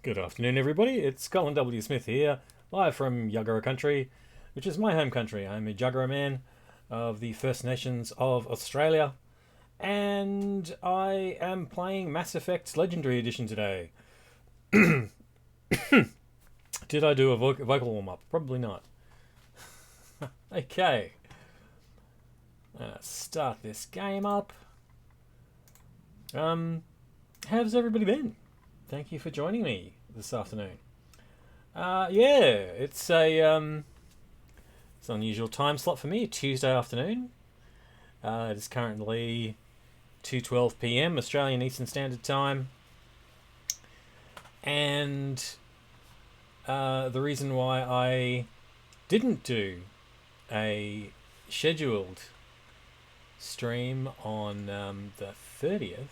Good afternoon, everybody. It's Colin W. Smith here, live from Yuggera Country, which is my home country. I'm a Yuggera man of the First Nations of Australia, and I am playing Mass Effect Legendary Edition today. Did I do a vocal warm-up? Probably not. Okay. Start this game up. How's everybody been? Thank you for joining me this afternoon. It's an unusual time slot for me, Tuesday afternoon. It is currently 2:12 p.m. Australian Eastern Standard Time. And the reason why I didn't do a scheduled stream on the 30th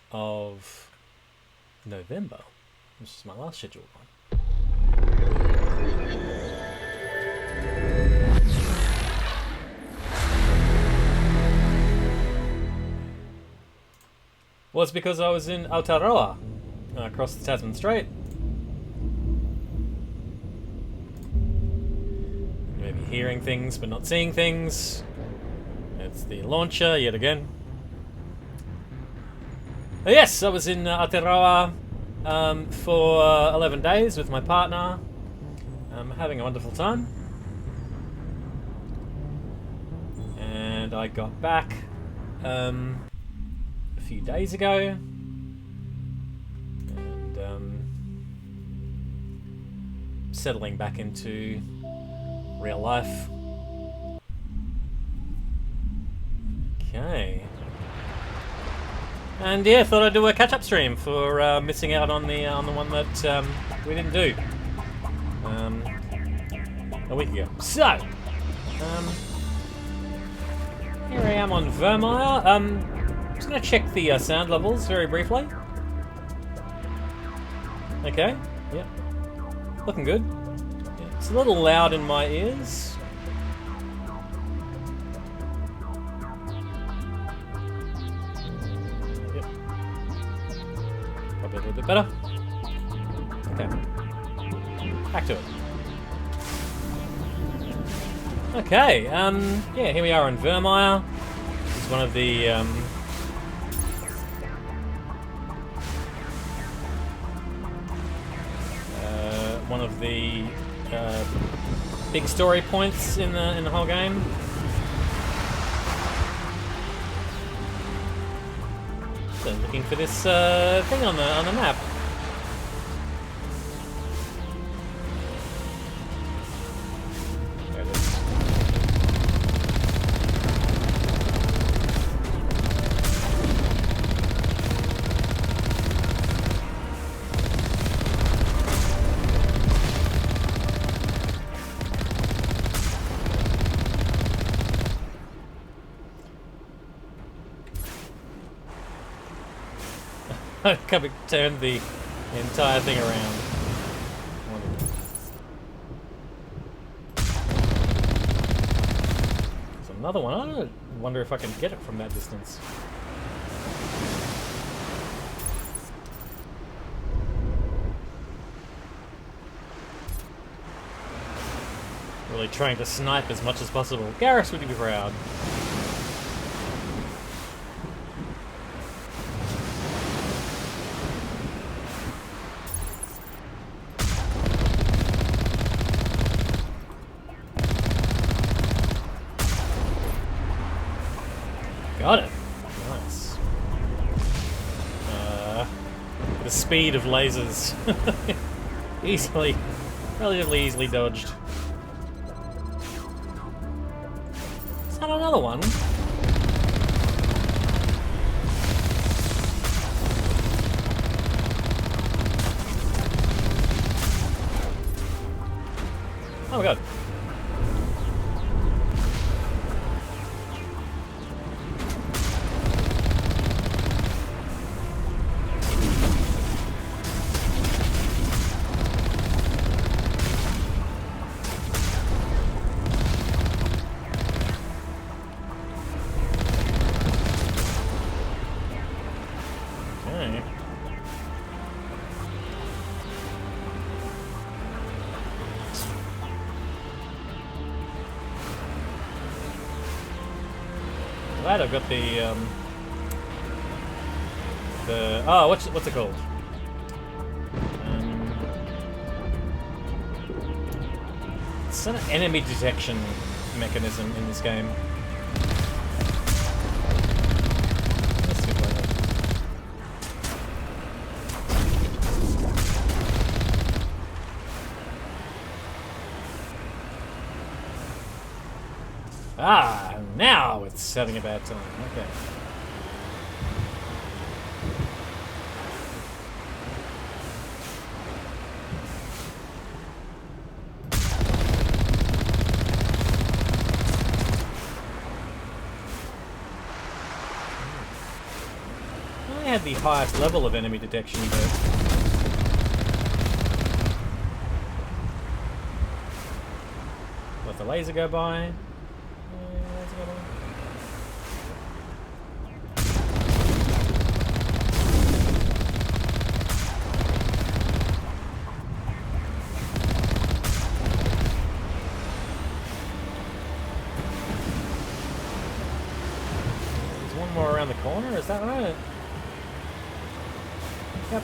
of November, which is my last scheduled one. Was because I was in Aotearoa, across the Tasman Strait. Maybe hearing things but not seeing things. It's the launcher yet again. Yes, I was in Aotearoa for 11 days with my partner. Having a wonderful time. And I got back a few days ago. And settling back into real life. Okay. And yeah, thought I'd do a catch-up stream for missing out on the one that we didn't do a week ago. So, here I am on Vermeer. I'm just going to check the sound levels very briefly. Okay, yep, looking good. Yeah, it's a little loud in my ears. A little bit better. Okay. Back to it. Okay, yeah, here we are on Vermeer. This is one of the, big story points in the whole game. So looking for this thing on the map. There it is. Can we turn the entire thing around? There's another one. I wonder if I can get it from that distance. Really trying to snipe as much as possible. Garrus would be proud. Got it. Nice. The speed of lasers. Relatively easily dodged. Is that another one? Oh my god. Glad I've got the oh, what's it called? It's an enemy detection mechanism in this game. Let's see what now it's having a bad time. Okay. I had the highest level of enemy detection, but let the laser go by. There's one more around the corner, is that right? Yep.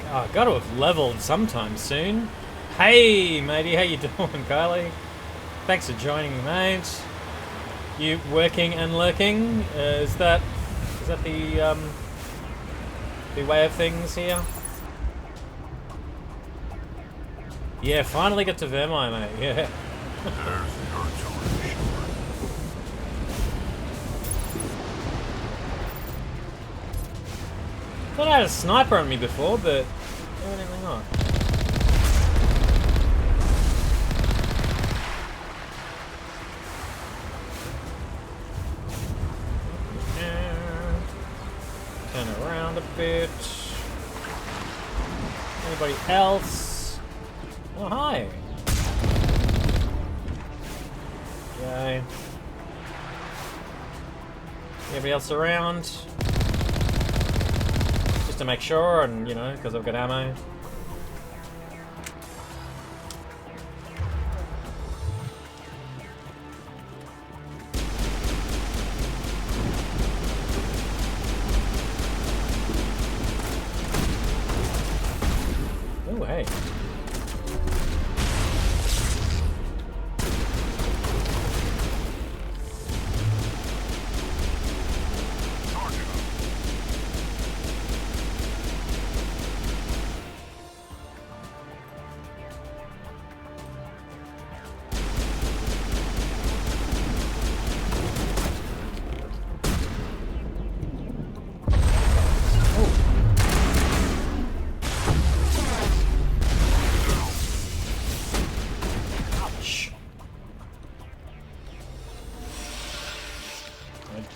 Oh, I gotta have leveled sometime soon. Hey, matey, how you doing, Kylie? Thanks for joining me, mate. You working and lurking? Is that the way of things here? Yeah, finally got to Vermine, mate. Yeah. Thought I had a sniper on me before, but evidently not. Turn around a bit. Anybody else? Oh, hi. Okay. Anybody else around? To make sure, and you know, because I've got ammo. Oh, hey.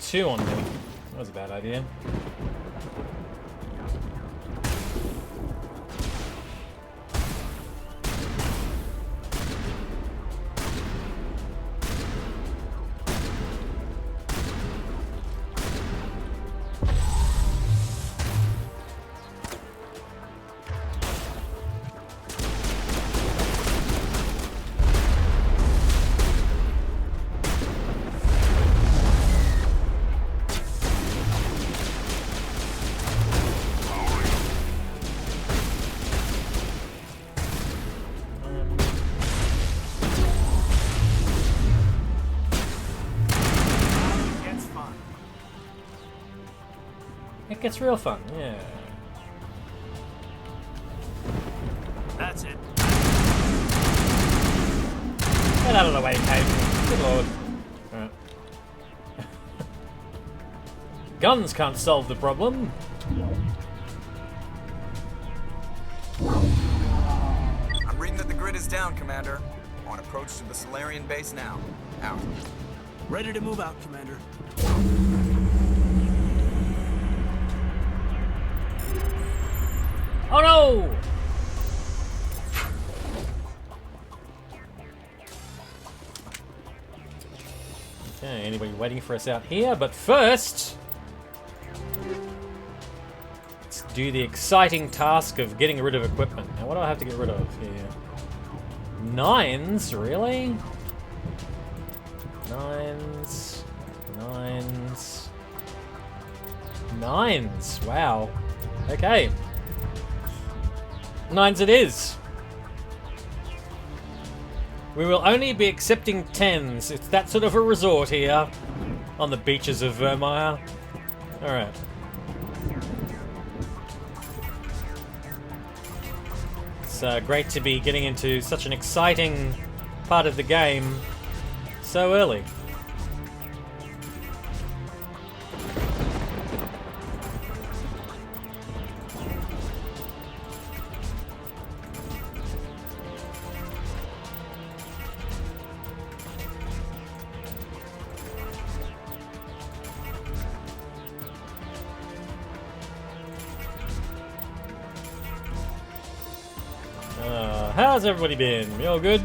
Two on me. That was a bad idea. It gets real fun, yeah. That's it. Get out of the way, Kate. Good lord. Alright. Guns can't solve the problem. I'm reading that the grid is down, Commander. On approach to the Solarian base now. Out. Ready to move out, Commander. Oh no! Okay, anybody waiting for us out here? But first, let's do the exciting task of getting rid of equipment. Now, what do I have to get rid of here? 9s, really? 9s, 9s, 9s. Wow. Okay. 9s it is. We will only be accepting 10s. It's that sort of a resort here on the beaches of Vermeer. Alright. It's great to be getting into such an exciting part of the game so early. How's everybody been? You all good?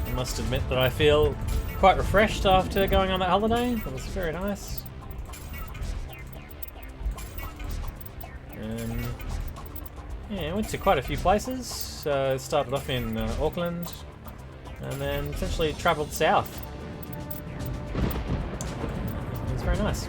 I must admit that I feel quite refreshed after going on that holiday. That was very nice. Yeah, I went to quite a few places. Started off in Auckland and then essentially travelled south. It was very nice.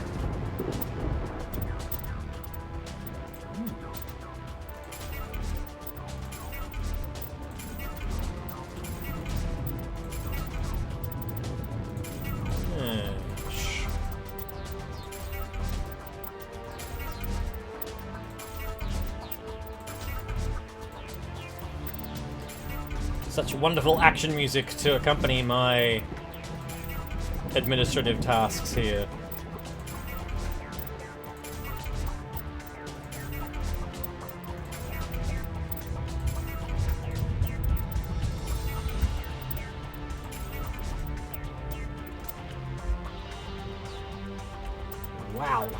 Such wonderful action music to accompany my administrative tasks here. Wow.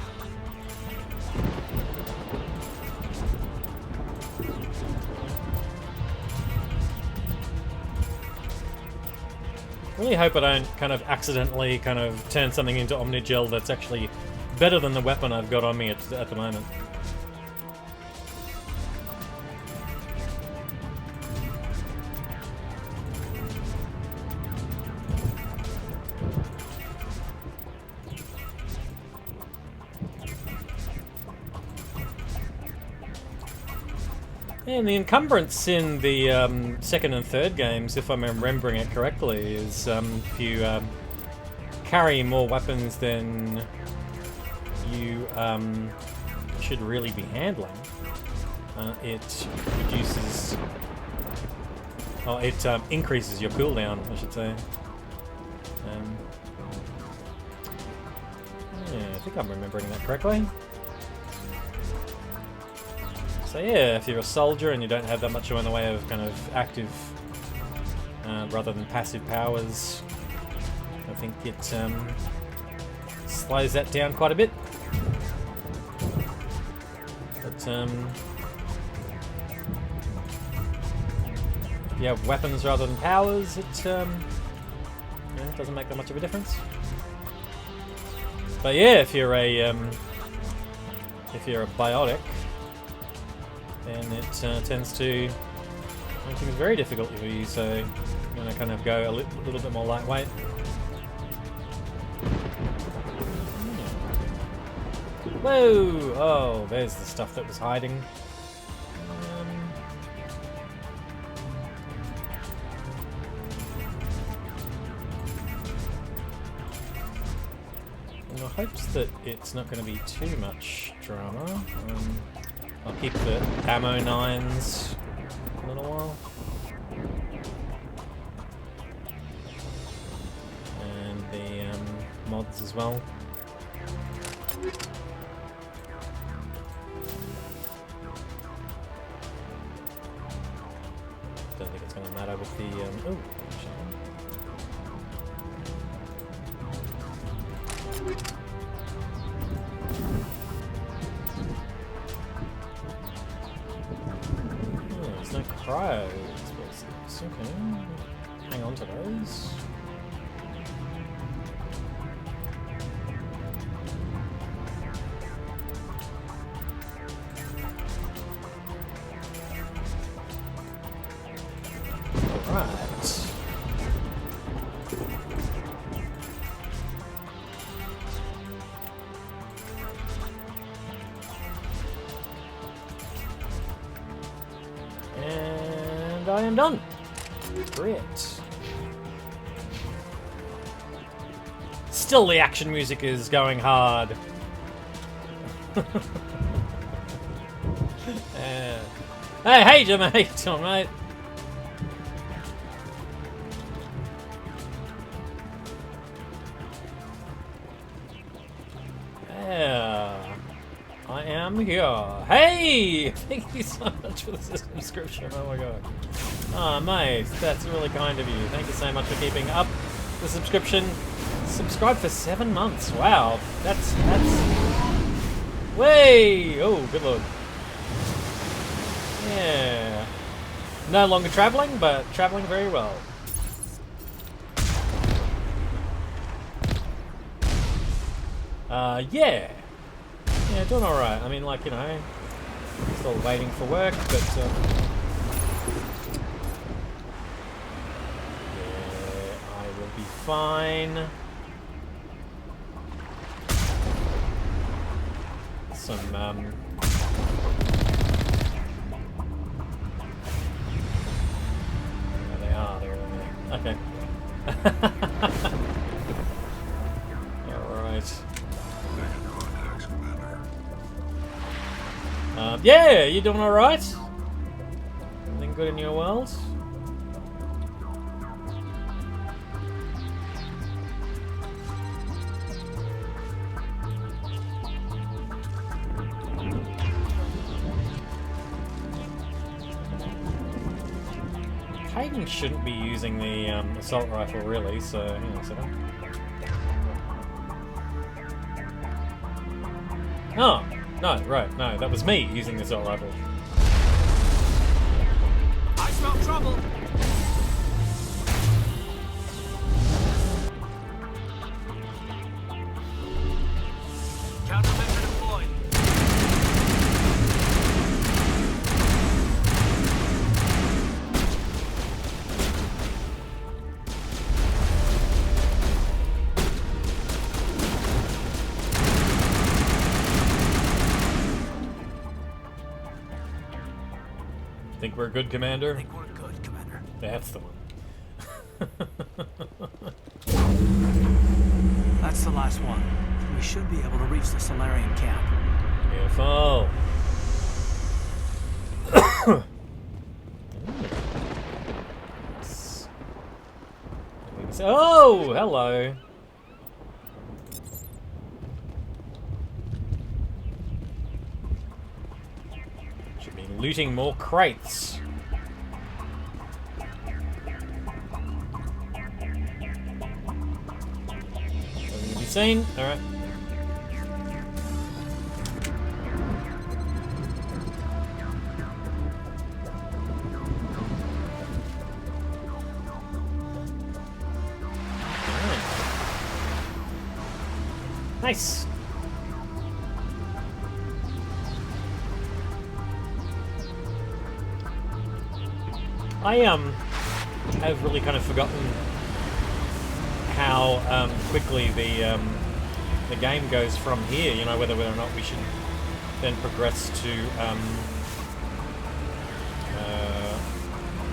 I really hope I don't kind of accidentally kind of turn something into Omnigel that's actually better than the weapon I've got on me at the moment. And the encumbrance in the second and third games, if I'm remembering it correctly, is if you carry more weapons than you should really be handling, it reduces... Oh, it increases your cooldown, I should say. Yeah, I think I'm remembering that correctly. So yeah, if you're a soldier and you don't have that much in the way of kind of active rather than passive powers, I think it slows that down quite a bit. But if you have weapons rather than powers, it doesn't make that much of a difference. But yeah, if you're a biotic, then it tends to make things very difficult for you, so I'm going to kind of go a little bit more lightweight. Whoa! Oh, there's the stuff that was hiding. In the hopes that it's not going to be too much drama, I'll keep the ammo 9s for a little while. And the mods as well. Don't think it's going to matter with the... oh, No cryo explosives. Okay. Hang on to those. Alright. And I am done. Great. Still, the action music is going hard. Hey, Jim, how you doing, mate? Yeah, I am here. Hey! Thank you so much for the subscription. Oh my god. Oh, mate, that's really kind of you. Thank you so much for keeping up the subscription. Subscribe for 7 months. Wow, that's. Way! Oh, good lord. Yeah. No longer traveling, but traveling very well. Yeah. Yeah, doing alright. I mean, like, you know, still waiting for work, but, yeah, I will be fine. Some, there they are, there. Okay. Alright. Yeah, you doing alright? Everything good in your world? Hayden shouldn't be using the assault rifle, really, so hang on a second. Oh, no, right, no, that was me using the assault rifle. I smell trouble. Countermeasure deployed. Think we're good, Commander? I think we're good, Commander. That's the one. That's the last one. We should be able to reach the Solarian camp. Beautiful. Oh, hello. Should be looting more crates. Nothing to be seen. All right. Nice. I have really kind of forgotten how quickly the game goes from here. You know, whether or not we should then progress to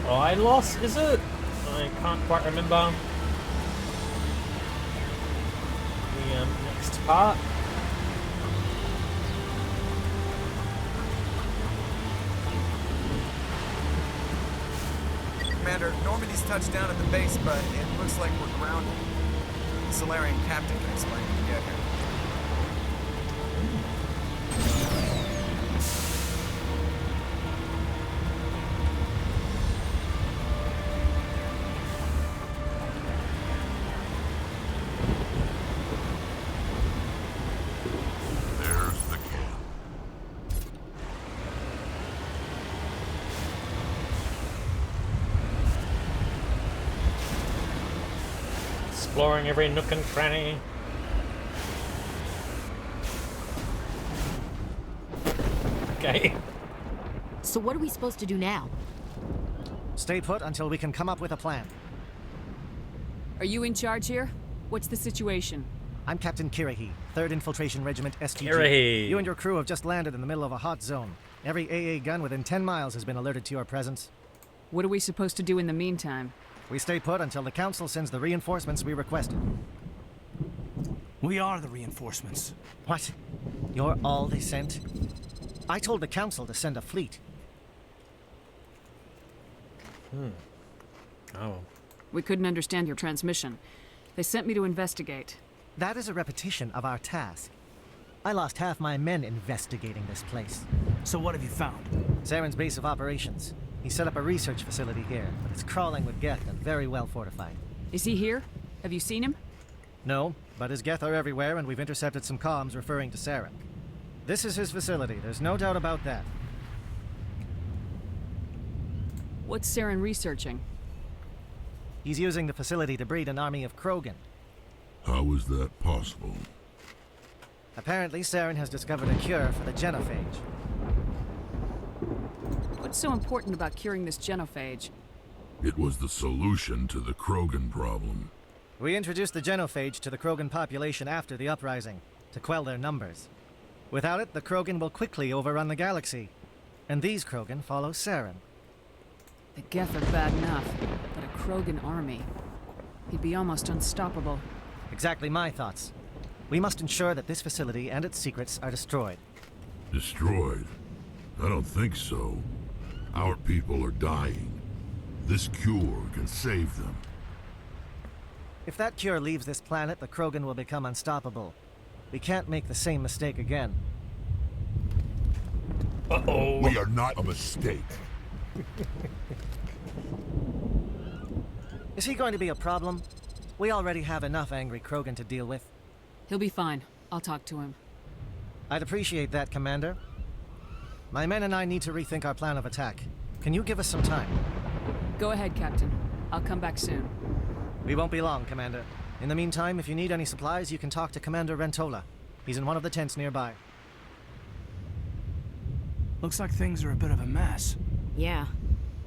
Ilos, is it? I can't quite remember. The next part. Commander, Normandy's touched down at the base, but it looks like we're grounded. The Solarian captain can explain when we get here. exploring every nook and cranny. Okay. So what are we supposed to do now? Stay put until we can come up with a plan. Are you in charge here? What's the situation? I'm Captain Kirahi, 3rd Infiltration Regiment STG. Kirahi. You and your crew have just landed in the middle of a hot zone. Every AA gun within 10 miles has been alerted to your presence. What are we supposed to do in the meantime? We stay put until the Council sends the reinforcements we requested. We are the reinforcements. What? You're all they sent? I told the Council to send a fleet. Oh. We couldn't understand your transmission. They sent me to investigate. That is a repetition of our task. I lost half my men investigating this place. So what have you found? Saren's base of operations. He set up a research facility here, but it's crawling with Geth and very well fortified. Is he here? Have you seen him? No, but his Geth are everywhere, and we've intercepted some comms referring to Saren. This is his facility, there's no doubt about that. What's Saren researching? He's using the facility to breed an army of Krogan. How is that possible? Apparently, Saren has discovered a cure for the genophage. What's so important about curing this genophage? It was the solution to the Krogan problem. We introduced the genophage to the Krogan population after the uprising, to quell their numbers. Without it, the Krogan will quickly overrun the galaxy. And these Krogan follow Saren. The Geth are bad enough, but a Krogan army. He'd be almost unstoppable. Exactly my thoughts. We must ensure that this facility and its secrets are destroyed. Destroyed? I don't think so. Our people are dying. This cure can save them. If that cure leaves this planet, the Krogan will become unstoppable. We can't make the same mistake again. Uh-oh. We are not a mistake. Is he going to be a problem? We already have enough angry Krogan to deal with. He'll be fine. I'll talk to him. I'd appreciate that, Commander. My men and I need to rethink our plan of attack. Can you give us some time? Go ahead, Captain. I'll come back soon. We won't be long, Commander. In the meantime, if you need any supplies, you can talk to Commander Rentola. He's in one of the tents nearby. Looks like things are a bit of a mess. Yeah.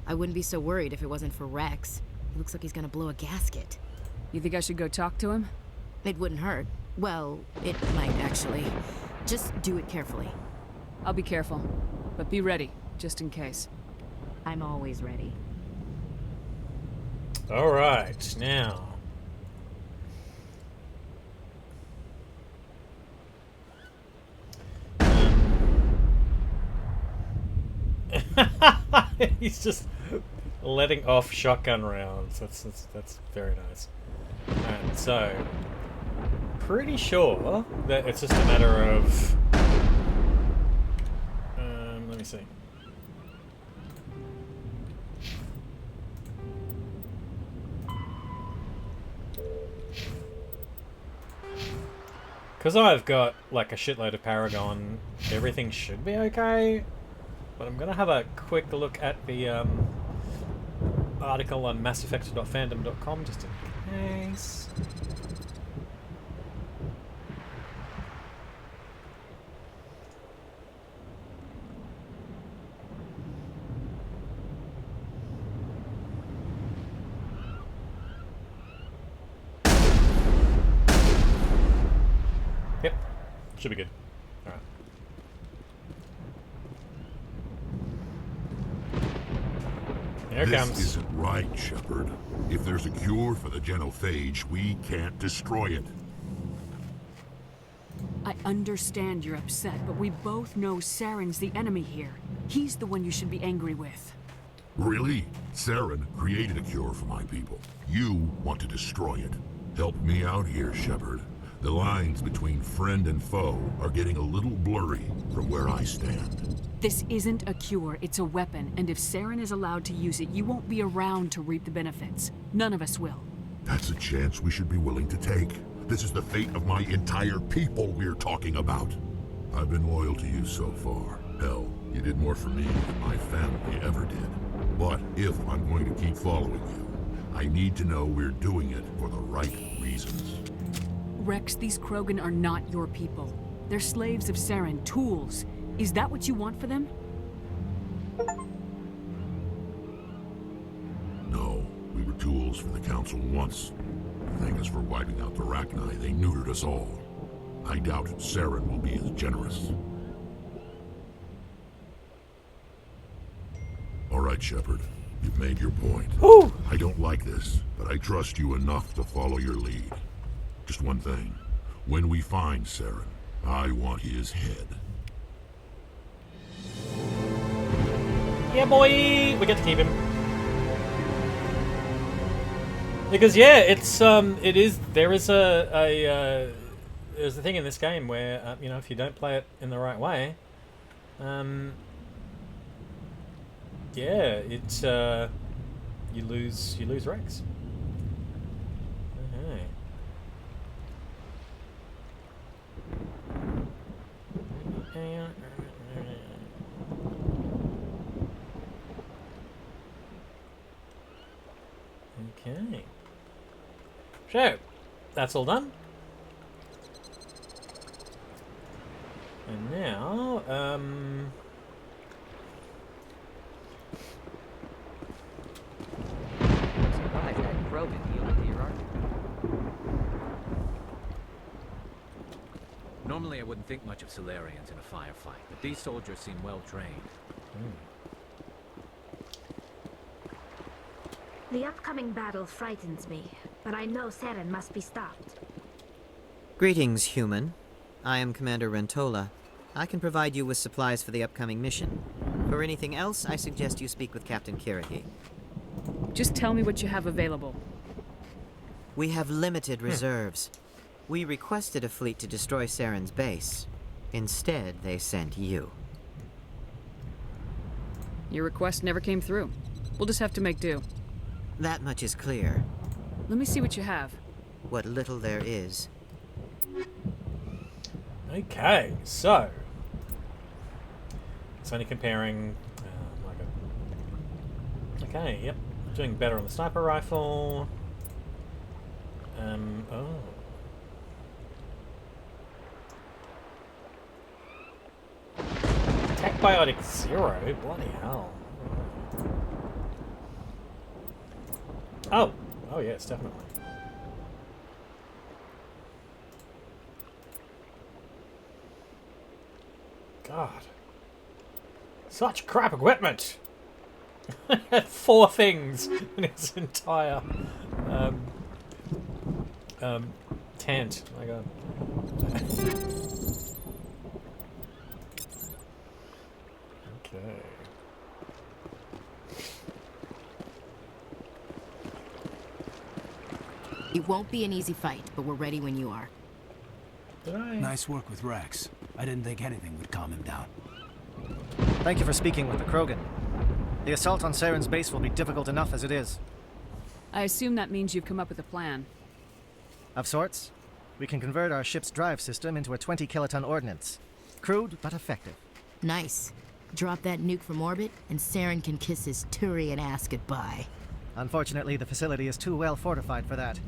I wouldn't be so worried if it wasn't for Rex. It looks like he's gonna blow a gasket. You think I should go talk to him? It wouldn't hurt. Well, it might actually. Just do it carefully. I'll be careful. But be ready, just in case. I'm always ready. Alright, now. He's just letting off shotgun rounds. That's very nice. Alright, so pretty sure that it's just a matter of let me see. Because I've got like a shitload of Paragon, everything should be okay. But I'm gonna have a quick look at the article on masseffect.fandom.com just in case. Yep, should be good. Alright. Here it This comes. isn't right, Shepard. If there's a cure for the genophage, we can't destroy it. I understand you're upset, but we both know Saren's the enemy here. He's the one you should be angry with. Really? Saren created a cure for my people. You want to destroy it. Help me out here, Shepard. The lines between friend and foe are getting a little blurry from where I stand. This isn't a cure, it's a weapon, and if Saren is allowed to use it, you won't be around to reap the benefits. None of us will. That's a chance we should be willing to take. This is the fate of my entire people we're talking about. I've been loyal to you so far. Hell, you did more for me than my family ever did. But if I'm going to keep following you, I need to know we're doing it for the right reasons. Rex, these Krogan are not your people. They're slaves of Saren, tools. Is that what you want for them? No, we were tools for the Council once. Thank us for wiping out the Rachni. They neutered us all. I doubt Saren will be as generous. All right, Shepard. You've made your point. Whew. I don't like this, but I trust you enough to follow your lead. Just one thing. When we find Saren, I want his head. Yeah, boy, we get to keep him. Because yeah, it's there's a thing in this game where you know, if you don't play it in the right way, yeah, it's you lose Rex. Okay. Okay. So, that's all done. And now, Surprised that Krogan yielded to your argument. Normally I wouldn't think much of Solarians in a firefight, but these soldiers seem well trained. The upcoming battle frightens me, but I know Saren must be stopped. Greetings, human. I am Commander Rentola. I can provide you with supplies for the upcoming mission. For anything else, I suggest you speak with Captain Kirrahe. Just tell me what you have available. We have limited reserves. We requested a fleet to destroy Saren's base. Instead, they sent you. Your request never came through. We'll just have to make do. That much is clear. Let me see what you have. What little there is. okay, so it's only comparing. Okay, yep, doing better on the sniper rifle. Oh. Attack biotic 0? Bloody hell. Oh! Oh yes, definitely. God. Such crap equipment! I had 4 things in its entire tent. Oh my god. Okay. It won't be an easy fight, but we're ready when you are. Did I? Nice work with Rex. I didn't think anything would calm him down. Thank you for speaking with the Krogan. The assault on Saren's base will be difficult enough as it is. I assume that means you've come up with a plan. Of sorts. We can convert our ship's drive system into a 20-kiloton ordnance. Crude, but effective. Nice. Drop that nuke from orbit, and Saren can kiss his Turian ass goodbye. Unfortunately, the facility is too well fortified for that.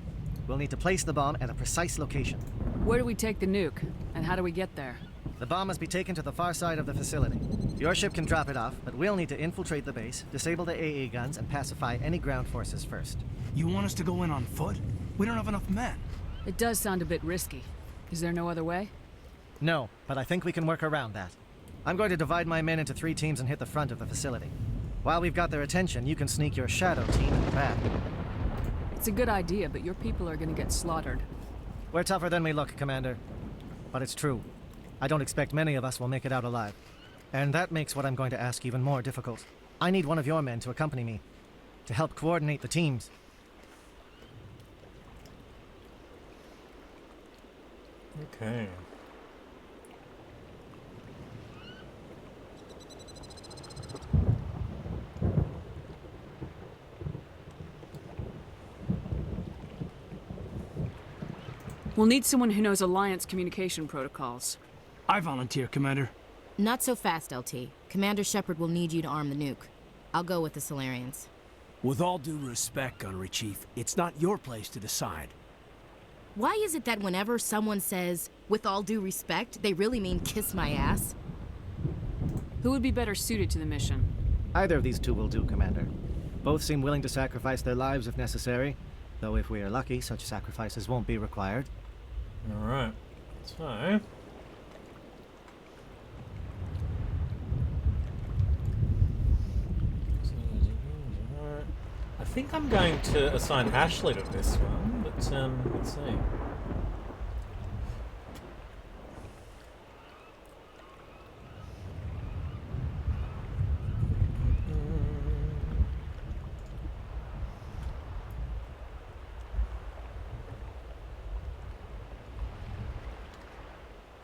We'll need to place the bomb at a precise location. Where do we take the nuke? And how do we get there? The bomb must be taken to the far side of the facility. Your ship can drop it off, but we'll need to infiltrate the base, disable the AA guns, and pacify any ground forces first. You want us to go in on foot? We don't have enough men. It does sound a bit risky. Is there no other way? No, but I think we can work around that. I'm going to divide my men into 3 teams and hit the front of the facility. While we've got their attention, you can sneak your shadow team in the back. It's a good idea, but your people are gonna get slaughtered. We're tougher than we look, Commander. But it's true. I don't expect many of us will make it out alive. And that makes what I'm going to ask even more difficult. I need one of your men to accompany me, to help coordinate the teams. Okay. We'll need someone who knows Alliance communication protocols. I volunteer, Commander. Not so fast, LT. Commander Shepard will need you to arm the nuke. I'll go with the Solarians. With all due respect, Gunnery Chief, it's not your place to decide. Why is it that whenever someone says, with all due respect, they really mean kiss my ass? Who would be better suited to the mission? Either of these two will do, Commander. Both seem willing to sacrifice their lives if necessary, though if we are lucky, such sacrifices won't be required. Alright. So... I think I'm going to assign Ashley to this one, but let's see.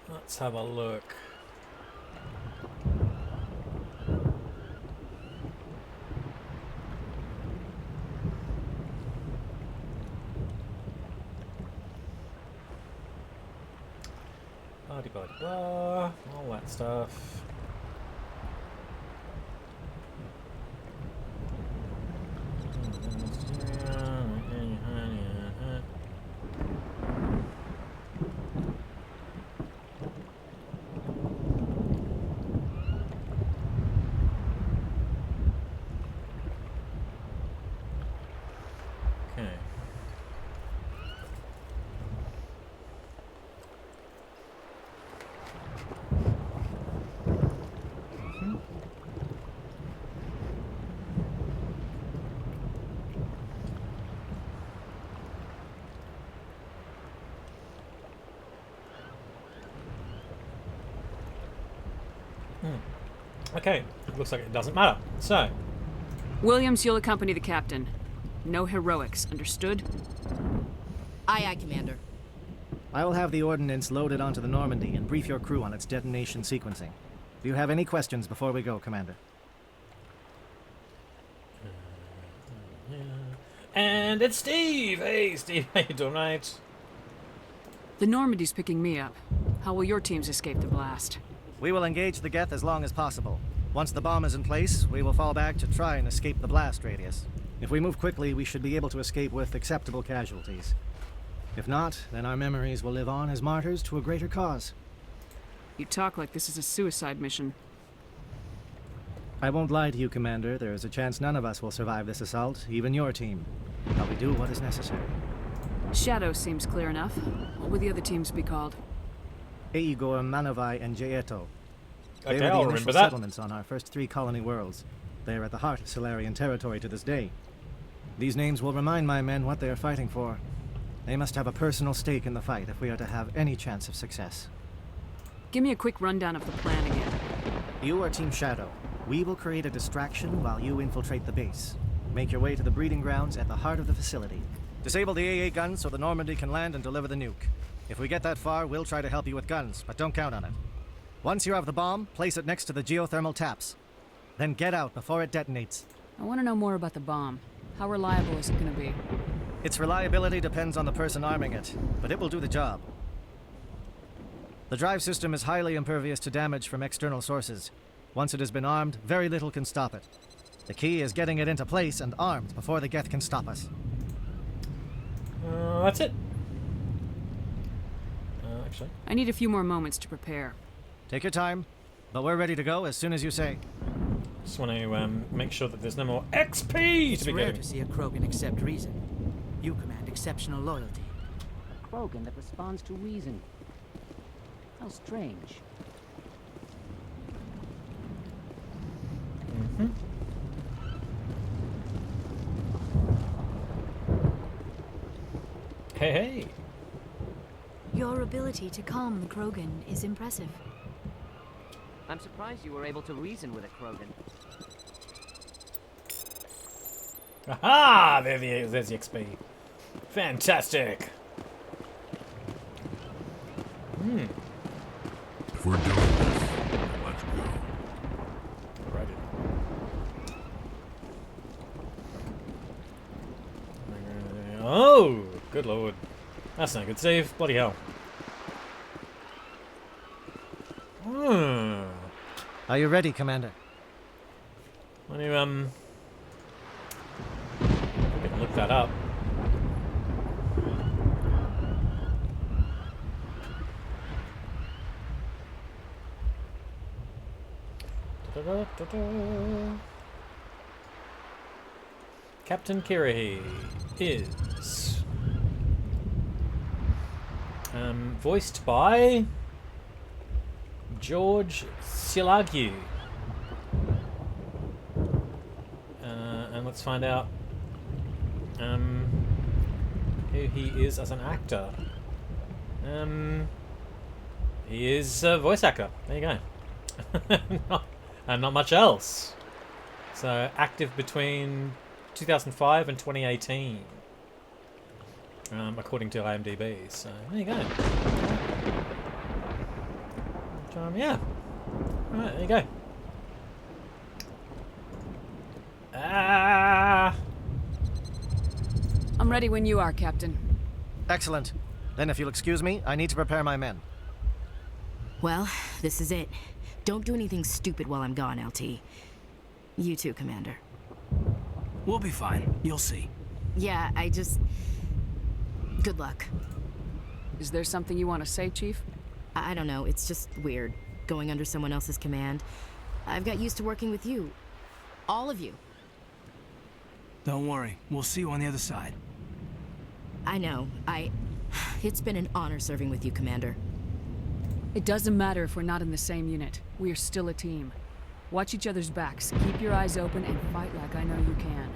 Let's have a look. Blah, blah, blah, all that stuff. Okay. Okay, looks like it doesn't matter. So, Williams, you'll accompany the captain. No heroics, understood? Aye, aye, Commander. I will have the ordnance loaded onto the Normandy and brief your crew on its detonation sequencing. Do you have any questions before we go, Commander? and it's Steve! Hey, Steve, how you doing, mate? The Normandy's picking me up. How will your teams escape the blast? We will engage the Geth as long as possible. Once the bomb is in place, we will fall back to try and escape the blast radius. If we move quickly, we should be able to escape with acceptable casualties. If not, then our memories will live on as martyrs to a greater cause. You talk like this is a suicide mission. I won't lie to you, Commander. There is a chance none of us will survive this assault, even your team. But we do what is necessary. Shadow seems clear enough. What would the other teams be called? Eigor, Manavai, and Jaeto. They Okay, were I'll the remember initial that. settlements on our first 3 colony worlds. They are at the heart of Solarian territory to this day. These names will remind my men what they are fighting for. They must have a personal stake in the fight if we are to have any chance of success. Give me a quick rundown of the plan again. You are Team Shadow. We will create a distraction while you infiltrate the base. Make your way to the breeding grounds at the heart of the facility. Disable the AA guns so the Normandy can land and deliver the nuke. If we get that far, we'll try to help you with guns, but don't count on it. Once you have the bomb, place it next to the geothermal taps. Then get out before it detonates. I want to know more about the bomb. How reliable is it going to be? Its reliability depends on the person arming it, but it will do the job. The drive system is highly impervious to damage from external sources. Once it has been armed, very little can stop it. The key is getting it into place and armed before the Geth can stop us. That's it. Actually. I need a few more moments to prepare. Take your time, but we're ready to go as soon as you say. Just want to make sure that there's no more XP to It's be rare getting. to see a Krogan accept reason. You command exceptional loyalty. Krogan that responds to reason. How strange. Mm-hmm. Hey, hey. Your ability to calm the Krogan is impressive. I'm surprised you were able to reason with a Krogan. Aha! There's the XP. Fantastic. If we're doing this, let's go. Alrighty. Oh, good lord. That's not good, Steve. Bloody hell. Are you ready, Commander? Want to, look that up. Captain Kirrahe is voiced by George Silagiu. And let's find out who he is as an actor. He is a voice actor. There you go. And not much else. So active between 2005 and 2018, according to IMDb. So there you go. Yeah. All right, there you go. I'm ready when you are, Captain. Excellent. Then if you'll excuse me, I need to prepare my men. Well, this is it. Don't do anything stupid while I'm gone, LT. You too, Commander. We'll be fine. You'll see. Yeah, good luck. Is there something you want to say, Chief? I don't know. It's just weird, going under someone else's command. I've got used to working with you. All of you. Don't worry. We'll see you on the other side. I know. It's been an honor serving with you, Commander. It doesn't matter if we're not in the same unit. We are still a team. Watch each other's backs, keep your eyes open, and fight like I know you can.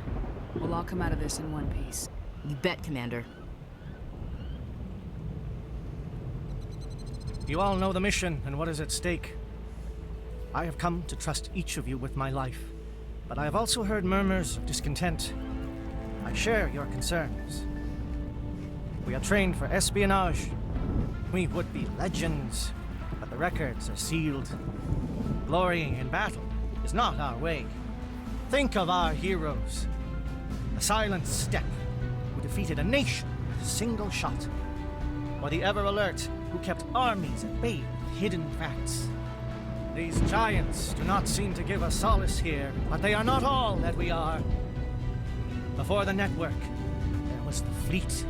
We'll all come out of this in one piece. You bet, Commander. You all know the mission and what is at stake. I have come to trust each of you with my life, but I have also heard murmurs of discontent. I share your concerns. We are trained for espionage. We would be legends, but the records are sealed. Glorying in battle is not our way. Think of our heroes. The Silent Step, who defeated a nation with a single shot. Or the Ever Alert, who kept armies at bay with hidden facts. These giants do not seem to give us solace here, but they are not all that we are. Before the network, there was the fleet.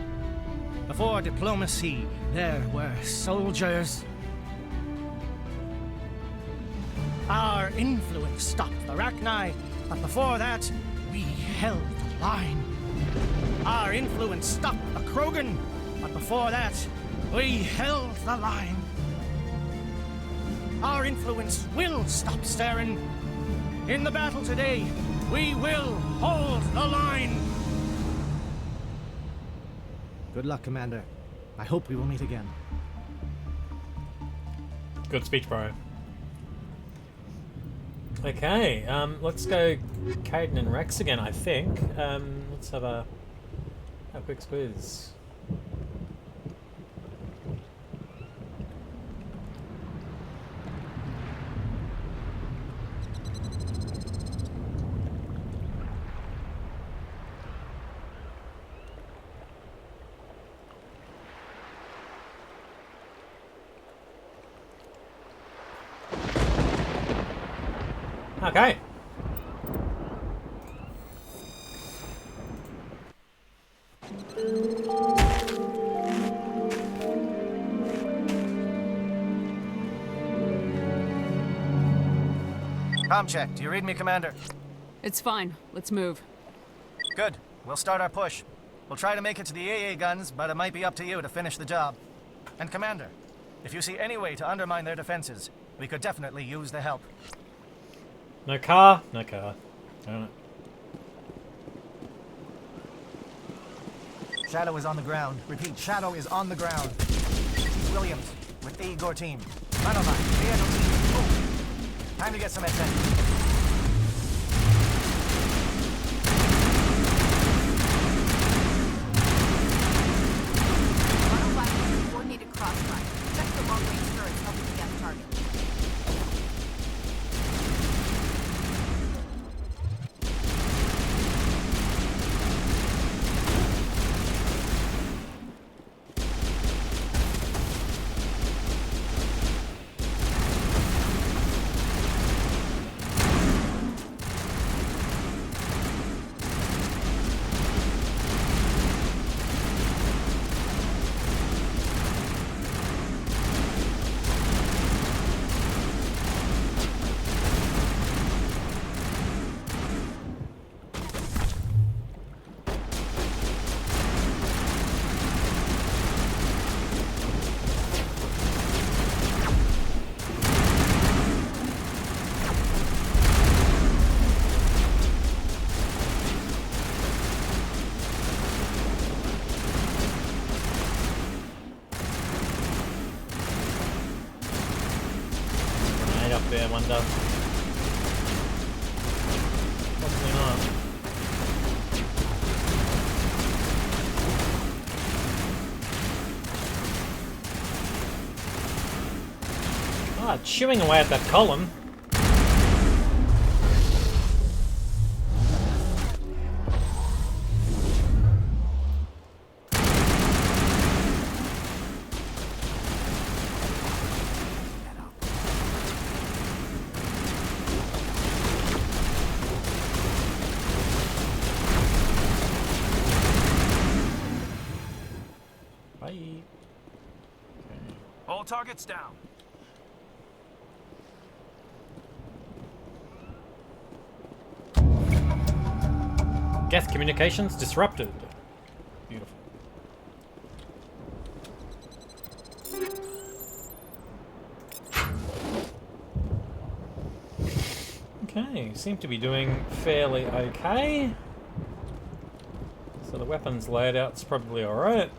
Before diplomacy, there were soldiers. Our influence stopped the Rachni, but before that, we held the line. Our influence stopped the Krogan, but before that, we held the line. Our influence will stop Saren. In the battle today, we will hold the line. Good luck, Commander. I hope we will meet again. Good speech, bro. Okay, let's go Kaidan and Rex again, I think. Let's have a quick quiz. Okay. Comm check. Do you read me, Commander? It's fine. Let's move. Good. We'll start our push. We'll try to make it to the AA guns, but it might be up to you to finish the job. And Commander, if you see any way to undermine their defenses, we could definitely use the help. No car? No car. Alright. Shadow is on the ground. Repeat, Shadow is on the ground. Williams, with the Igor team. Manova, Prieto team, move. Time to get some attention. Coordinated crossfire. Check the long-range turrets helping to get the target. I wonder. Possibly not. Ah, chewing away at that column. Bye. All targets down. Geth communications disrupted. Beautiful. Okay, seem to be doing fairly okay. So the weapons layout's probably alright.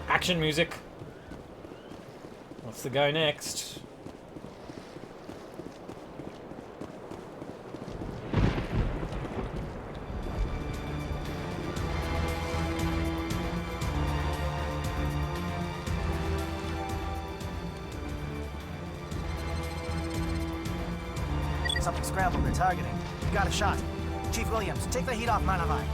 Action music. What's the go next? Something scrambled. They're targeting. You got a shot. Chief Williams, take the heat off Manavai.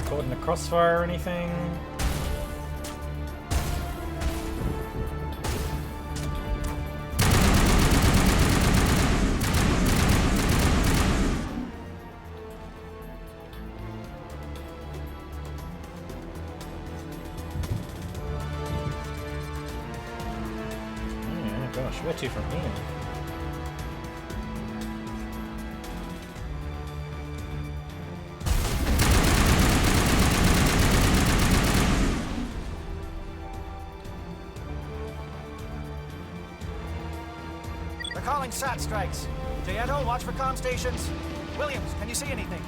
Caught in the crossfire or anything? Oh gosh, where to from here? They're calling SAT strikes. Jayeto, watch for comm stations. Williams, can you see anything?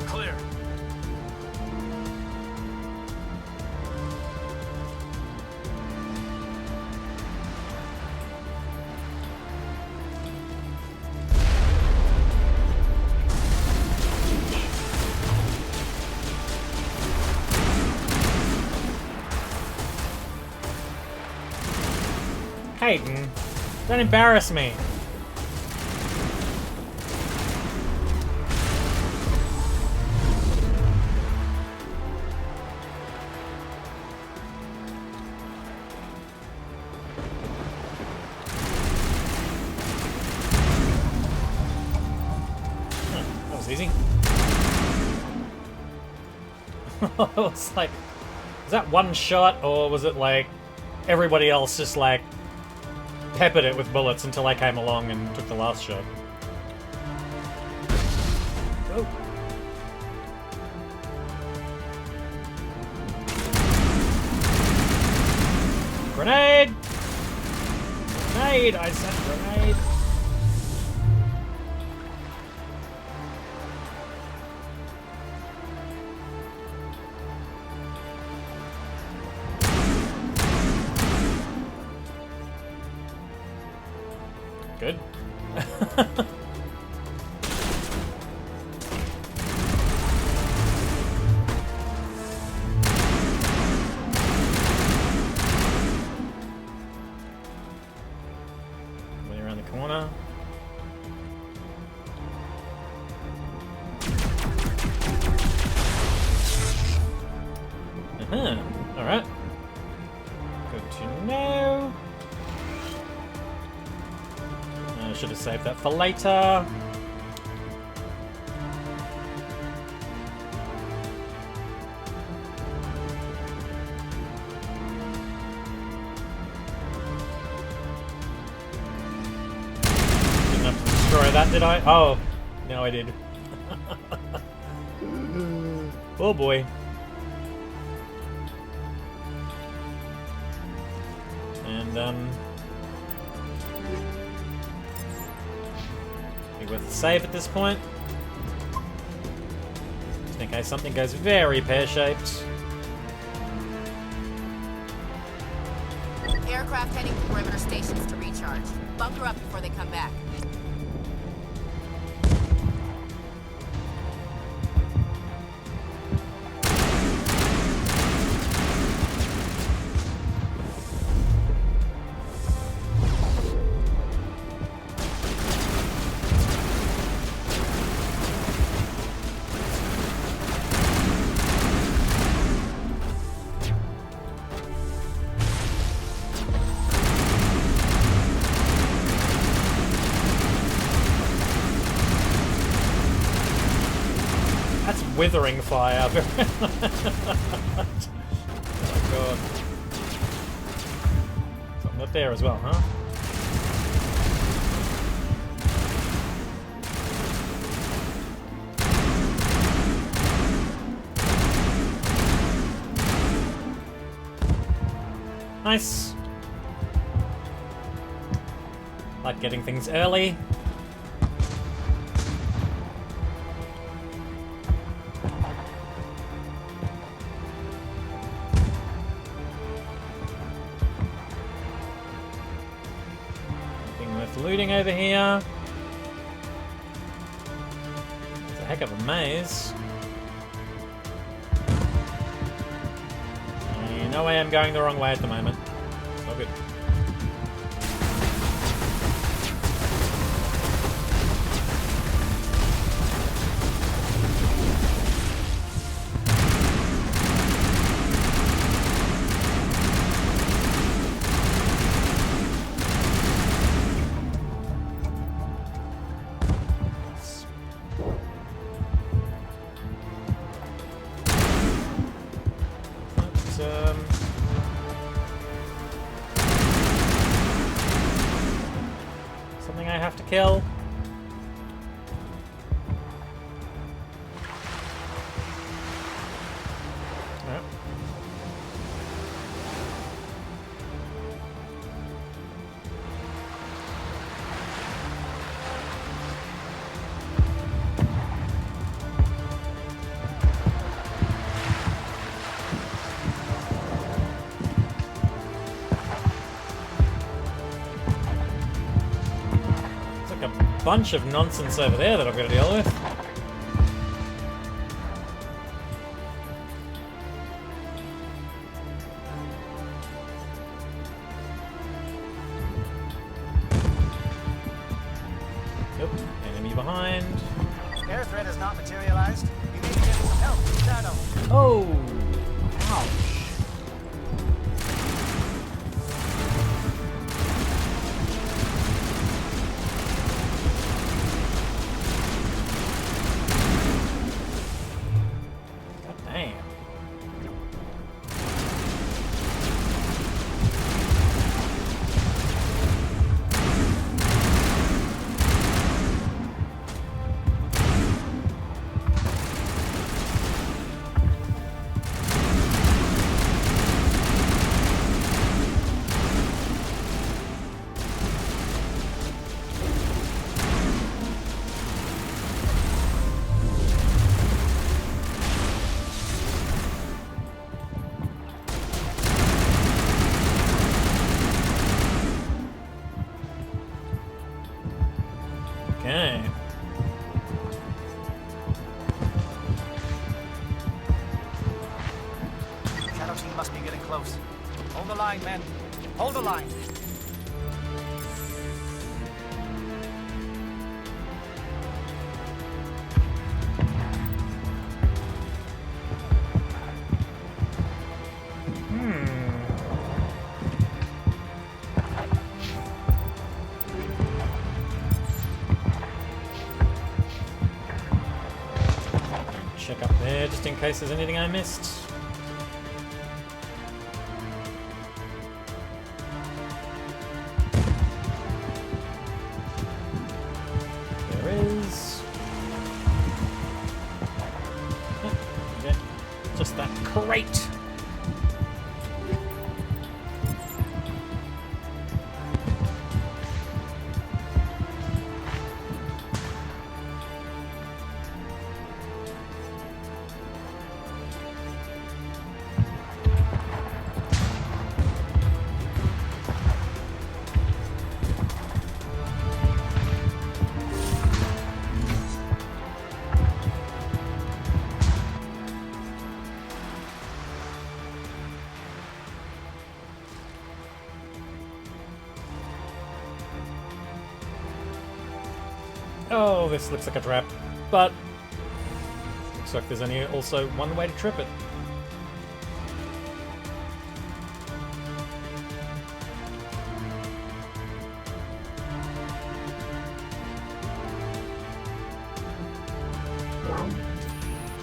Clear. Hayden, don't embarrass me. That was easy. It was like, was that one shot, or was it like everybody else just like peppered it with bullets until I came along and took the last shot? Oh. Grenade! Grenade! I said grenade! Good. Way around the corner. Alright. Good to know. should have saved that for later. Didn't have to destroy that, did I? Oh, no I did. Oh boy. And be worth a save at this point. Just in case something goes very pear-shaped. Aircraft heading to perimeter stations to recharge. Bunker up before they come back. Withering fire. Oh god. Something up there as well, huh? Nice. Like getting things early. Looting over here. It's a heck of a maze. No way I'm going the wrong way at the moment. It's all good. Something I have to kill. No. Bunch of nonsense over there that I've got to deal with. Nope, enemy behind. Air threat has not materialized. You need to get some help from Shadow. Oh! Ouch. Okay. Shadow team must be getting close. Hold the line, men. Hold the line. check up there just in case there's anything I missed. There is. Okay. Just that crate. Oh, this looks like a trap, but looks like there's only also one way to trip it.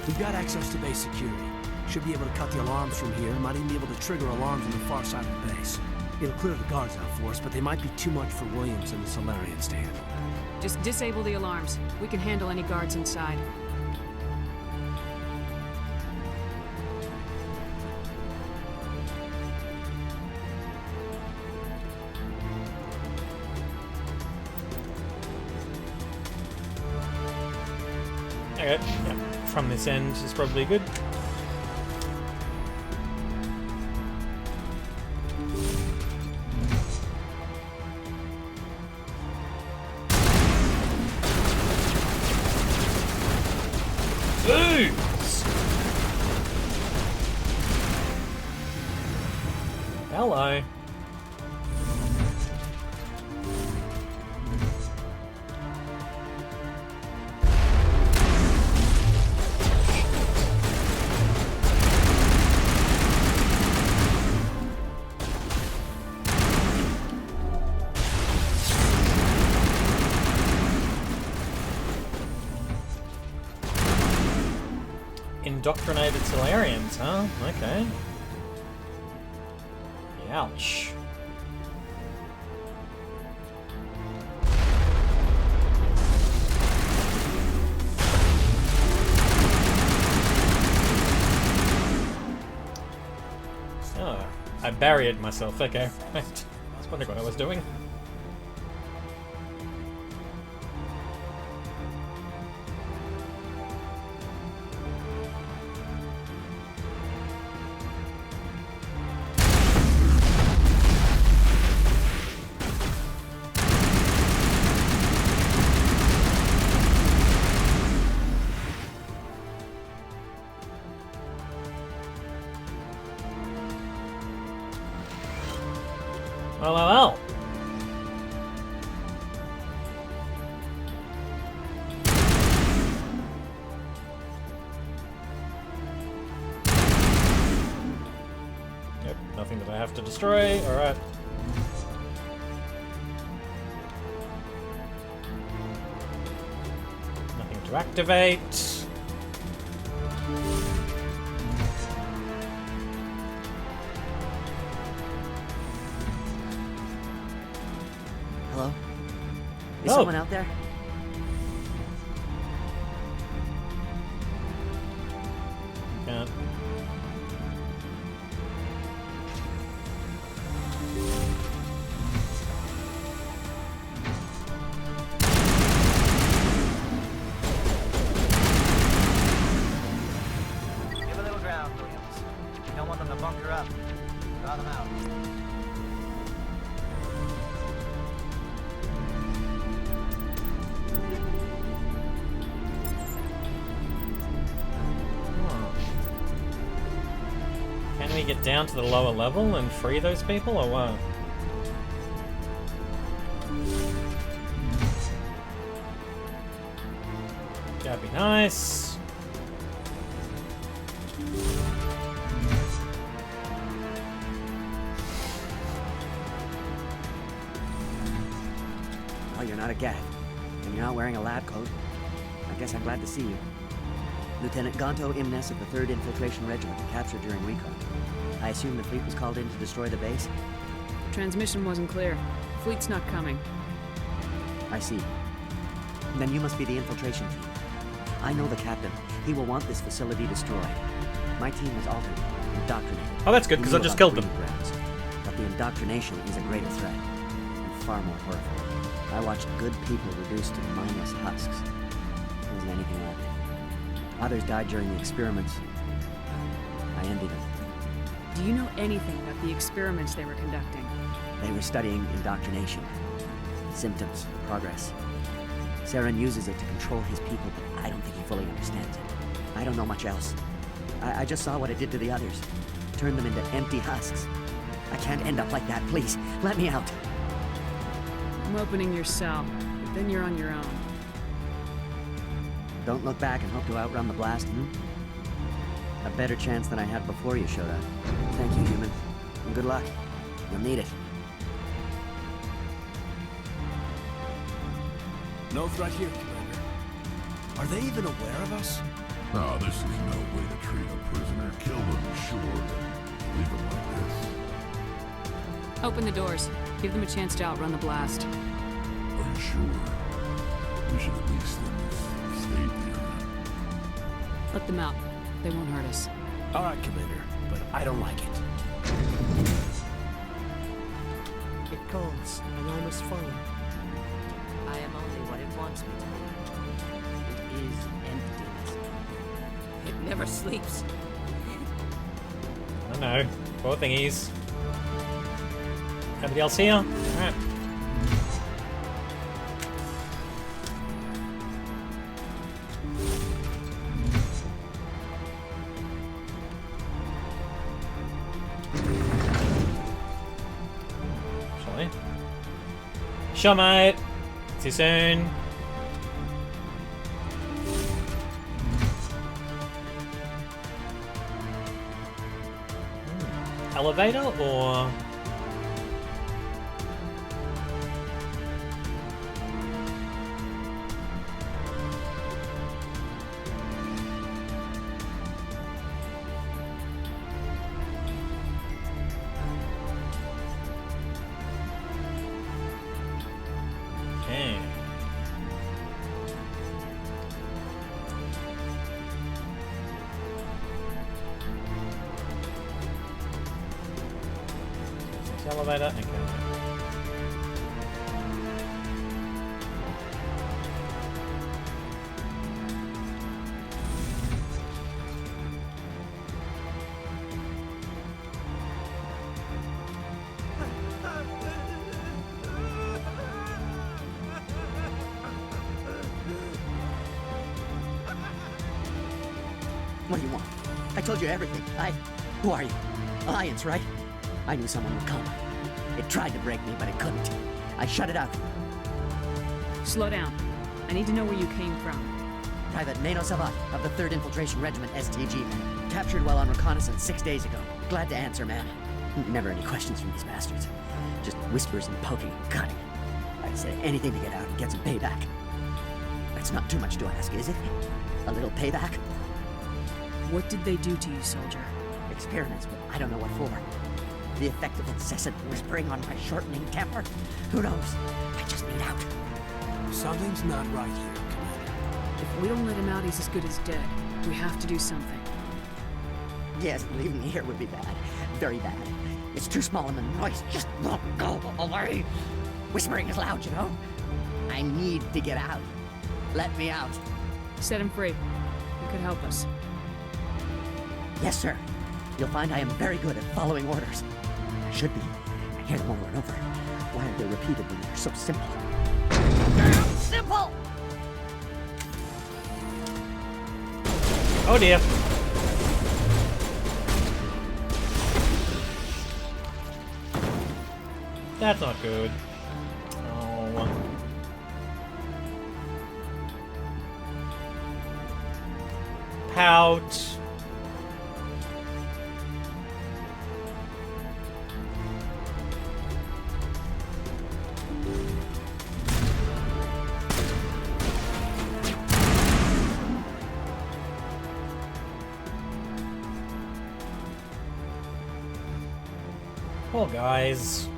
We've got access to base security. Should be able to cut the alarms from here. Might even be able to trigger alarms on the far side of the base. It'll clear the guards out for us, but they might be too much for Williams and the Solarians to handle. Just disable the alarms. We can handle any guards inside. Okay, yeah, from this end is probably good. Hello. Indoctrinated Solarians, huh? Okay. Ouch. Oh, I barriered myself. Okay. I was wondering what I was doing. Well. Yep, nothing that I have to destroy. Alright. Nothing to activate. Hello? Is someone out there? Can't. Give a little ground, Williams. You don't want them to bunker up. Draw them out. Can we get down to the lower level and free those people, or what? That'd be nice. Oh, you're not a Geth, and you're not wearing a lab coat. I guess I'm glad to see you. Lieutenant Gonto Imnes of the 3rd Infiltration Regiment, captured during recon. I assume the fleet was called in to destroy the base? The transmission wasn't clear. The fleet's not coming. I see. Then you must be the infiltration team. I know the captain. He will want this facility destroyed. My team was altered, indoctrinated. Oh, that's good, because I just killed them. Grounds. But the indoctrination is a greater threat, and far more horrifying. I watched good people reduced to mindless husks. There wasn't anything left. Others died during the experiments. I envied them. Do you know anything about the experiments they were conducting? They were studying indoctrination. Symptoms, progress. Saren uses it to control his people, but I don't think he fully understands it. I don't know much else. I just saw what it did to the others. Turned them into empty husks. I can't end up like that, please. Let me out. I'm opening your cell, but then you're on your own. Don't look back and hope to outrun the blast, A better chance than I had before you showed up. Thank you, human. And good luck. You'll need it. No threat here, Commander. Are they even aware of us? No, this is no way to treat a prisoner. Kill them, sure, but leave them like this. Open the doors. Give them a chance to outrun the blast. Are you sure? We should at least stay there. Let them out. They won't hurt us. All right, Commander, but I don't like it. It calls, and I must follow. I am only what it wants me to be. It is emptiness. It never sleeps. I know. Poor thingies. Everybody else here? Alright. Shall we? Sure, mate. See you soon. Elevator or okay. Elevator. Okay. What do you want? I told you everything. Who are you? Alliance, right? I knew someone would come. It tried to break me, but it couldn't. I shut it out. Slow down. I need to know where you came from. Private Nano Savat of the 3rd Infiltration Regiment, STG. Captured while on reconnaissance 6 days ago. Glad to answer, man. Never any questions from these bastards. Just whispers and poking and cutting. I'd say anything to get out and get some payback. That's not too much to ask, is it? A little payback? What did they do to you, soldier? Experiments, but I don't know what for. The effect of incessant whispering on my shortening temper? Who knows? I just need out. Something's not right here, Commander. If we don't let him out, he's as good as dead. We have to do something. Yes, leaving me here would be bad. Very bad. It's too small and the noise just won't go away. Whispering is loud, you know? I need to get out. Let me out. Set him free. You could help us. Yes, sir. You'll find I am very good at following orders. I should be. I hear them over and over. Why are they repeated when they're so simple? Damn simple! Oh dear. That's not good. Oh. Pout. Poor guys.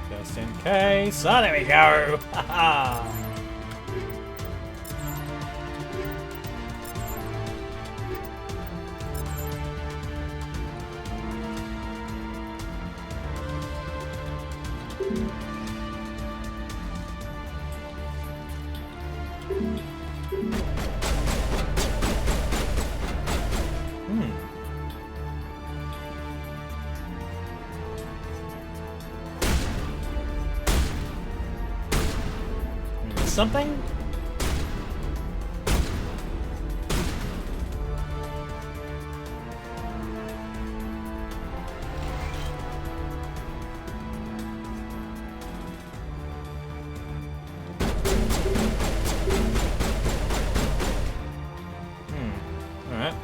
Just in case. Oh, there we go. Haha. Something? Alright.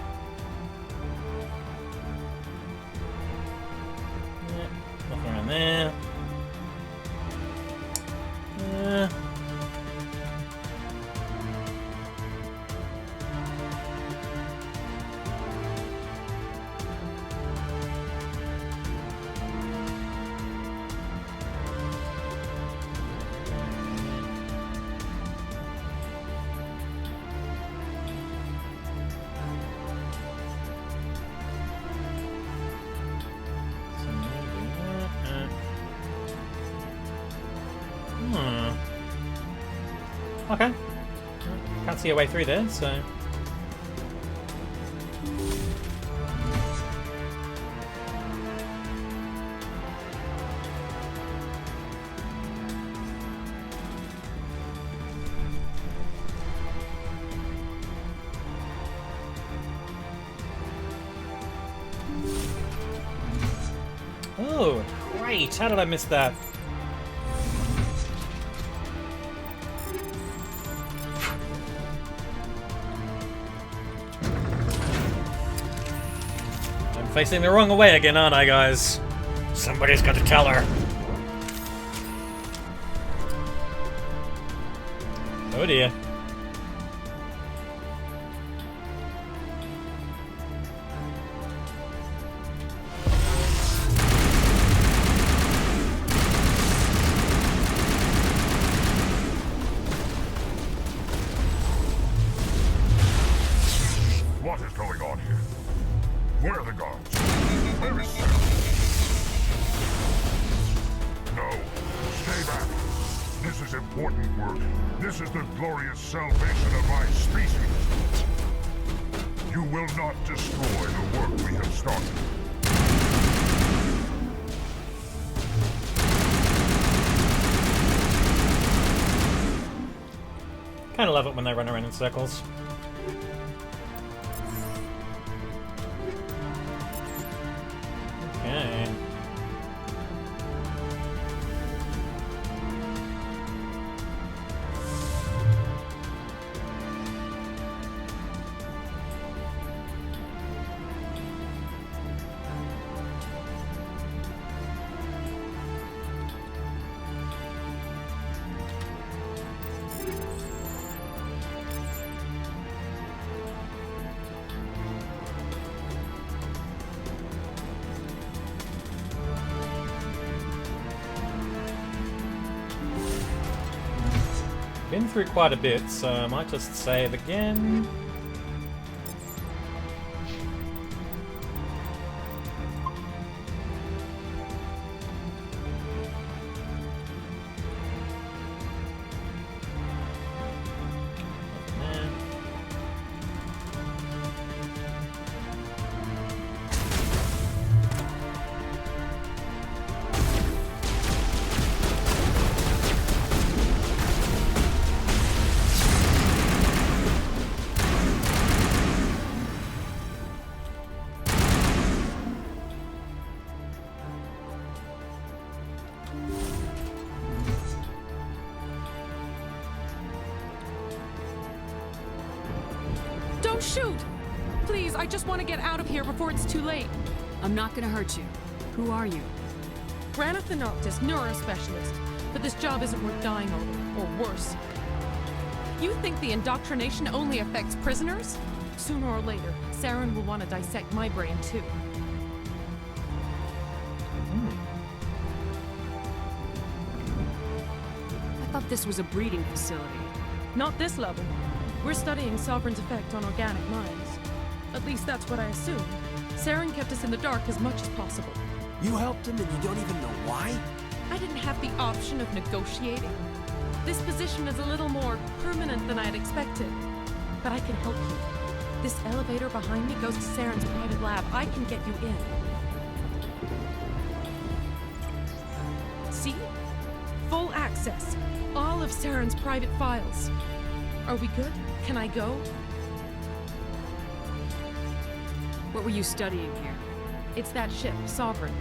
Yeah, nothing around there. Okay. Can't see a way through there, so... Oh, great! How did I miss that? Facing the wrong way again, aren't I, guys? Somebody's got to tell her. Oh dear. What is going on here? Where are the guards? Where is Sarah? No. Stay back. This is important work. This is the glorious salvation of my species. You will not destroy the work we have started. Kinda love it when they run around in circles. Okay. Been through quite a bit, so I might just save again. Don't shoot! Please, I just want to get out of here before it's too late. I'm not gonna hurt you. Who are you? Granathanoptis, neurospecialist. but this job isn't worth dying over, or worse. You think the indoctrination only affects prisoners? Sooner or later, Saren will want to dissect my brain too. I thought this was a breeding facility. Not this level. We're studying Sovereign's effect on organic minds. At least that's what I assumed. Saren kept us in the dark as much as possible. You helped him and you don't even know why? I didn't have the option of negotiating. This position is a little more permanent than I had expected. But I can help you. This elevator behind me goes to Saren's private lab. I can get you in. See? Full access. All of Saren's private files. Are we good? Can I go? What were you studying here? It's that ship, Sovereign.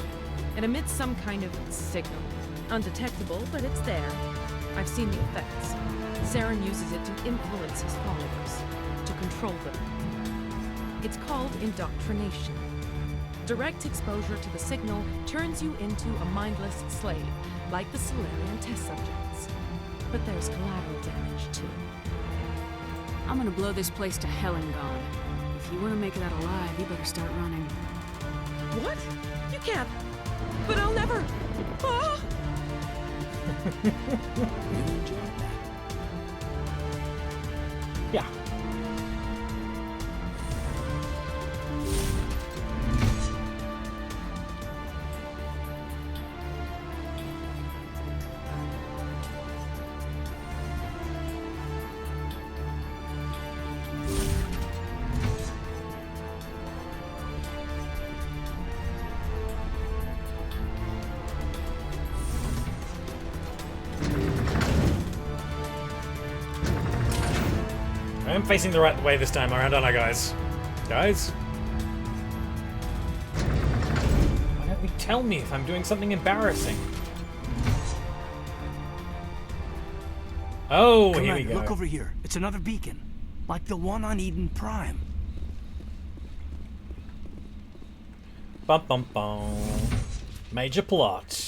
It emits some kind of signal. Undetectable, but it's there. I've seen the effects. Saren uses it to influence his followers, to control them. It's called indoctrination. Direct exposure to the signal turns you into a mindless slave, like the Salarian test subjects. But there's collateral damage, too. I'm gonna blow this place to hell and gone. If you want to make it out alive, you better start running. What? You can't. But I'll never. Ah! You enjoyed that? Yeah. I'm facing the right way this time around, aren't I, guys? Guys? Why don't you tell me if I'm doing something embarrassing? Oh, here we go. Look over here. It's another beacon. Like the one on Eden Prime. Bum bum bum. Major plot.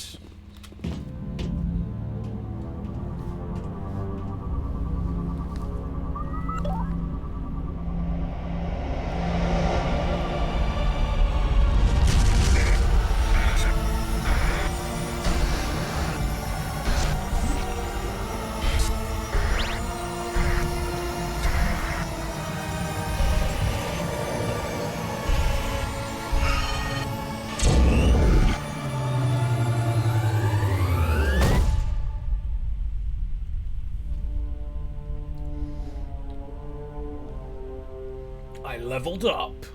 I leveled up.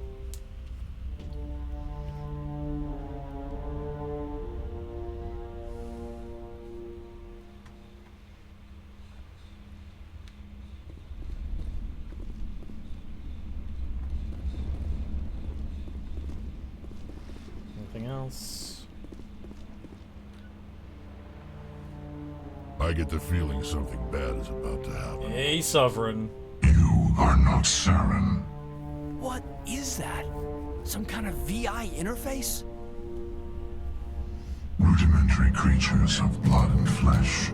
Anything else? I get the feeling something bad is about to happen. Hey, Sovereign. You are not Saren. What is that? Some kind of VI interface? Rudimentary creatures of blood and flesh.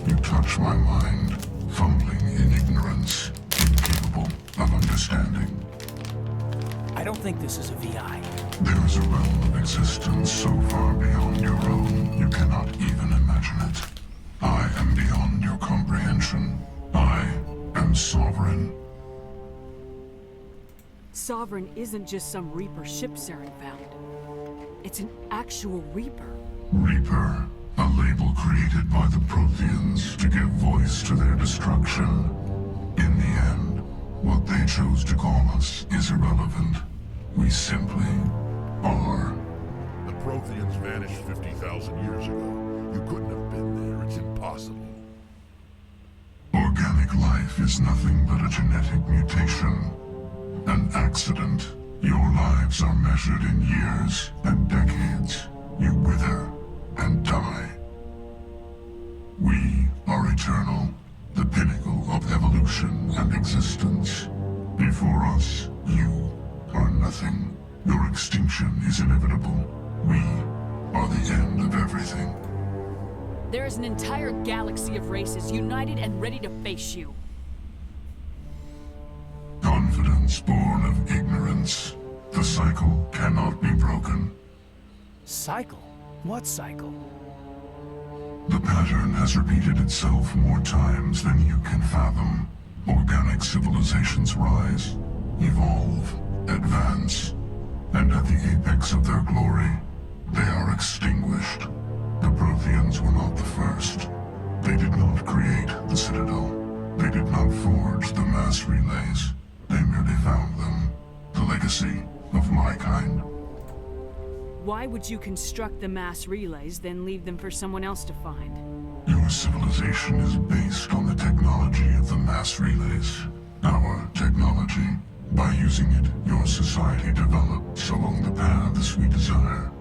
You touch my mind, fumbling in ignorance, incapable of understanding. I don't think this is a VI. There is a realm of existence so far beyond your own, you cannot even imagine it. I am beyond your comprehension. I am Sovereign. Sovereign isn't just some Reaper ship Saren found. It's an actual Reaper. Reaper, a label created by the Protheans to give voice to their destruction. In the end, what they chose to call us is irrelevant. We simply are. The Protheans vanished 50,000 years ago. You couldn't have been there. It's impossible. Organic life is nothing but a genetic mutation. An accident. Your lives are measured in years and decades. You wither and die. We are eternal, the pinnacle of evolution and existence. Before us, you are nothing. Your extinction is inevitable. We are the end of everything. There is an entire galaxy of races united and ready to face you. Confidence born of ignorance. The cycle cannot be broken. Cycle? What cycle? The pattern has repeated itself more times than you can fathom. Organic civilizations rise, evolve, advance, and at the apex of their glory, they are extinguished. The Protheans were not the first. They did not create the Citadel. They did not forge the mass relays. They merely found them. The legacy of my kind. Why would you construct the mass relays, then leave them for someone else to find? Your civilization is based on the technology of the mass relays. Our technology. By using it, your society develops along the paths we desire.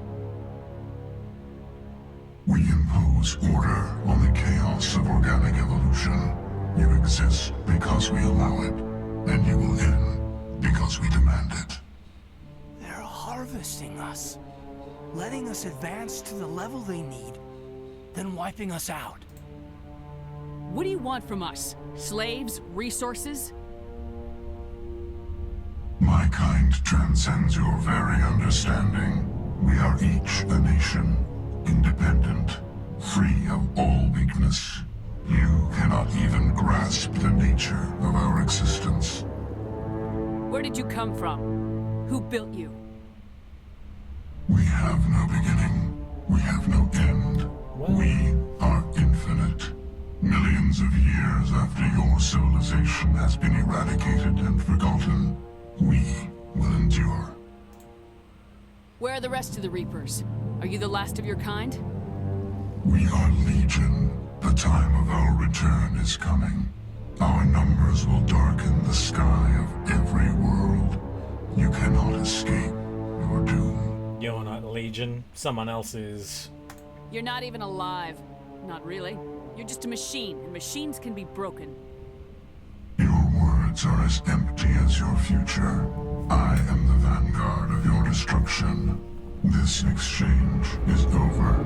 We impose order on the chaos of organic evolution. You exist because we allow it, and you will end because we demand it. They're harvesting us, letting us advance to the level they need, then wiping us out. What do you want from us? Slaves? Resources? My kind transcends your very understanding. We are each a nation, independent, free of all weakness. You cannot even grasp the nature of our existence. Where did you come from? Who built you? We have no beginning. We have no end. We are infinite. Millions of years after your civilization has been eradicated and forgotten, we will endure. Where are the rest of the Reapers? Are you the last of your kind? We are Legion. The time of our return is coming. Our numbers will darken the sky of every world. You cannot escape your doom. You're not Legion. Someone else is. You're not even alive. Not really. You're just a machine, and machines can be broken. Your words are as empty as your future. I am the vanguard of your destruction. This exchange is over.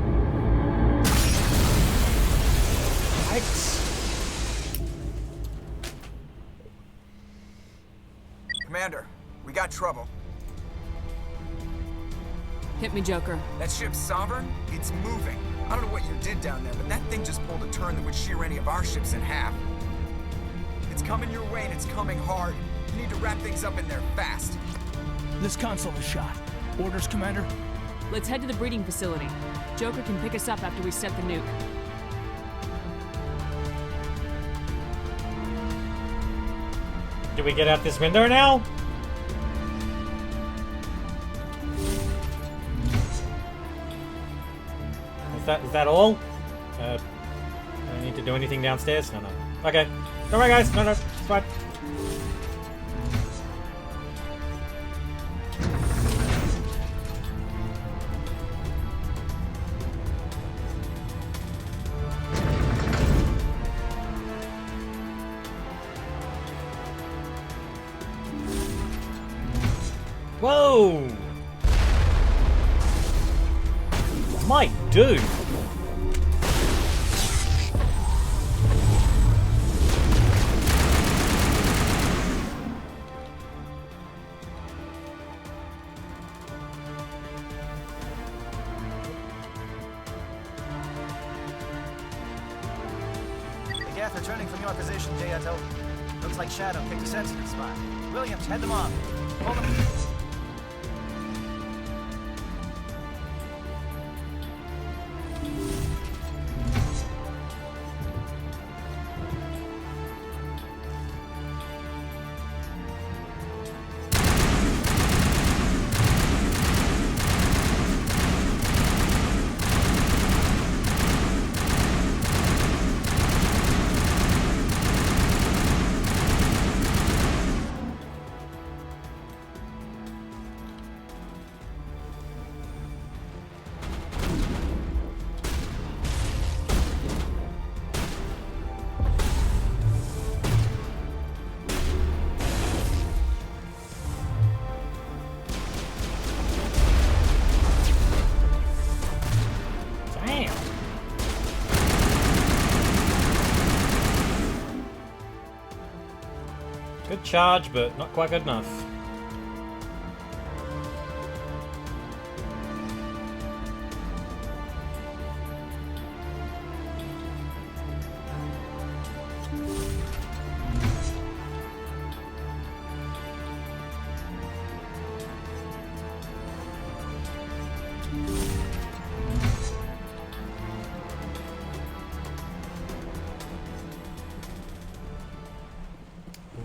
Commander, we got trouble. Hit me, Joker. That ship's Sovereign? It's moving. I don't know what you did down there, but that thing just pulled a turn that would shear any of our ships in half. It's coming your way and it's coming hard. You need to wrap things up in there fast. This console is shot. Orders, Commander? Let's head to the breeding facility. Joker can pick us up after we set the nuke. Do we get out this window now? Is that all? Do I need to do anything downstairs? No. Okay. Don't worry, guys. No, it's fine. Whoa! My dude! Gath returning from your position, Jayato. Looks like Shadow picked a sensitive spot. Williams, head them off. Hold them. Good charge, but not quite good enough.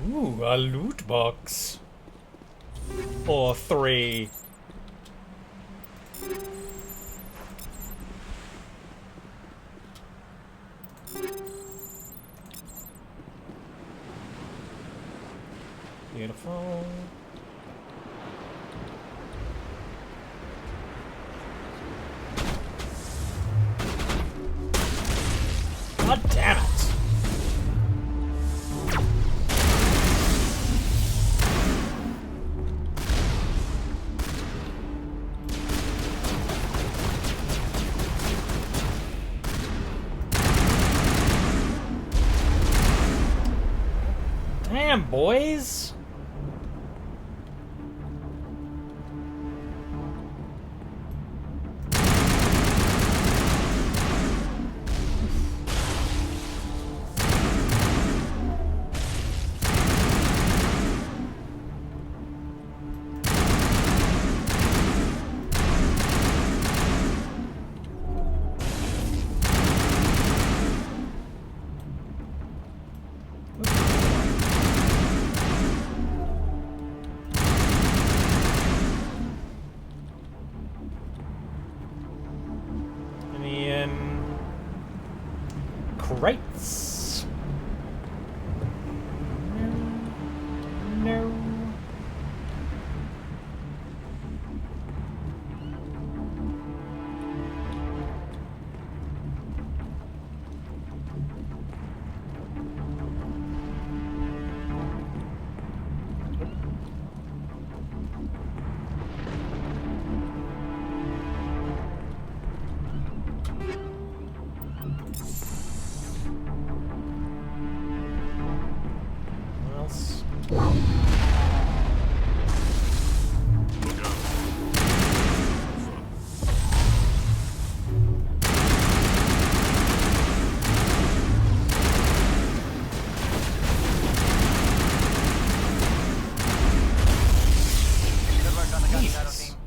Ooh, a loot box. Or 3. Beautiful. God damn it! Damn, boys! Crates. No.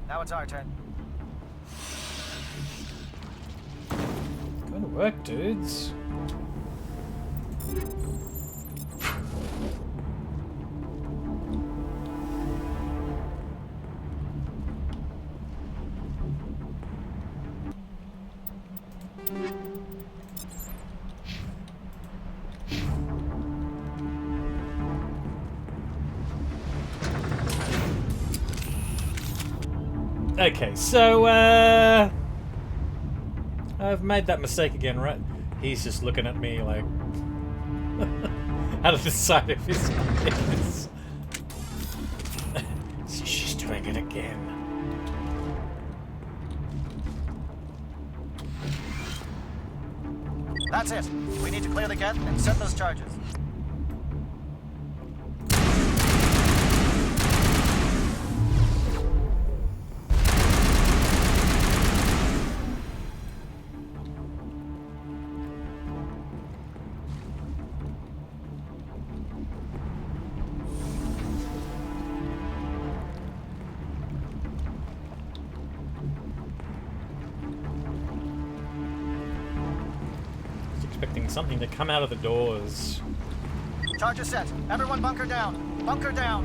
Now it's our turn. Good work, dudes. Okay, so, I've made that mistake again, right? He's just looking at me like... how to decide if it's... She's doing it again. That's it. We need to clear the gate and set those charges. Expecting something to come out of the doors. Charge is set. Everyone bunker down. Bunker down.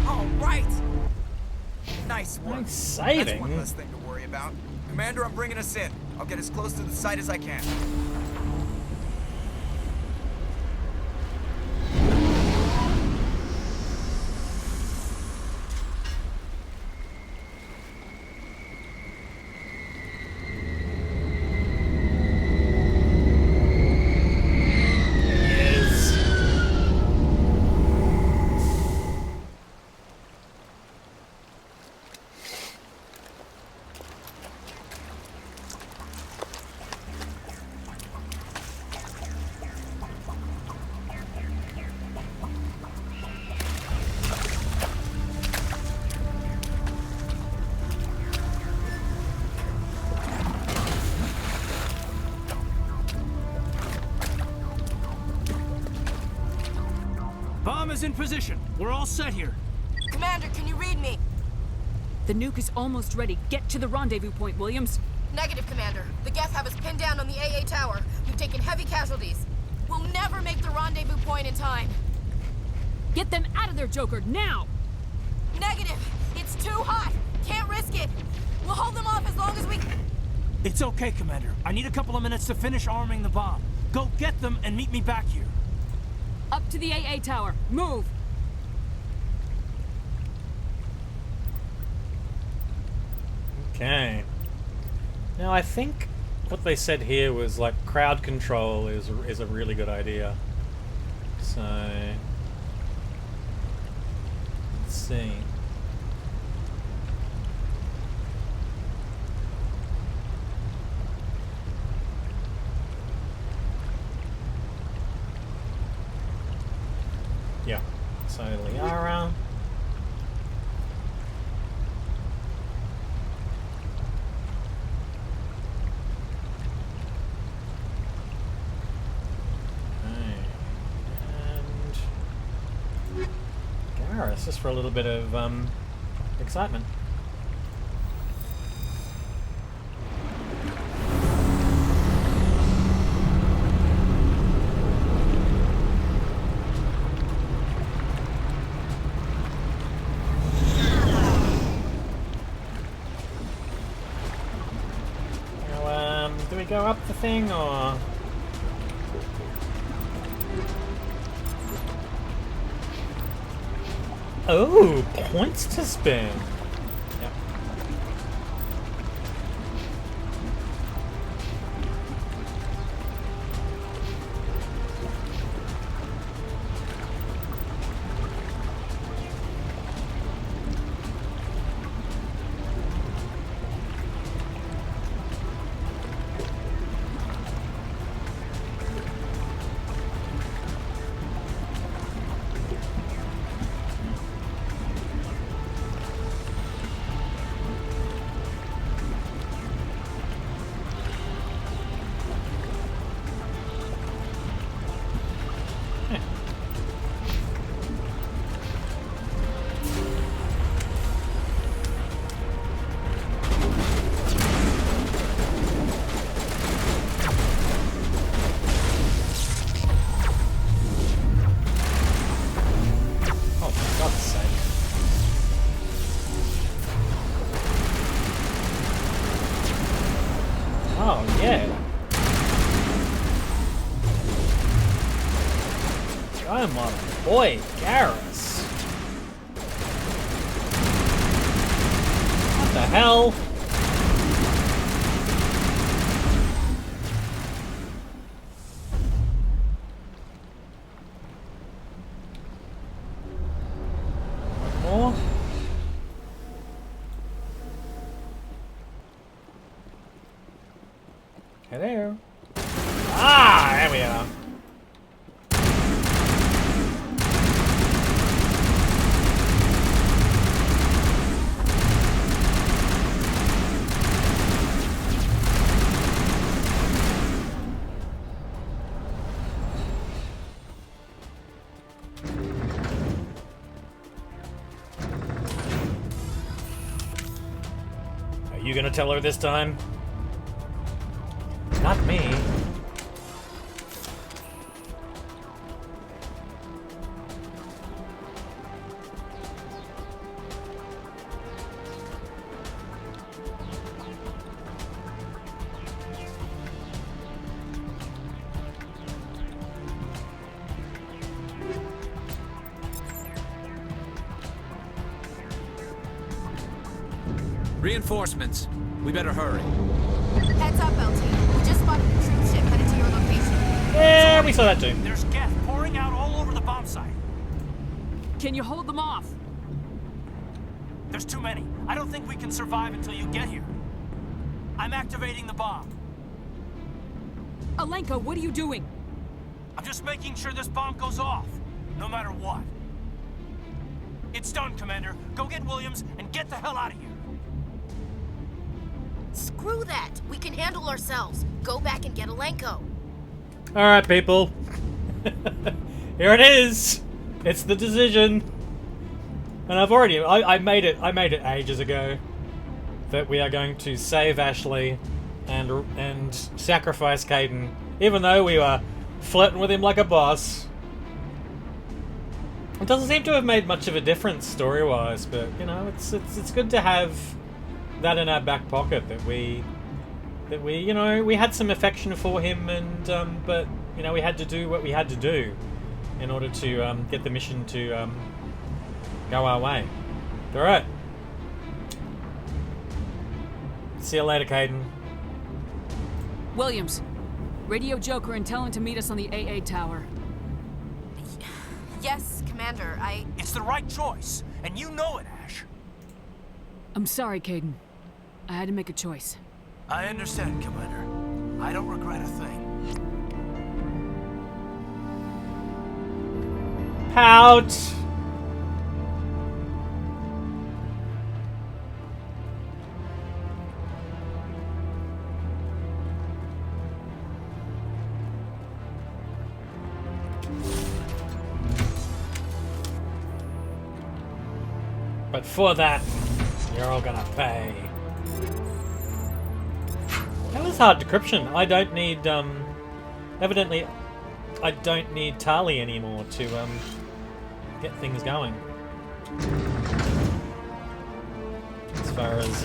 All right. Nice work. Exciting. That's one less thing to worry about. Commander, I'm bringing us in. I'll get as close to the site as I can. Bomb is in position. We're all set here. Commander, can you read me? The nuke is almost ready. Get to the rendezvous point, Williams. Negative, Commander. The Geth have us pinned down on the AA tower. We've taken heavy casualties. We'll never make the rendezvous point in time. Get them out of there, Joker, now! Negative! It's too hot! Can't risk it! We'll hold them off as long as we... It's okay, Commander. I need a couple of minutes to finish arming the bomb. Go get them and meet me back here. Up to the AA tower. Move! Okay. Now I think what they said here was like crowd control is a really good idea. So let's see. Yeah. So Liara. Garrus, just for a little bit of excitement. Now, do we go up the thing or? Oh, points to spin. Yep. Come on, boy, Garrus. What the hell? One more. Hello. Ah, there we are. Are you gonna tell her this time? Not me. Reinforcements. We better hurry. Heads up, LT. We just spotted a troop ship headed to your location. Yeah, we saw that too. There's Geth pouring out all over the bomb site. Can you hold them off? There's too many. I don't think we can survive until you get here. I'm activating the bomb. Alenka, what are you doing? I'm just making sure this bomb goes off, no matter what. It's done, Commander. Go get Williams and get the hell out of here. Screw that. We can handle ourselves. Go back and get Alenko. Alright, people. Here it is. It's the decision. And I've already... I made it ages ago. That we are going to save Ashley and sacrifice Kaidan. Even though we were flirting with him like a boss. It doesn't seem to have made much of a difference story-wise, but, you know, it's good to have that in our back pocket, that we, you know, we had some affection for him, and, but, you know, we had to do what we had to do in order to, get the mission to, go our way. Alright. See you later, Kaidan. Williams, radio Joker and tell him to meet us on the AA tower. Yes, Commander, It's the right choice, and you know it, Ash. I'm sorry, Kaidan. I had to make a choice. I understand, Commander. I don't regret a thing. Pout! But for that, you're all gonna pay. That was hard decryption. I don't need, evidently, I don't need Tali anymore to, get things going. As far as,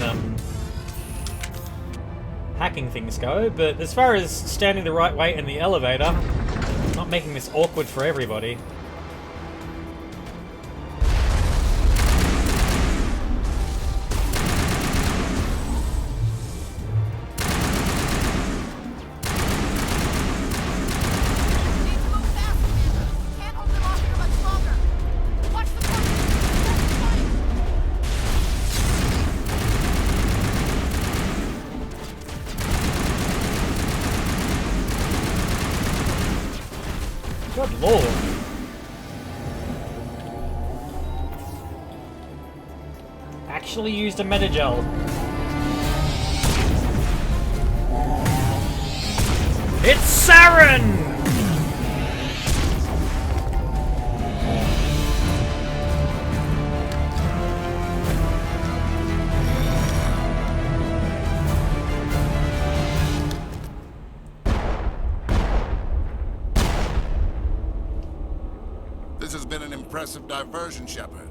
hacking things go, but as far as standing the right way in the elevator, not making this awkward for everybody. Good lord. Actually used a Metagel. It's Saren! Impressive diversion, Shepard.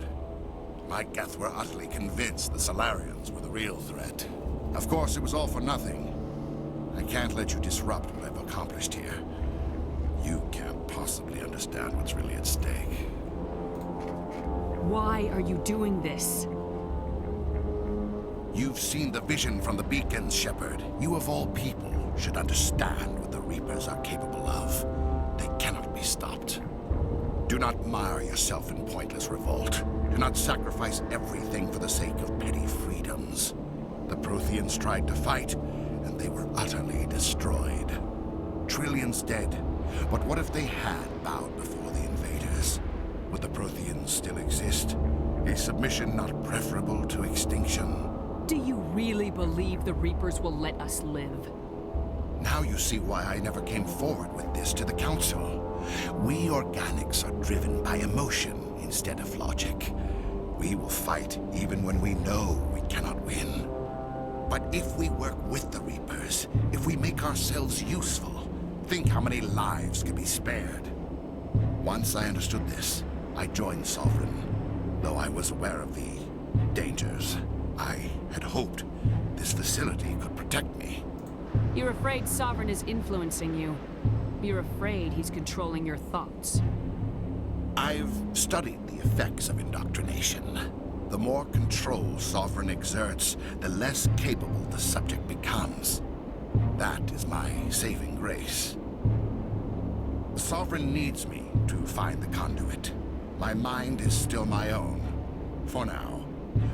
My Geth were utterly convinced the Salarians were the real threat. Of course, it was all for nothing. I can't let you disrupt what I've accomplished here. You can't possibly understand what's really at stake. Why are you doing this? You've seen the vision from the beacons, Shepard. You of all people should understand what the Reapers are capable of. They cannot be stopped. Do not mire yourself in pointless revolt. Do not sacrifice everything for the sake of petty freedoms. The Protheans tried to fight, and they were utterly destroyed. Trillions dead. But what if they had bowed before the invaders? Would the Protheans still exist? A submission not preferable to extinction? Do you really believe the Reapers will let us live? Now you see why I never came forward with this to the Council. We organics are driven by emotion instead of logic. We will fight even when we know we cannot win. But if we work with the Reapers, if we make ourselves useful, think how many lives could be spared. Once I understood this, I joined Sovereign, though I was aware of the dangers. I had hoped this facility could protect me. You're afraid Sovereign is influencing you. You're afraid he's controlling your thoughts. I've studied the effects of indoctrination. The more control Sovereign exerts, the less capable the subject becomes. That is my saving grace. Sovereign needs me to find the conduit. My mind is still my own, for now.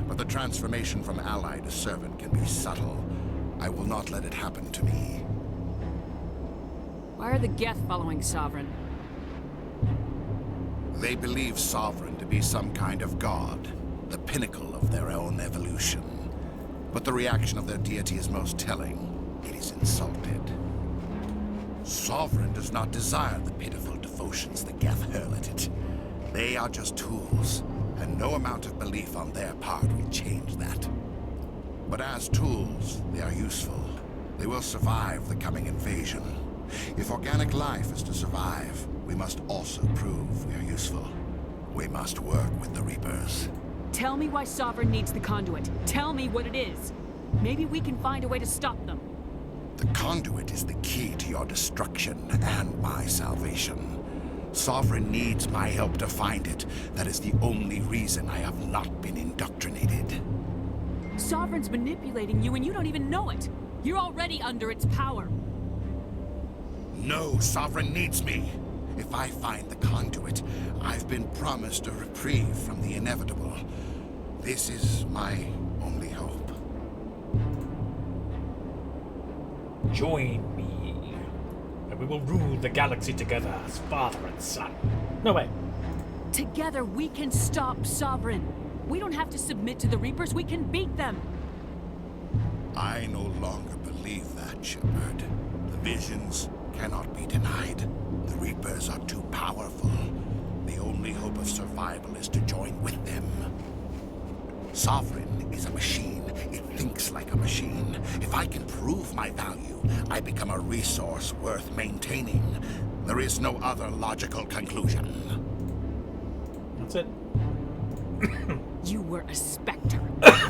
But the transformation from ally to servant can be subtle. I will not let it happen to me. Why are the Geth following Sovereign? They believe Sovereign to be some kind of god, the pinnacle of their own evolution. But the reaction of their deity is most telling. It is insulted. Sovereign does not desire the pitiful devotions the Geth hurl at it. They are just tools, and no amount of belief on their part will change that. But as tools, they are useful. They will survive the coming invasion. If organic life is to survive, we must also prove we are useful. We must work with the Reapers. Tell me why Sovereign needs the conduit. Tell me what it is. Maybe we can find a way to stop them. The conduit is the key to your destruction and my salvation. Sovereign needs my help to find it. That is the only reason I have not been indoctrinated. Sovereign's manipulating you and you don't even know it. You're already under its power. No, Sovereign needs me. If I find the conduit, I've been promised a reprieve from the inevitable. This is my only hope. Join me, and we will rule the galaxy together as father and son. No way. Together we can stop Sovereign. We don't have to submit to the Reapers, we can beat them. I no longer believe that, Shepard. The visions cannot be denied. The Reapers are too powerful. The only hope of survival is to join with them. Sovereign is a machine. It thinks like a machine. If I can prove my value, I become a resource worth maintaining. There is no other logical conclusion. That's it. You were a Spectre.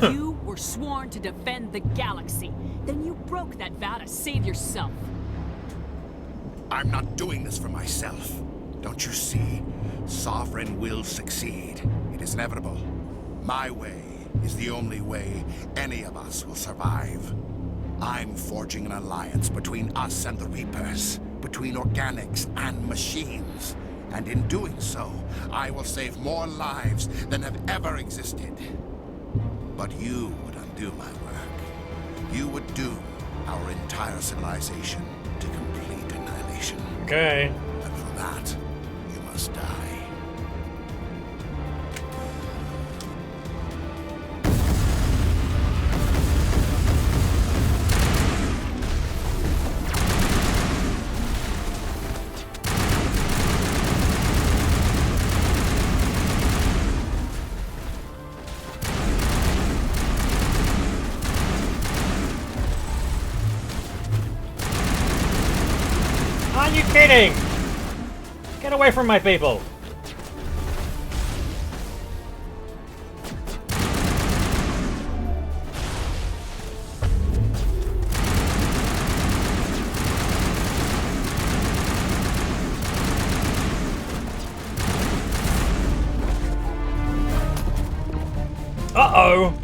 You were sworn to defend the galaxy. Then you broke that vow to save yourself. I'm not doing this for myself. Don't you see? Sovereign will succeed. It is inevitable. My way is the only way any of us will survive. I'm forging an alliance between us and the Reapers, between organics and machines. And in doing so, I will save more lives than have ever existed. But you would undo my work. You would doom our entire civilization to complete annihilation. Okay. And for that, you must die. Are you kidding? Get away from my people! Uh-oh!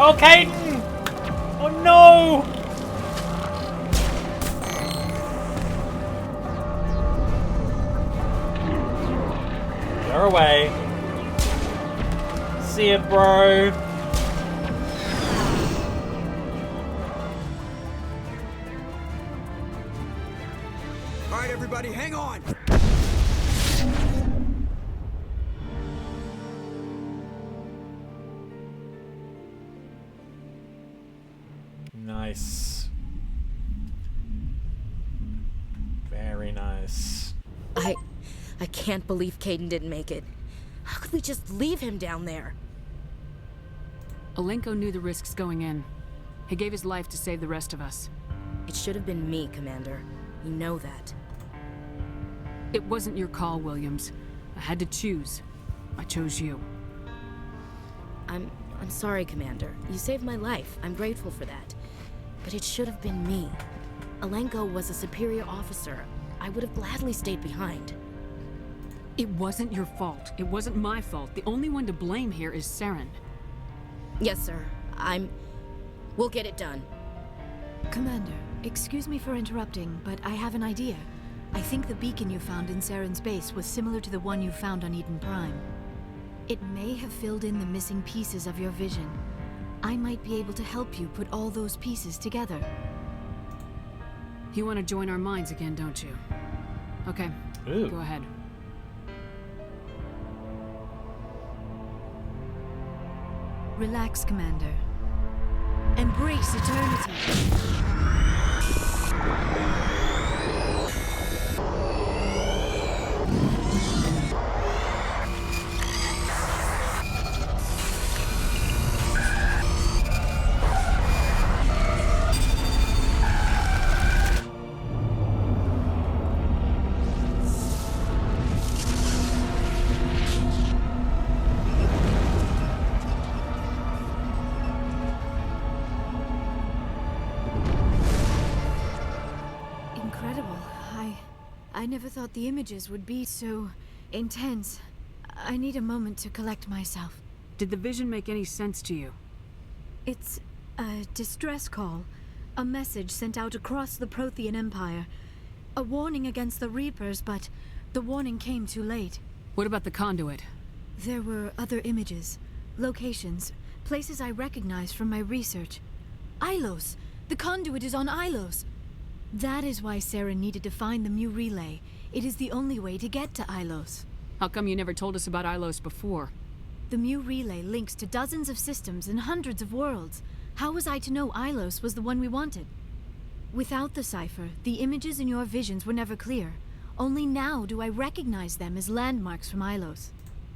Oh, Kaidan! Oh no! You're away. See ya, bro. Alright, everybody, hang on! Nice. Very nice. I can't believe Kaidan didn't make it. How could we just leave him down there? Alenko knew the risks going in. He gave his life to save the rest of us. It should have been me, Commander. You know that. It wasn't your call, Williams. I had to choose. I chose you. I'm sorry, Commander. You saved my life. I'm grateful for that. But it should have been me. Alenko was a superior officer. I would have gladly stayed behind. It wasn't your fault. It wasn't my fault. The only one to blame here is Saren. Yes, sir. We'll get it done. Commander, excuse me for interrupting, but I have an idea. I think the beacon you found in Saren's base was similar to the one you found on Eden Prime. It may have filled in the missing pieces of your vision. I might be able to help you put all those pieces together. You want to join our minds again, don't you? Okay, Ooh. Go ahead. Relax, Commander. Embrace eternity. I never thought the images would be so intense. I need a moment to collect myself. Did the vision make any sense to you? It's a distress call. A message sent out across the Prothean Empire. A warning against the Reapers, but the warning came too late. What about the conduit? There were other images, locations, places I recognized from my research. Ilos! The conduit is on Ilos! That is why Saren needed to find the Mu Relay. It is the only way to get to Ilos. How come you never told us about Ilos before? The Mu Relay links to dozens of systems and hundreds of worlds. How was I to know Ilos was the one we wanted? Without the cipher, the images in your visions were never clear. Only now do I recognize them as landmarks from Ilos.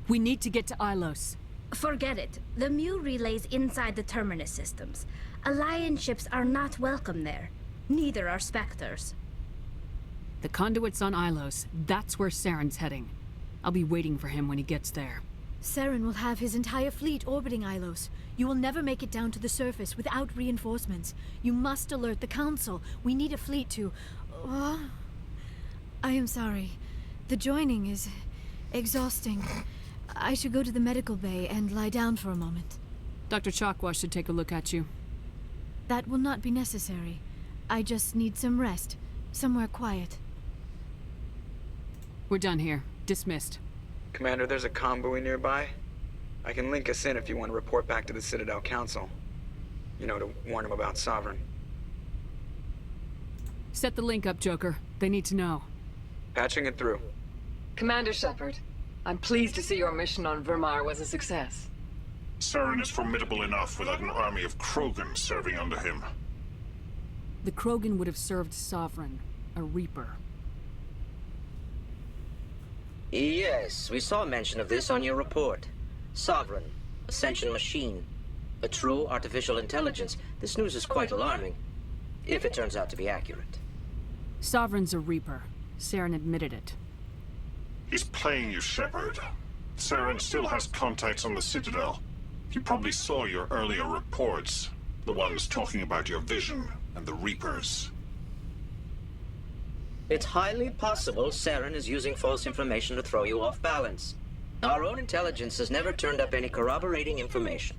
We need to get to Ilos. Forget it. The Mu Relay's inside the Terminus systems. Alliance ships are not welcome there. Neither are Spectres. The conduit's on Ilos. That's where Saren's heading. I'll be waiting for him when he gets there. Saren will have his entire fleet orbiting Ilos. You will never make it down to the surface without reinforcements. You must alert the Council. We need a fleet to... I am sorry. The joining is exhausting. I should go to the medical bay and lie down for a moment. Dr. Chakwas should take a look at you. That will not be necessary. I just need some rest. Somewhere quiet. We're done here. Dismissed. Commander, there's a convoy nearby. I can link us in if you want to report back to the Citadel Council. You know, to warn them about Sovereign. Set the link up, Joker. They need to know. Patching it through. Commander Shepard, I'm pleased to see your mission on Virmire was a success. Saren is formidable enough without an army of Krogan serving under him. The Krogan would have served Sovereign, a Reaper. Yes, we saw mention of this on your report. Sovereign, Ascension machine, a true artificial intelligence. This news is quite alarming, if it turns out to be accurate. Sovereign's a Reaper. Saren admitted it. He's playing you, Shepard. Saren still has contacts on the Citadel. He probably saw your earlier reports, the ones talking about your vision and the Reapers. It's highly possible Saren is using false information to throw you off balance. Our own intelligence has never turned up any corroborating information.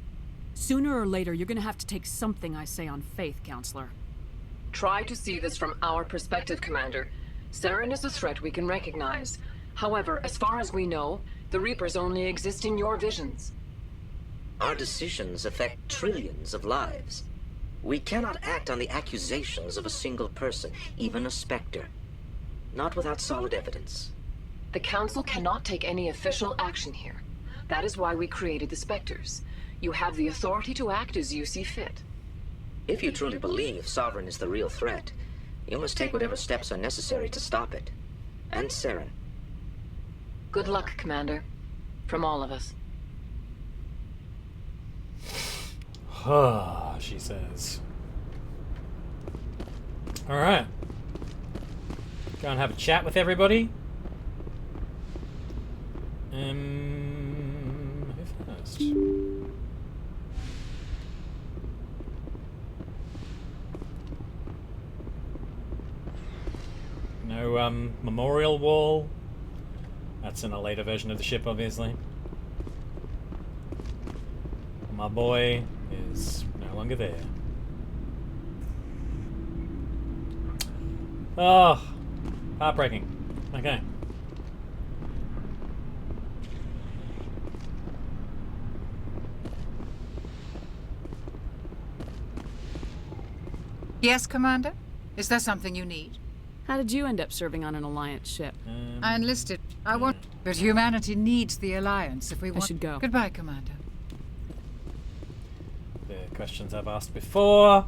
Sooner or later, you're gonna have to take something I say on faith, Counselor. Try to see this from our perspective, Commander. Saren is a threat we can recognize. However, as far as we know, the Reapers only exist in your visions. Our decisions affect trillions of lives. We cannot act on the accusations of a single person, even a Spectre. Not without solid evidence. The Council cannot take any official action here. That is why we created the Spectres. You have the authority to act as you see fit. If you truly believe Sovereign is the real threat, you must take whatever steps are necessary to stop it. And Saren. Good luck, Commander. From all of us. She says. Alright. Go and have a chat with everybody. Who first? No memorial wall. That's in a later version of the ship, obviously. my boy is no longer there. Oh, heartbreaking. Okay. Yes, Commander? Is there something you need? How did you end up serving on an Alliance ship? I enlisted. I want... But humanity needs the Alliance if we want... I should go. Goodbye, Commander. The questions I've asked before.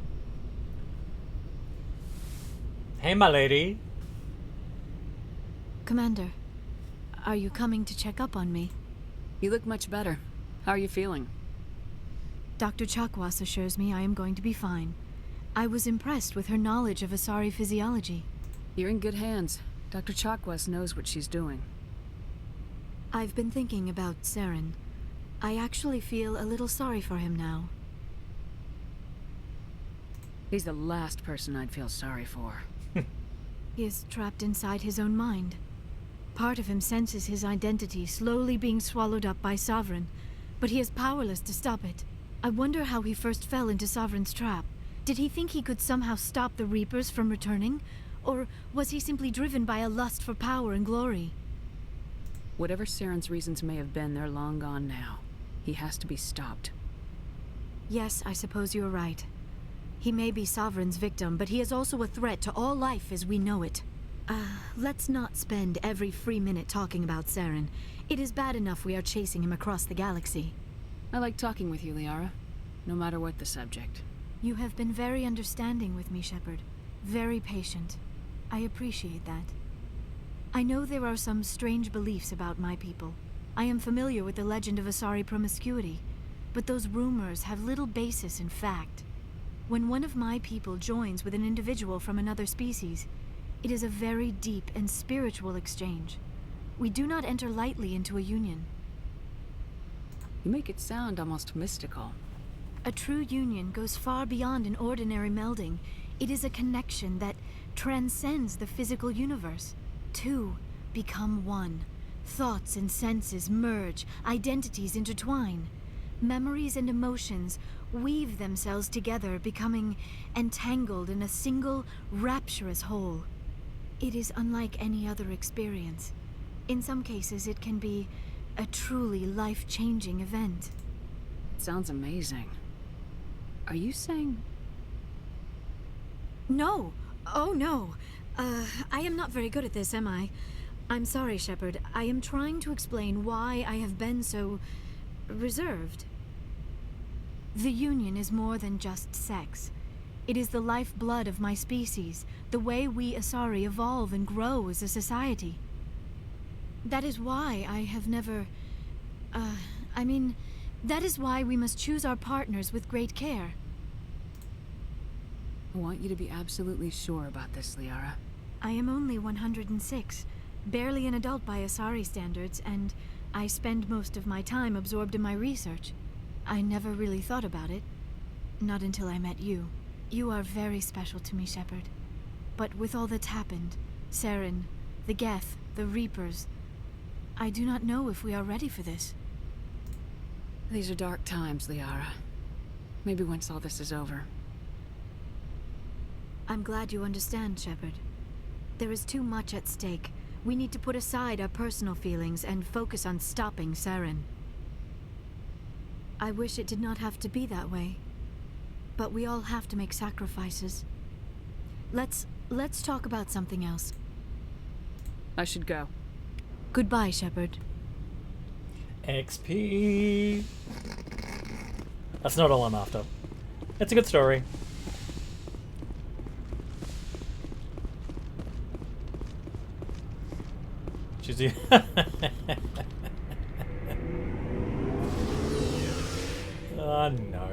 Hey, my lady. Commander, are you coming to check up on me? You look much better. How are you feeling? Dr. Chakwas assures me I am going to be fine. I was impressed with her knowledge of Asari physiology. You're in good hands. Dr. Chakwas knows what she's doing. I've been thinking about Saren. I actually feel a little sorry for him now. He's the last person I'd feel sorry for. He is trapped inside his own mind. Part of him senses his identity slowly being swallowed up by Sovereign, but he is powerless to stop it. I wonder how he first fell into Sovereign's trap. Did he think he could somehow stop the Reapers from returning? Or was he simply driven by a lust for power and glory? Whatever Saren's reasons may have been, they're long gone now. He has to be stopped. Yes, I suppose you're right. He may be Sovereign's victim, but he is also a threat to all life as we know it. Let's not spend every free minute talking about Saren. It is bad enough we are chasing him across the galaxy. I like talking with you, Liara. No matter what the subject. You have been very understanding with me, Shepard. Very patient. I appreciate that. I know there are some strange beliefs about my people. I am familiar with the legend of Asari promiscuity, but those rumors have little basis in fact. When one of my people joins with an individual from another species, it is a very deep and spiritual exchange. We do not enter lightly into a union. You make it sound almost mystical. A true union goes far beyond an ordinary melding. It is a connection that transcends the physical universe. Two become one. Thoughts and senses merge, identities intertwine. Memories and emotions weave themselves together, becoming entangled in a single, rapturous whole. It is unlike any other experience. In some cases, it can be a truly life-changing event. It sounds amazing. Are you saying... No! Oh, no! I am not very good at this, am I? I'm sorry, Shepard. I am trying to explain why I have been so... reserved. The Union is more than just sex. It is the lifeblood of my species, the way we Asari evolve and grow as a society. That is why I have never... that is why we must choose our partners with great care. I want you to be absolutely sure about this, Liara. I am only 106, barely an adult by Asari standards, and I spend most of my time absorbed in my research. I never really thought about it. Not until I met you. You are very special to me, Shepard. But with all that's happened, Saren, the Geth, the Reapers, I do not know if we are ready for this. These are dark times, Liara. Maybe once all this is over. I'm glad you understand, Shepard. There is too much at stake. We need to put aside our personal feelings and focus on stopping Saren. I wish it did not have to be that way. But we all have to make sacrifices. Let's talk about something else. I should go. Goodbye, Shepard. XP. That's not all I'm after. It's a good story. She's oh no.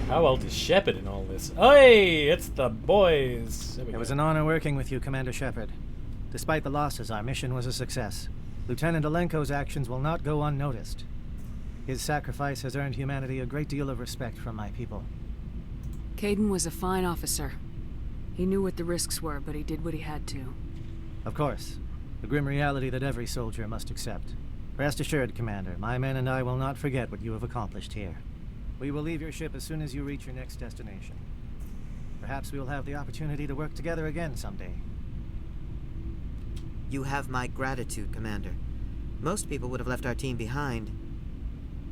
How old is Shepard in all this? Hey, it's the boys. It was an honor working with you, Commander Shepard. Despite the losses, our mission was a success. Lieutenant Alenko's actions will not go unnoticed. His sacrifice has earned humanity a great deal of respect from my people. Kaidan was a fine officer. He knew what the risks were, but he did what he had to. Of course. The grim reality that every soldier must accept. Rest assured, Commander, my men and I will not forget what you have accomplished here. We will leave your ship as soon as you reach your next destination. Perhaps we will have the opportunity to work together again someday. You have my gratitude, Commander. Most people would have left our team behind.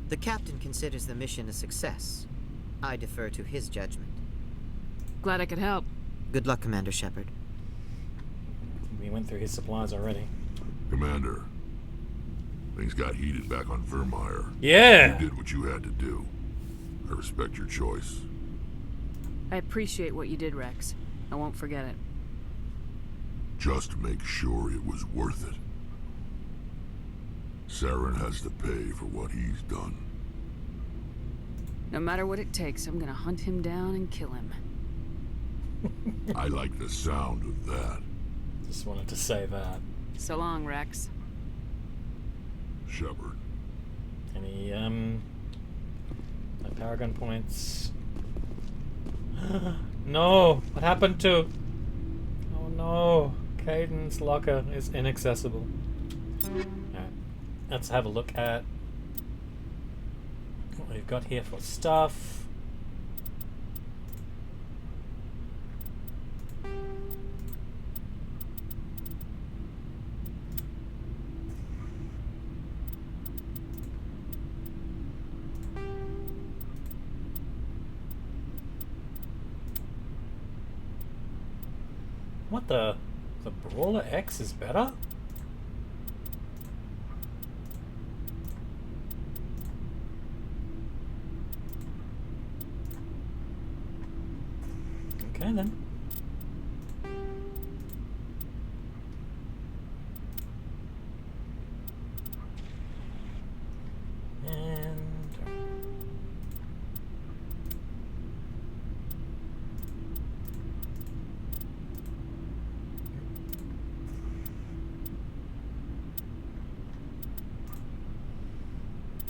The captain considers the mission a success. I defer to his judgment. Glad I could help. Good luck, Commander Shepard. We went through his supplies already. Commander, things got heated back on Vermeer. Yeah! You did what you had to do. I respect your choice. I appreciate what you did, Rex. I won't forget it. Just make sure it was worth it. Saren has to pay for what he's done. No matter what it takes, I'm gonna hunt him down and kill him. I like the sound of that. Just wanted to say that. So long, Rex. Shepard. Any, Paragon points? No! What happened to... Oh no! Caden's locker is inaccessible. Alright. Let's have a look at what we've got here for stuff. What the Brawler X is better? Okay then.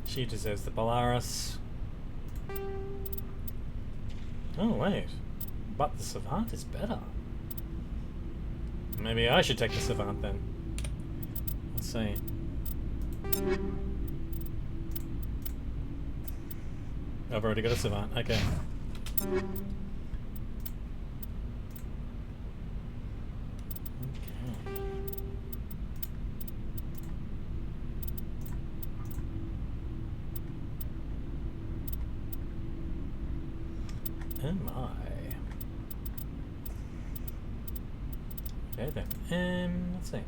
She deserves the Polaris. Oh wait, but the Savant is better. Maybe I should take the Savant then. Let's see. I've already got a Savant, okay. Oh my. Okay then. Let's see.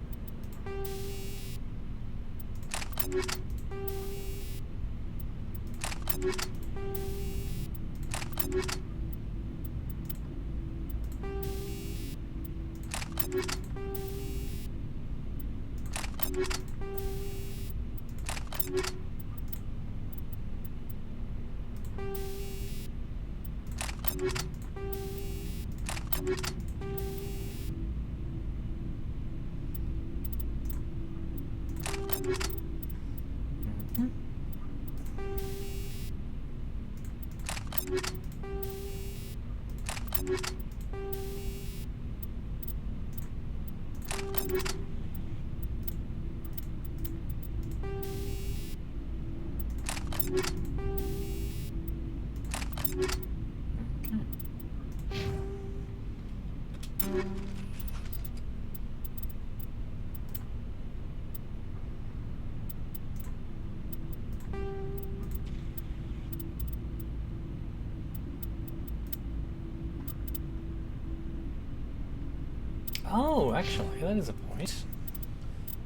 Oh, actually, that is a point.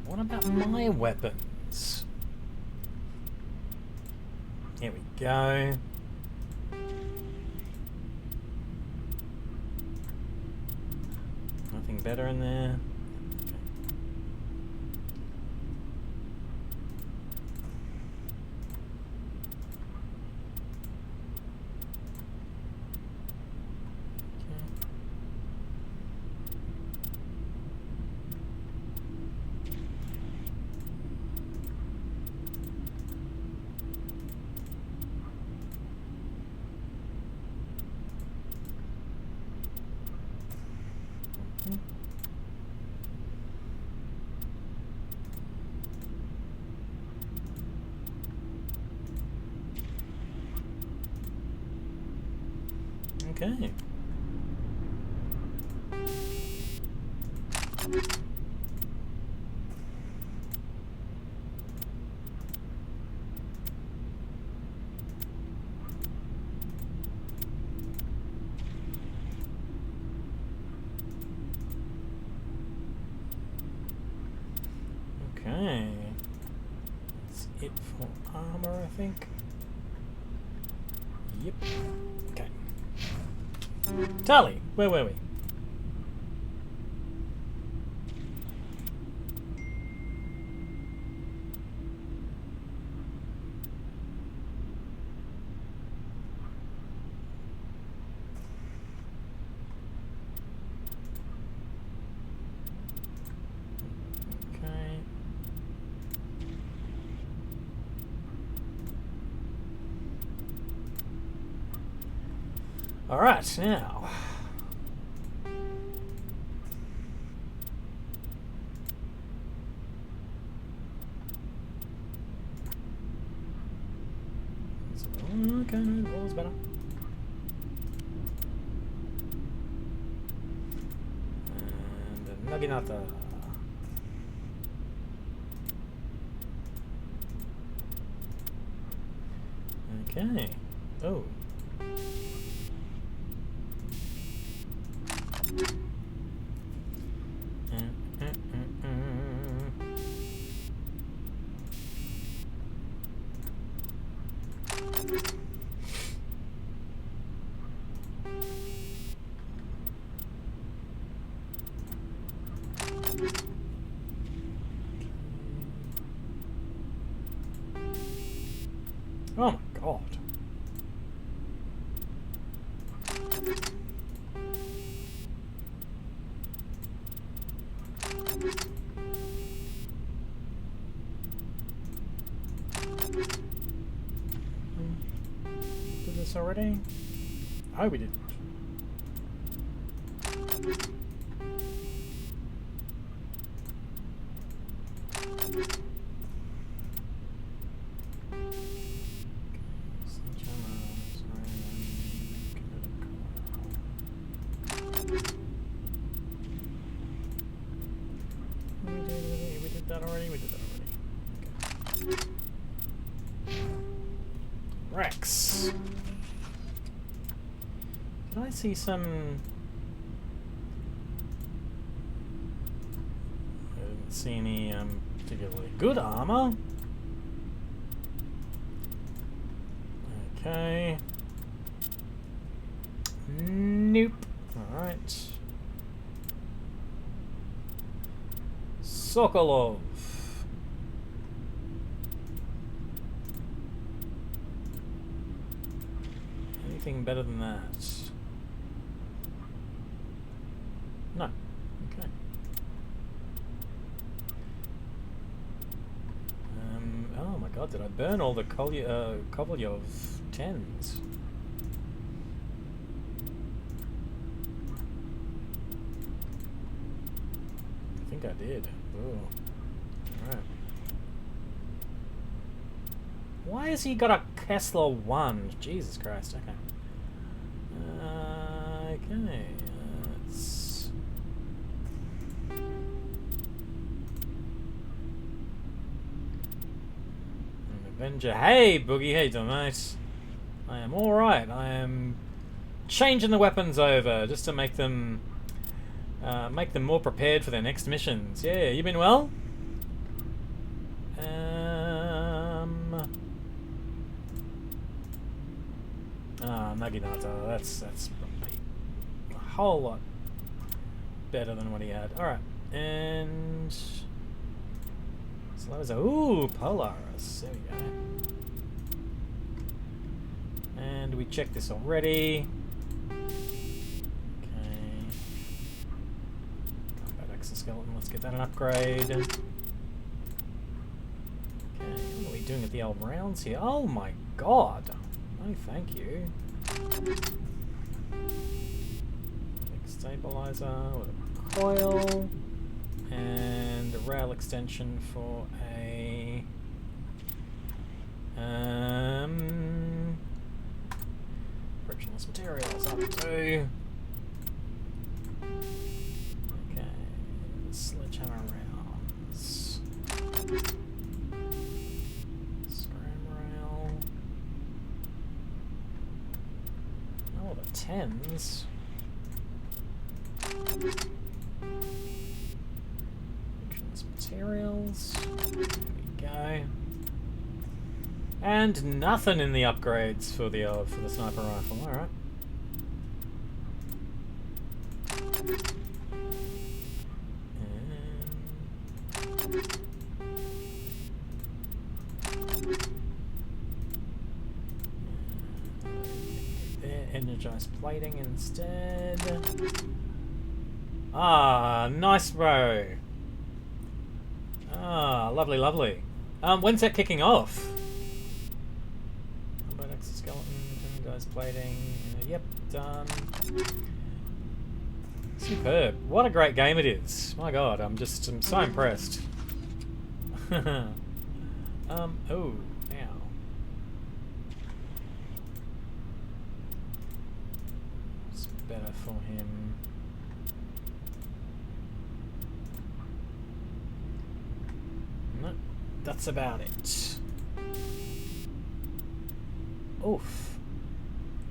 What about my weapons? Here we go. Nothing better in there. Okay. Okay. That's it for armor, I think. Yep. Okay. Tali, where were we? Alright, now. Okay, no, the roll's better. And Naginata. Okay. Oh. Oh my god. Did this already? Oh, we didn't. We did that already? We did that already. Okay. Rex. Did I see some... I didn't see any particularly good armor. Okay. Nope. Alright. Sokolov. Anything better than that? No. Okay. Oh my god, did I burn all the Kovalyov 10s? I think I did. Oh. Alright. Why has he got a Kessler 1? Jesus Christ, okay. Okay, let's... Avenger. Hey, Boogie, how you doing, mate? I am alright. I am changing the weapons over just to make them more prepared for their next missions. Yeah, you been well? Naginata, that's probably a whole lot better than what he had. Alright, and... Sloza, ooh, Polaris, there we go. And we checked this already. Okay. Combat exoskeleton, let's get that an upgrade. Okay, what are we doing at the old rounds here? Oh my god! No, thank you. Stabilizer with a coil and a rail extension for a frictionless materials up to 2. Okay, sledgehammer rounds. Scram rail. Oh, the 10s. Materials. There we go. And nothing in the upgrades for the sniper rifle. All right. Energized plating instead. Ah, nice bow. Ah, lovely, lovely. When's that kicking off? Combat exoskeleton, energized plating. Yep, done. Superb. What a great game it is. My god, I'm so impressed. Oh, now. It's better for him. No, that's about it. Oof.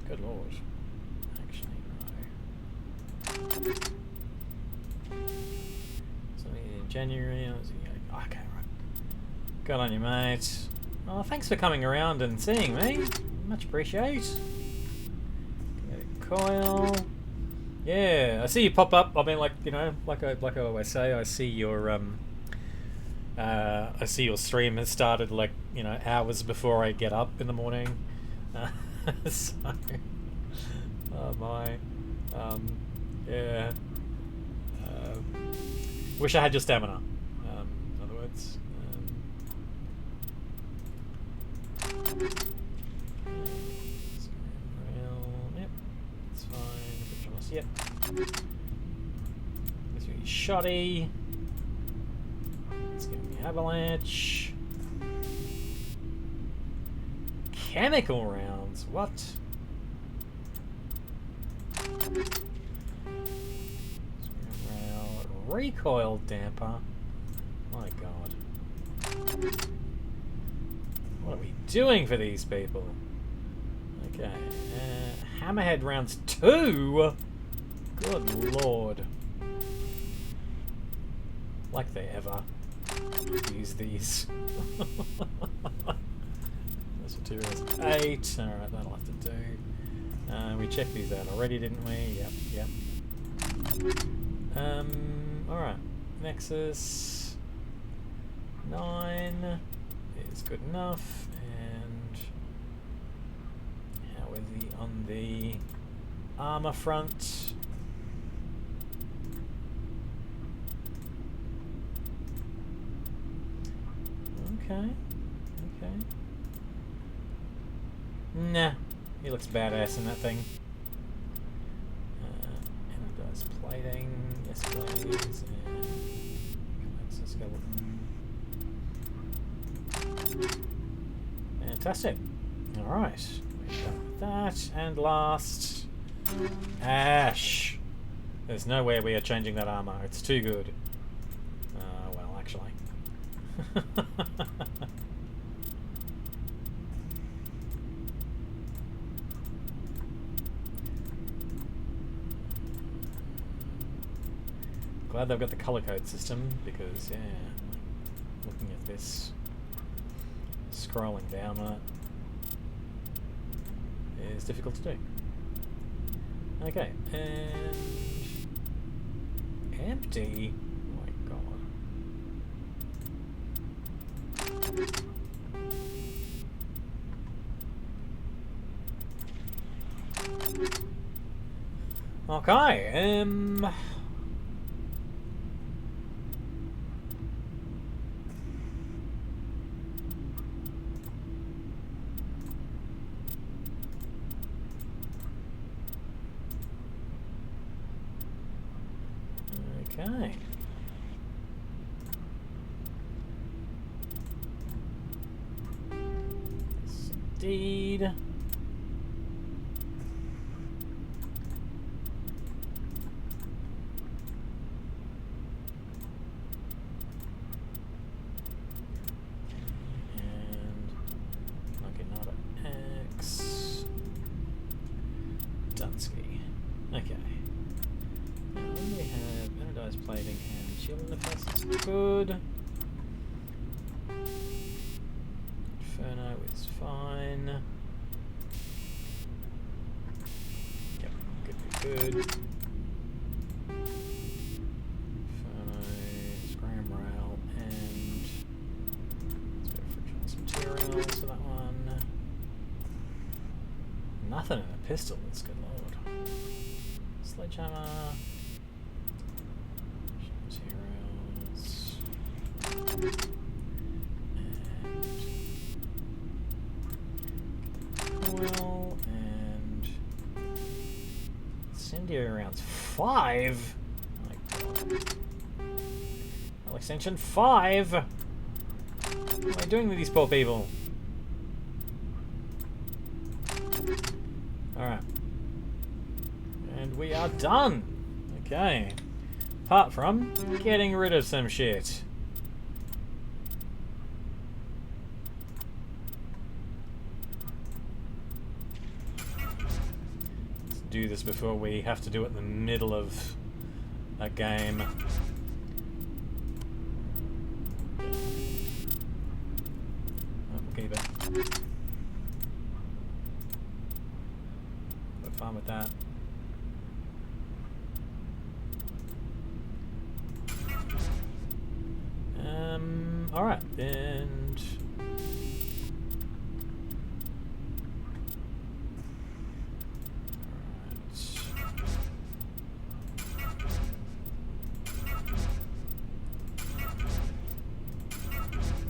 Good lord. Actually, no. Something in January. Okay, right. Good on you, mate. Oh, thanks for coming around and seeing me. Much appreciate. Coil. Yeah, I see you pop up. I mean, like, you know, like I always say, I see your stream has started, like, you know, hours before I get up in the morning. So, oh my, yeah. Wish I had your stamina. In other words. Yep, it's fine. Yep. This will be shoddy. Let's give me avalanche. Chemical rounds. What? Recoil damper. My god. What are we doing for these people? Okay. Hammerhead rounds 2? Good lord. Like they ever use these. This material's 8. Alright, that'll have to do. We checked these out already, didn't we? Yep, yep. Alright. Nexus 9 is good enough. And how is he on the armor front? Okay. Okay. Nah. He looks badass in that thing. Energized plating. Yes, please. And skeleton. Fantastic. Alright. We're done with that. And last. Ash. There's no way we are changing that armor. It's too good. Well, actually. Glad they've got the color code system, because, yeah, looking at this, scrolling down on it is difficult to do. Okay, and empty. Oh my god. Okay, Okay. Yes, indeed. Okay. Now, what do we have? Anodized plating and shield interface. Good. Inferno is fine. Yep, good. Inferno, scram rail, and let's go for advanced materials for that one. Nothing in a pistol, that's good lord. Sledgehammer. Materials. Coil and incendiary rounds. 5? Oh my god. Well, extension 5! What am I doing with these poor people? Alright. And we are done! Okay. Apart from getting rid of some shit. Do this before we have to do it in the middle of a game. Okay, but have fun with that. Alright, and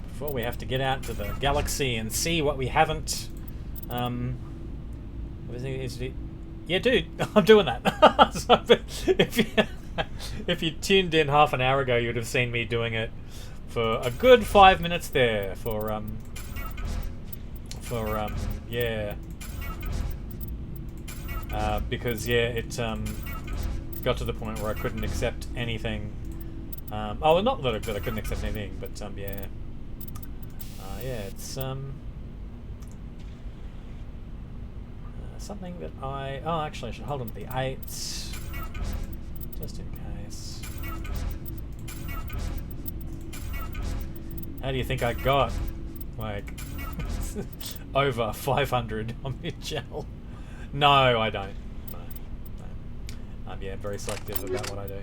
before we have to get out to the galaxy and see what we haven't. Yeah, dude, I'm doing that. So if you tuned in half an hour ago, you would have seen me doing it for a good 5 minutes there. Yeah. Because yeah, it got to the point where I couldn't accept anything. Oh, not that I couldn't accept anything, but yeah. Yeah, it's something that I... Oh, actually, I should hold on to the 8s, just in case. How do you think I got, like, over 500 on mid gel? No, I don't. No. Yeah, very selective about what I do.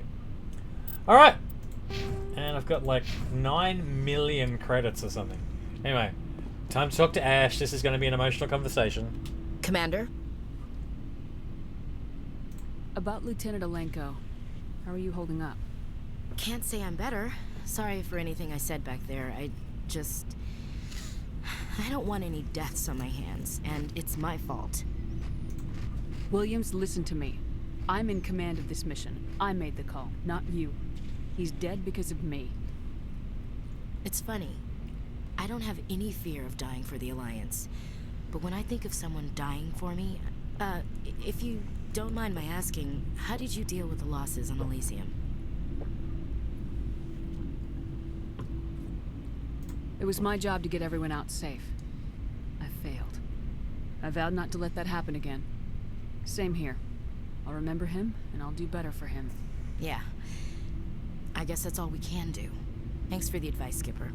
Alright! And I've got like 9 million credits or something. Anyway, time to talk to Ash. This is going to be an emotional conversation. Commander? About Lieutenant Alenko. How are you holding up? Can't say I'm better. Sorry for anything I said back there. I don't want any deaths on my hands, and it's my fault. Williams, listen to me. I'm in command of this mission. I made the call, not you. He's dead because of me. It's funny. I don't have any fear of dying for the Alliance. But when I think of someone dying for me... if you don't mind my asking, how did you deal with the losses on Elysium? It was my job to get everyone out safe. I failed. I vowed not to let that happen again. Same here. I'll remember him, and I'll do better for him. Yeah. I guess that's all we can do. Thanks for the advice, Skipper.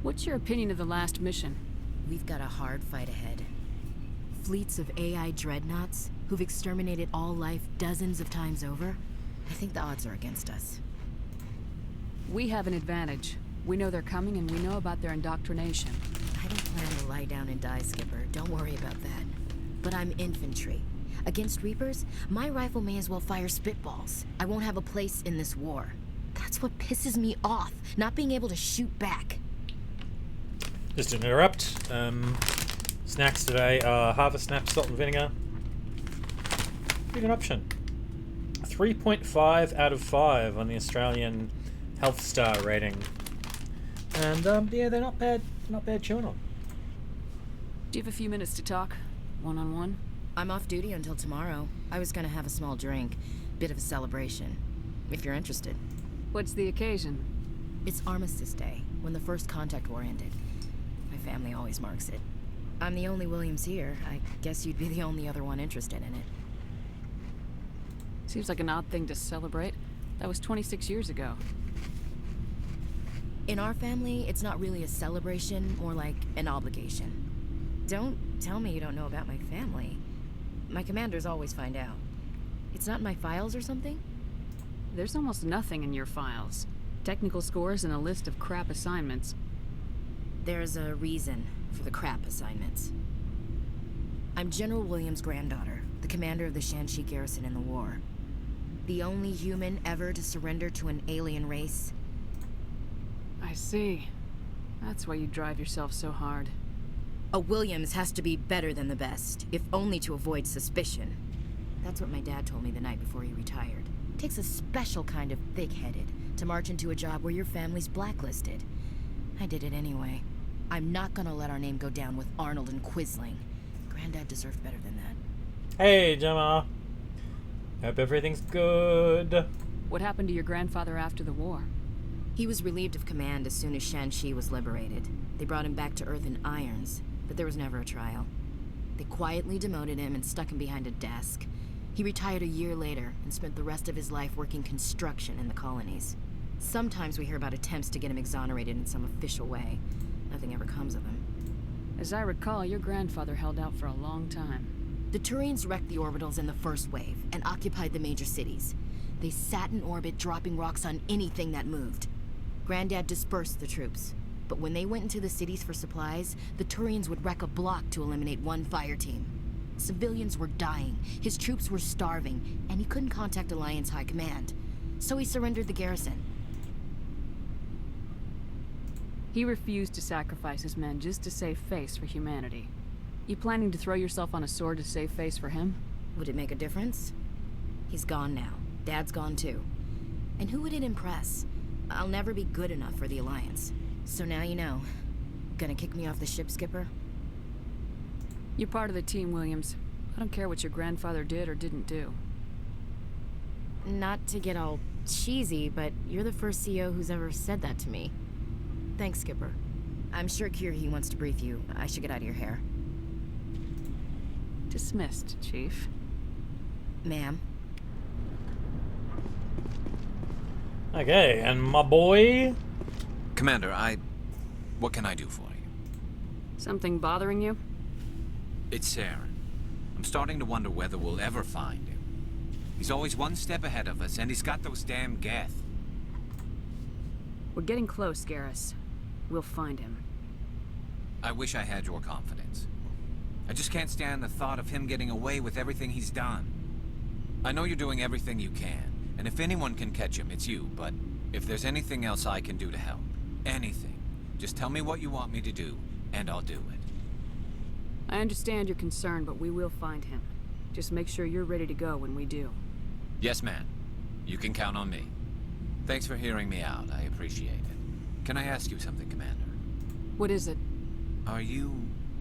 What's your opinion of the last mission? We've got a hard fight ahead. Fleets of AI dreadnoughts who've exterminated all life dozens of times over. I think the odds are against us. We have an advantage. We know they're coming, and we know about their indoctrination. I don't plan to lie down and die, Skipper. Don't worry about that. But I'm infantry. Against Reapers, my rifle may as well fire spitballs. I won't have a place in this war. That's what pisses me off, not being able to shoot back. Just to interrupt, snacks today are Harvest Snap Salt and Vinegar. Pretty good option. 3.5 out of 5 on the Australian Health Star rating. And yeah, they're not bad chewing on. Do you have a few minutes to talk? One-on-one? I'm off duty until tomorrow. I was gonna have a small drink. Bit of a celebration. If you're interested. What's the occasion? It's Armistice Day, when the first contact war ended. My family always marks it. I'm the only Williams here. I guess you'd be the only other one interested in it. Seems like an odd thing to celebrate. That was 26 years ago. In our family, it's not really a celebration, more like an obligation. Don't tell me you don't know about my family. My commanders always find out. It's not in my files or something? There's almost nothing in your files. Technical scores and a list of crap assignments. There's a reason for the crap assignments. I'm General Williams' granddaughter, the commander of the Shanxi garrison in the war. The only human ever to surrender to an alien race. I see. That's why you drive yourself so hard. A Williams has to be better than the best, if only to avoid suspicion. That's what my dad told me the night before he retired. It takes a special kind of thick-headed to march into a job where your family's blacklisted. I did it anyway. I'm not gonna let our name go down with Arnold and Quisling. Granddad deserved better than that. Hey, Gemma. Hope everything's good. What happened to your grandfather after the war? He was relieved of command as soon as Shanxi was liberated. They brought him back to Earth in irons, but there was never a trial. They quietly demoted him and stuck him behind a desk. He retired a year later and spent the rest of his life working construction in the colonies. Sometimes we hear about attempts to get him exonerated in some official way. Nothing ever comes of him. As I recall, your grandfather held out for a long time. The Turians wrecked the orbitals in the first wave and occupied the major cities. They sat in orbit, dropping rocks on anything that moved. Granddad dispersed the troops, but when they went into the cities for supplies, the Turians would wreck a block to eliminate one fire team. Civilians were dying, his troops were starving, and he couldn't contact Alliance High Command. So he surrendered the garrison. He refused to sacrifice his men just to save face for humanity. You planning to throw yourself on a sword to save face for him? Would it make a difference? He's gone now. Dad's gone too. And who would it impress? I'll never be good enough for the Alliance. So now you know. Gonna kick me off the ship, Skipper? You're part of the team, Williams. I don't care what your grandfather did or didn't do. Not to get all cheesy, but you're the first CO who's ever said that to me. Thanks, Skipper. I'm sure Kirhi wants to brief you. I should get out of your hair. Dismissed, Chief. Ma'am. Okay, and my boy? Commander, what can I do for you? Something bothering you? It's Saren. I'm starting to wonder whether we'll ever find him. He's always one step ahead of us, and he's got those damn Geth. We're getting close, Garrus. We'll find him. I wish I had your confidence. I just can't stand the thought of him getting away with everything he's done. I know you're doing everything you can, and if anyone can catch him, it's you, but if there's anything else I can do to help, anything, just tell me what you want me to do, and I'll do it. I understand your concern, but we will find him. Just make sure you're ready to go when we do. Yes, ma'am. You can count on me. Thanks for hearing me out. I appreciate it. Can I ask you something, Commander? What is it? Are you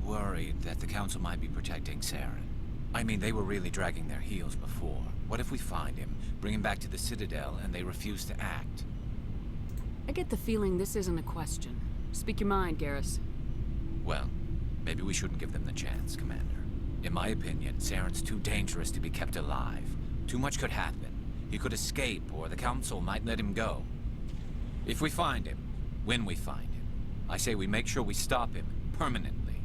worried that the Council might be protecting Saren? I mean, they were really dragging their heels before. What if we find him, bring him back to the Citadel, and they refuse to act? I get the feeling this isn't a question. Speak your mind, Garrus. Well, maybe we shouldn't give them the chance, Commander. In my opinion, Saren's too dangerous to be kept alive. Too much could happen. He could escape, or the Council might let him go. If we find him, when we find him, I say we make sure we stop him permanently.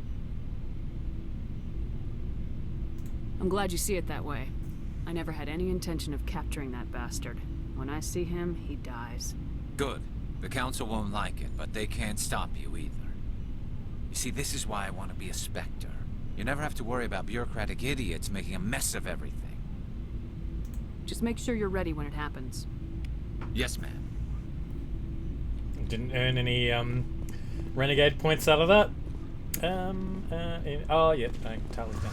I'm glad you see it that way. I never had any intention of capturing that bastard. When I see him, he dies. Good. The Council won't like it, but they can't stop you either. You see, this is why I want to be a Spectre. You never have to worry about bureaucratic idiots making a mess of everything. Just make sure you're ready when it happens. Yes, ma'am. Didn't earn any renegade points out of that. Oh yeah, I tallied down.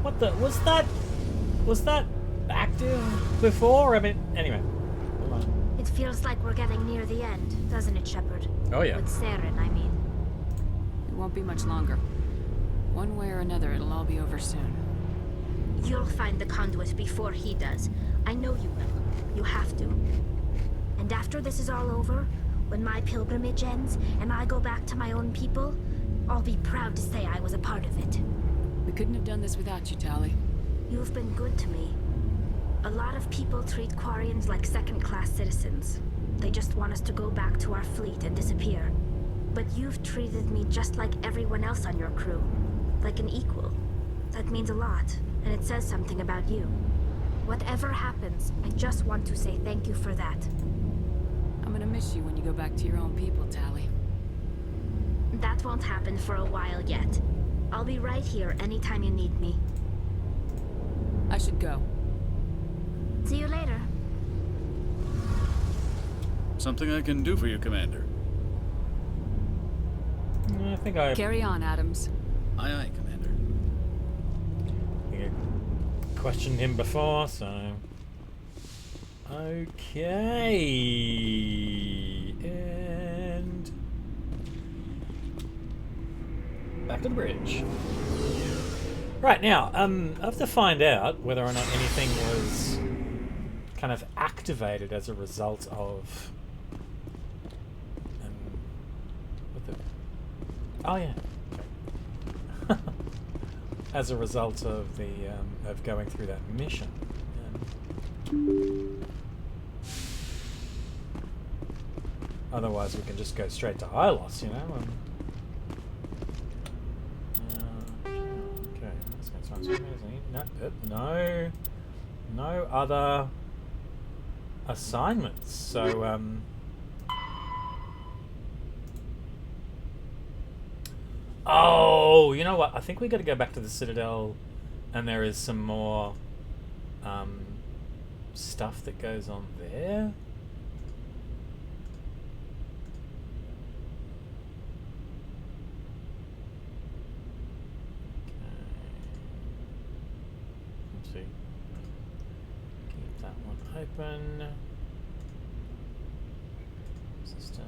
What the was that active before? I mean, anyway. It feels like we're getting near the end, doesn't it, Shepard? Oh yeah. With Saren, I mean. It won't be much longer. One way or another, it'll all be over soon. You'll find the conduit before he does. I know you will. You have to. And after this is all over, when my pilgrimage ends and I go back to my own people, I'll be proud to say I was a part of it. We couldn't have done this without you, Tali. You've been good to me. A lot of people treat Quarians like second-class citizens. They just want us to go back to our fleet and disappear. But you've treated me just like everyone else on your crew. Like an equal. That means a lot, and it says something about you. Whatever happens, I just want to say thank you for that. I'm gonna miss you when you go back to your own people, Tali. That won't happen for a while yet. I'll be right here anytime you need me. I should go. See you later. Something I can do for you, Commander. I think I... Carry on, Adams. Aye, aye, Commander. You questioned him before, so... Okay... And... back to the bridge. Right, now, I have to find out whether or not anything was kind of activated as a result of... what the... Oh, yeah. As a result of the, of going through that mission. Otherwise, we can just go straight to Ilos, you know? No, no other assignments. So, oh, you know what? I think we got to go back to the Citadel, and there is some more stuff that goes on there. Open systems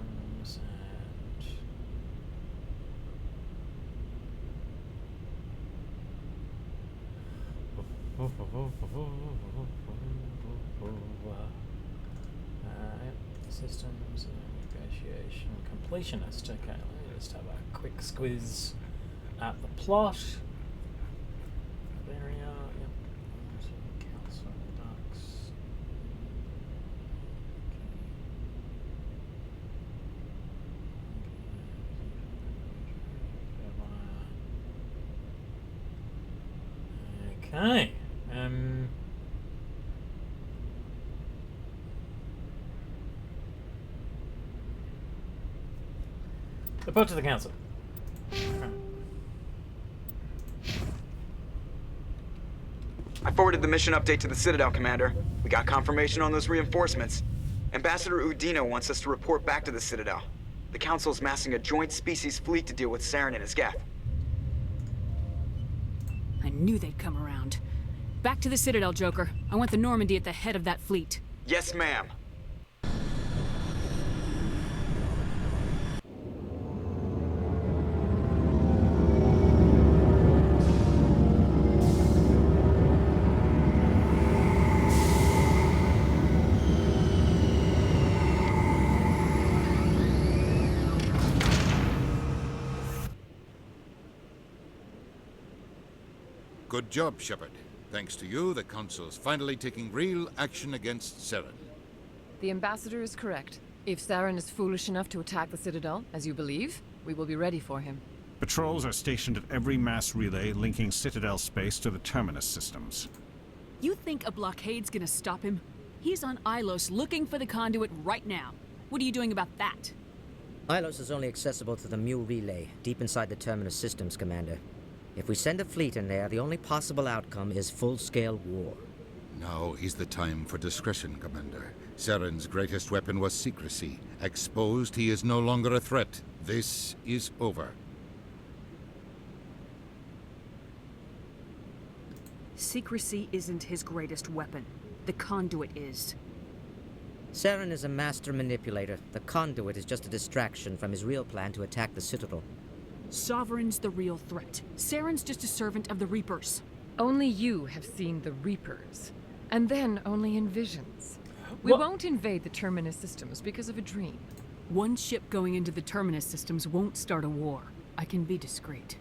and systems and negotiation completionist. Okay, let me just have a quick squiz at the plot. Area. Okay. Report to the council. I forwarded the mission update to the Citadel, Commander. We got confirmation on those reinforcements. Ambassador Udina wants us to report back to the Citadel. The Council's massing a joint species fleet to deal with Saren and his Geth. I knew they'd come around. Back to the Citadel, Joker. I want the Normandy at the head of that fleet. Yes, ma'am. Good job, Shepard. Thanks to you, the Council's finally taking real action against Saren. The Ambassador is correct. If Saren is foolish enough to attack the Citadel, as you believe, we will be ready for him. Patrols are stationed at every mass relay linking Citadel space to the Terminus systems. You think a blockade's gonna stop him? He's on Ilos looking for the conduit right now. What are you doing about that? Ilos is only accessible to the Mu relay, deep inside the Terminus systems, Commander. If we send a fleet in there, the only possible outcome is full-scale war. Now is the time for discretion, Commander. Saren's greatest weapon was secrecy. Exposed, he is no longer a threat. This is over. Secrecy isn't his greatest weapon. The conduit is. Saren is a master manipulator. The conduit is just a distraction from his real plan to attack the Citadel. Sovereign's the real threat. Saren's just a servant of the Reapers. Only you have seen the Reapers. And then only in visions. We won't invade the Terminus systems because of a dream. One ship going into the Terminus systems won't start a war. I can be discreet.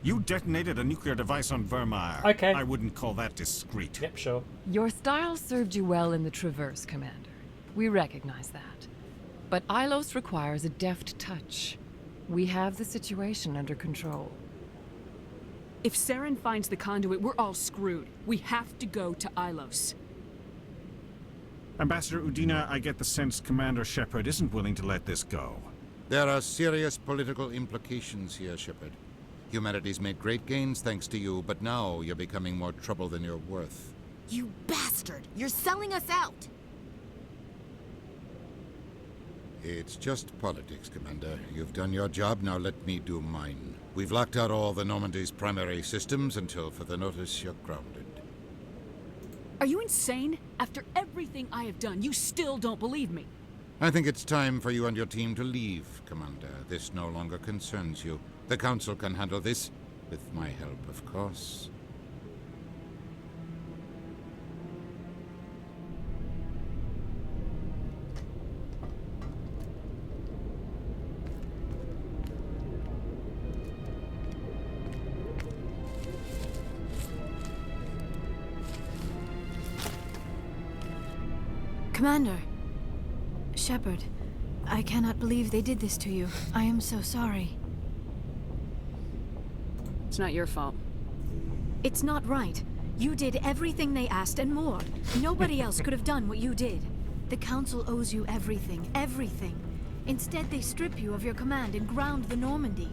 You detonated a nuclear device on Vermeer. Okay. I wouldn't call that discreet. Yep, sure. Your style served you well in the Traverse, Commander. We recognize that. But Ilos requires a deft touch. We have the situation under control. If Saren finds the conduit, we're all screwed. We have to go to Ilos. Ambassador Udina, I get the sense Commander Shepard isn't willing to let this go. There are serious political implications here, Shepard. Humanity's made great gains thanks to you, but now you're becoming more trouble than you're worth. You bastard! You're selling us out! It's just politics, Commander. You've done your job, now let me do mine. We've locked out all the Normandy's primary systems until further notice you're grounded. Are you insane? After everything I have done, you still don't believe me. I think it's time for you and your team to leave, Commander. This no longer concerns you. The Council can handle this, with my help, of course. Commander. Shepard, I cannot believe they did this to you. I am so sorry. It's not your fault. It's not right. You did everything they asked and more. Nobody else could have done what you did. The Council owes you everything, everything. Instead, they strip you of your command and ground the Normandy.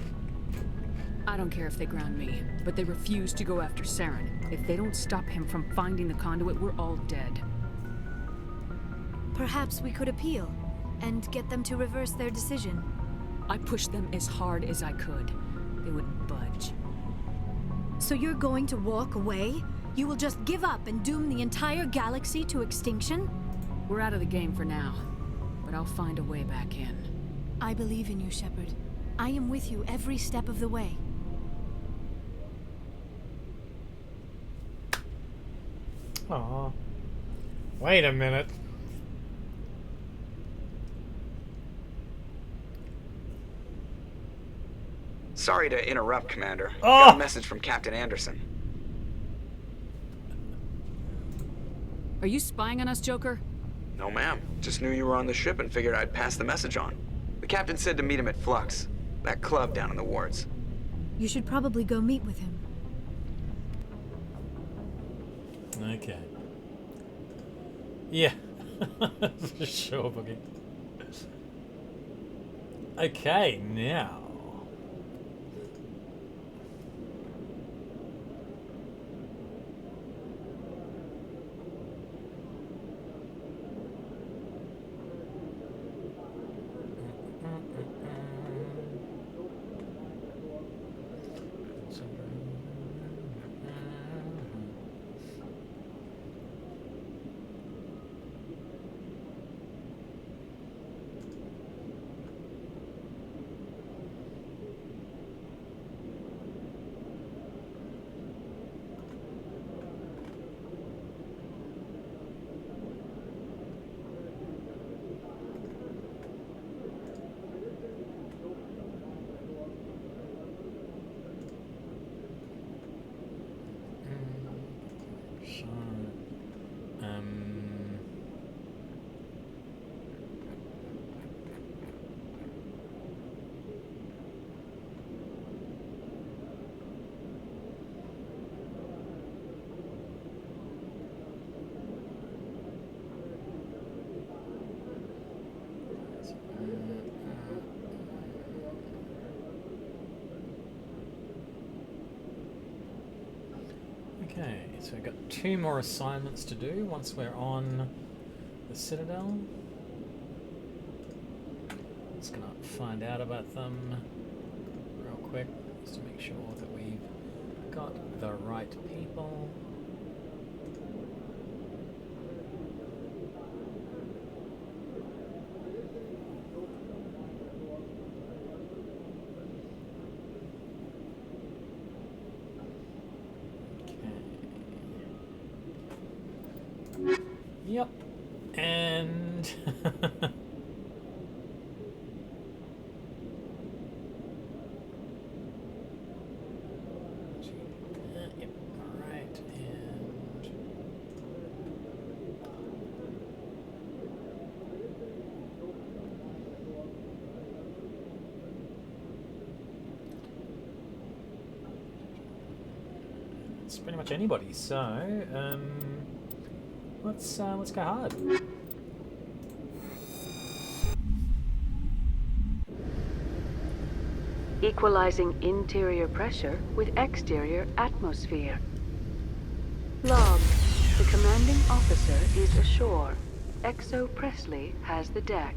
I don't care if they ground me, but they refuse to go after Saren. If they don't stop him from finding the conduit, we're all dead. Perhaps we could appeal and get them to reverse their decision. I pushed them as hard as I could. They wouldn't budge. So you're going to walk away? You will just give up and doom the entire galaxy to extinction? We're out of the game for now, but I'll find a way back in. I believe in you, Shepard. I am with you every step of the way. Aw. Wait a minute. Sorry to interrupt, Commander. Oh! Got a message from Captain Anderson. Are you spying on us, Joker? No, ma'am. Just knew you were on the ship and figured I'd pass the message on. The captain said to meet him at Flux, that club down in the wards. You should probably go meet with him. Okay. Yeah. For sure, Boogie. Okay, now. Okay, so we've got 2 more assignments to do once we're on the Citadel. Just gonna find out about them real quick, just to make sure that we've got the right people. Yep. And yep, right, and it's pretty much anybody. So let's go hard. Equalizing interior pressure with exterior atmosphere. Log. The commanding officer is ashore. Exo Presley has the deck.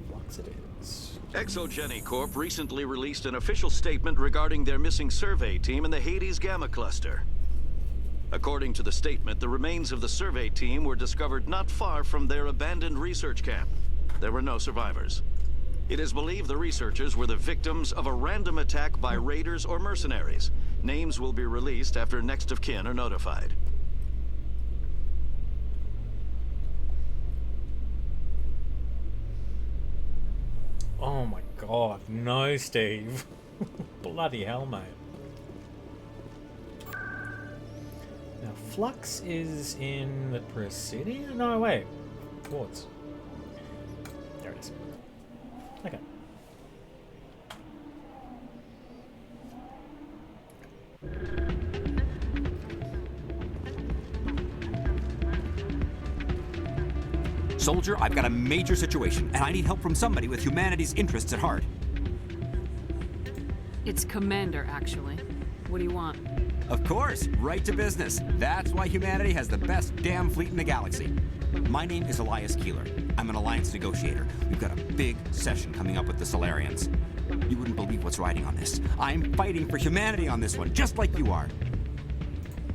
Flux it is. ExoGeni Corp recently released an official statement regarding their missing survey team in the Hades Gamma Cluster. According to the statement, the remains of the survey team were discovered not far from their abandoned research camp. There were no survivors. It is believed the researchers were the victims of a random attack by raiders or mercenaries. Names will be released after next of kin are notified. Oh my god, no, Steve. Bloody hell, mate. Now, Flux is in the Presidio? No, wait. Quartz. There it is. Okay. Soldier, I've got a major situation, and I need help from somebody with humanity's interests at heart. It's Commander, actually. What do you want? Of course, right to business. That's why humanity has the best damn fleet in the galaxy. My name is Elias Keeler. I'm an alliance negotiator. We've got a big session coming up with the Solarians. You wouldn't believe what's riding on this. I'm fighting for humanity on this one, just like you are.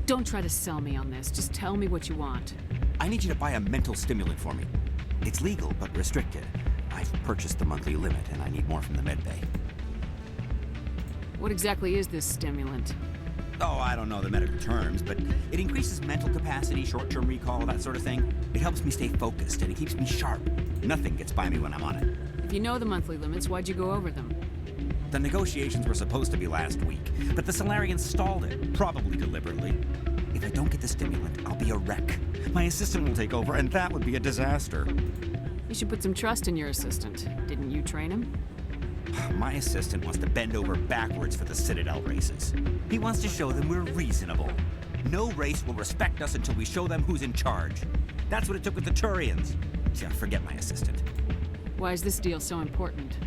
Don't try to sell me on this. Just tell me what you want. I need you to buy a mental stimulant for me. It's legal, but restricted. I've purchased the monthly limit, and I need more from the medbay. What exactly is this stimulant? Oh, I don't know the medical terms, but it increases mental capacity, short-term recall, that sort of thing. It helps me stay focused, and it keeps me sharp. Nothing gets by me when I'm on it. If you know the monthly limits, why'd you go over them? The negotiations were supposed to be last week, but the Solarians stalled it, probably deliberately. If I don't get the stimulant, I'll be a wreck. My assistant will take over, and that would be a disaster. You should put some trust in your assistant. Didn't you train him? My assistant wants to bend over backwards for the Citadel races. He wants to show them we're reasonable. No race will respect us until we show them who's in charge. That's what it took with the Turians. Yeah, forget my assistant. Why is this deal so important?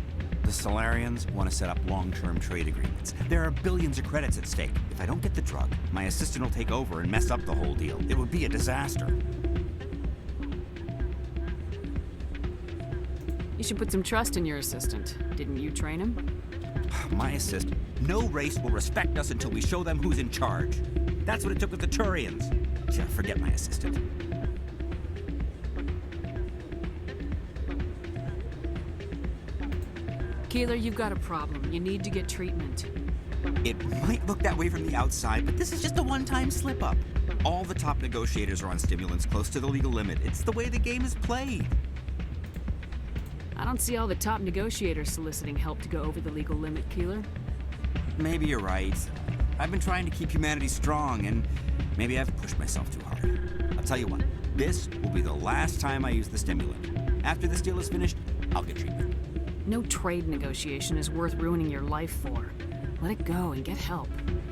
The Solarians want to set up long-term trade agreements. There are billions of credits at stake. If I don't get the drug, my assistant will take over and mess up the whole deal. It would be a disaster. You should put some trust in your assistant. Didn't you train him? My assistant. No race will respect us until we show them who's in charge. That's what it took with the Turians. Yeah, forget my assistant. Keeler, you've got a problem. You need to get treatment. It might look that way from the outside, but this is just a one-time slip-up. All the top negotiators are on stimulants close to the legal limit. It's the way the game is played. I don't see all the top negotiators soliciting help to go over the legal limit, Keeler. Maybe you're right. I've been trying to keep humanity strong, and maybe I've pushed myself too hard. I'll tell you what, this will be the last time I use the stimulant. After this deal is finished, I'll get treatment. No trade negotiation is worth ruining your life for. Let it go and get help.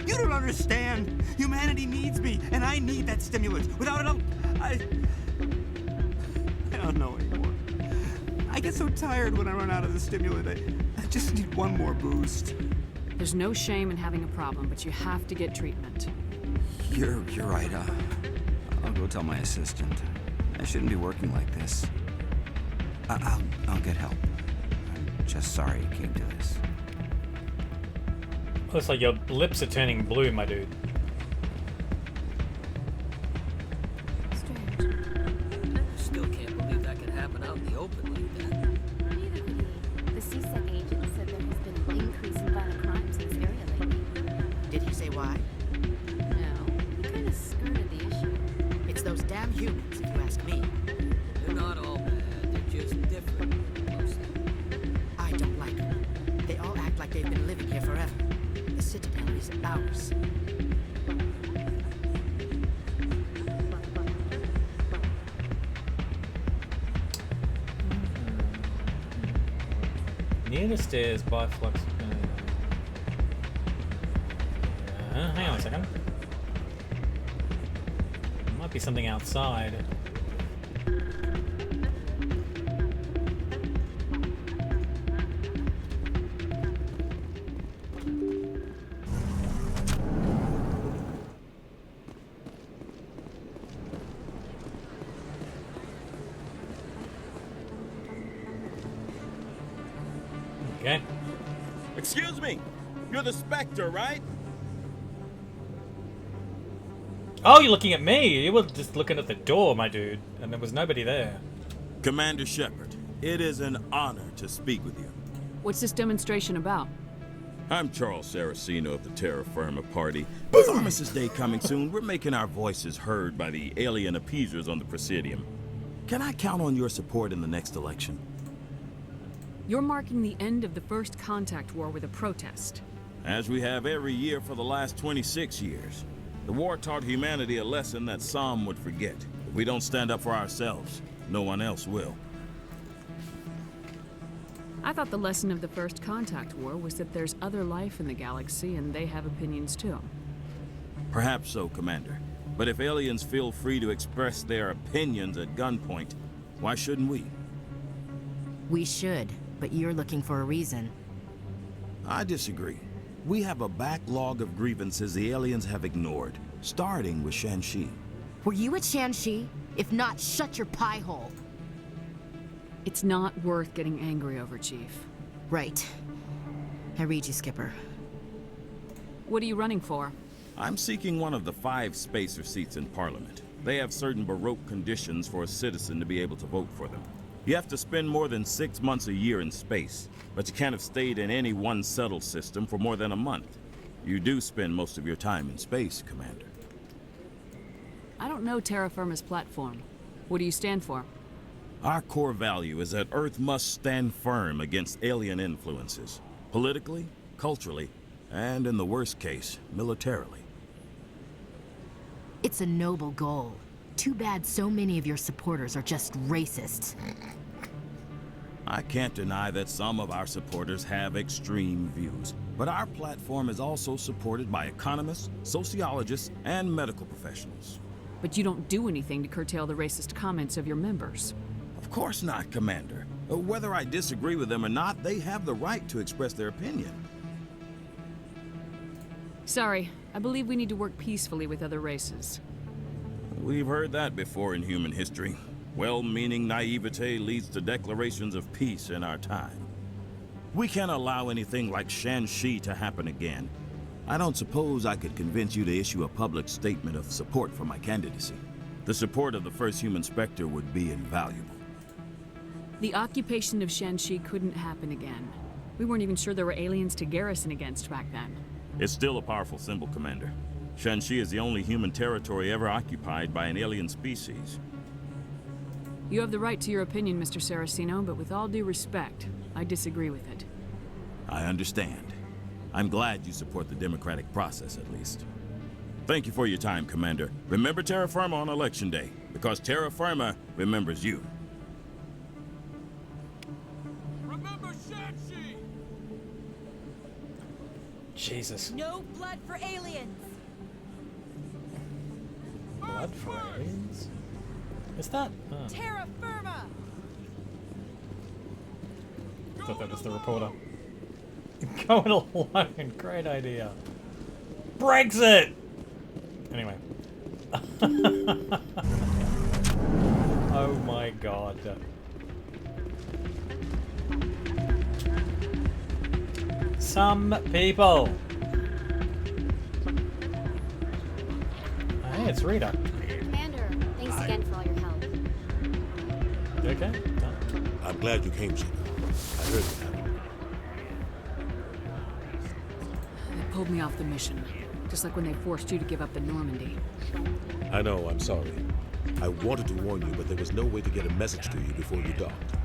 You don't understand! Humanity needs me, and I need that stimulant. Without it, I don't know anymore. I get so tired when I run out of the stimulant. I just need one more boost. There's no shame in having a problem, but you have to get treatment. You're right. I'll go tell my assistant. I shouldn't be working like this. I'll get help. I'm just sorry it came to this. Looks like your lips are turning blue, my dude. Still can't believe that could happen out in the open like that. Neither can we. The CSEC agent said there has been an increase in violent crimes in this area lately. they've been living here forever. The Citadel is ours. Near the stairs by flux. Hang on a second. There might be something outside. Okay. Excuse me. You're the Spectre, right? Oh, you're looking at me. You were just looking at the door, my dude, and there was nobody there. Commander Shepard, it is an honor to speak with you. What's this demonstration about? I'm Charles Saraceno of the Terra Firma Party. With Armistice Day coming soon, we're making our voices heard by the alien appeasers on the Presidium. Can I count on your support in the next election? You're marking the end of the First Contact War with a protest. As we have every year for the last 26 years. The war taught humanity a lesson that some would forget. If we don't stand up for ourselves, no one else will. I thought the lesson of the First Contact War was that there's other life in the galaxy and they have opinions too. Perhaps so, Commander. But if aliens feel free to express their opinions at gunpoint, why shouldn't we? We should, but you're looking for a reason. I disagree. We have a backlog of grievances the aliens have ignored, starting with Shan-Shi. Were you at Shan-Shi? If not, shut your pie hole. It's not worth getting angry over, Chief. Right. I read you, Skipper. What are you running for? I'm seeking one of the 5 spacer seats in Parliament. They have certain Baroque conditions for a citizen to be able to vote for them. You have to spend more than 6 months a year in space, but you can't have stayed in any one settled system for more than a month. You do spend most of your time in space, Commander. I don't know Terra Firma's platform. What do you stand for? Our core value is that Earth must stand firm against alien influences, politically, culturally, and in the worst case, militarily. It's a noble goal. Too bad so many of your supporters are just racists. I can't deny that some of our supporters have extreme views, but our platform is also supported by economists, sociologists, and medical professionals. But you don't do anything to curtail the racist comments of your members. Of course not, Commander. Whether I disagree with them or not, they have the right to express their opinion. Sorry, I believe we need to work peacefully with other races. We've heard that before in human history. Well-meaning naivete leads to declarations of peace in our time. We can't allow anything like Shan-Shi to happen again. I don't suppose I could convince you to issue a public statement of support for my candidacy. The support of the first human Spectre would be invaluable. The occupation of Shan-Shi couldn't happen again. We weren't even sure there were aliens to garrison against back then. It's still a powerful symbol, Commander. Shan-Shi is the only human territory ever occupied by an alien species. You have the right to your opinion, Mr. Saraceno, but with all due respect, I disagree with it. I understand. I'm glad you support the democratic process, at least. Thank you for your time, Commander. Remember Terra Firma on Election Day, because Terra Firma remembers you. Remember Shan-Shi! Jesus. No blood for aliens! Blood for aliens? Is that? Terra Firma! I thought that was the reporter. Going alone, great idea. Brexit! Anyway. Oh my god. Some people. Hey, it's Rita. Commander, thanks again for all your help. You okay? No. I'm glad you came, Shepard. I heard what happened. They pulled me off the mission, just like when they forced you to give up the Normandy. I know, I'm sorry. I wanted to warn you, but there was no way to get a message to you before you docked.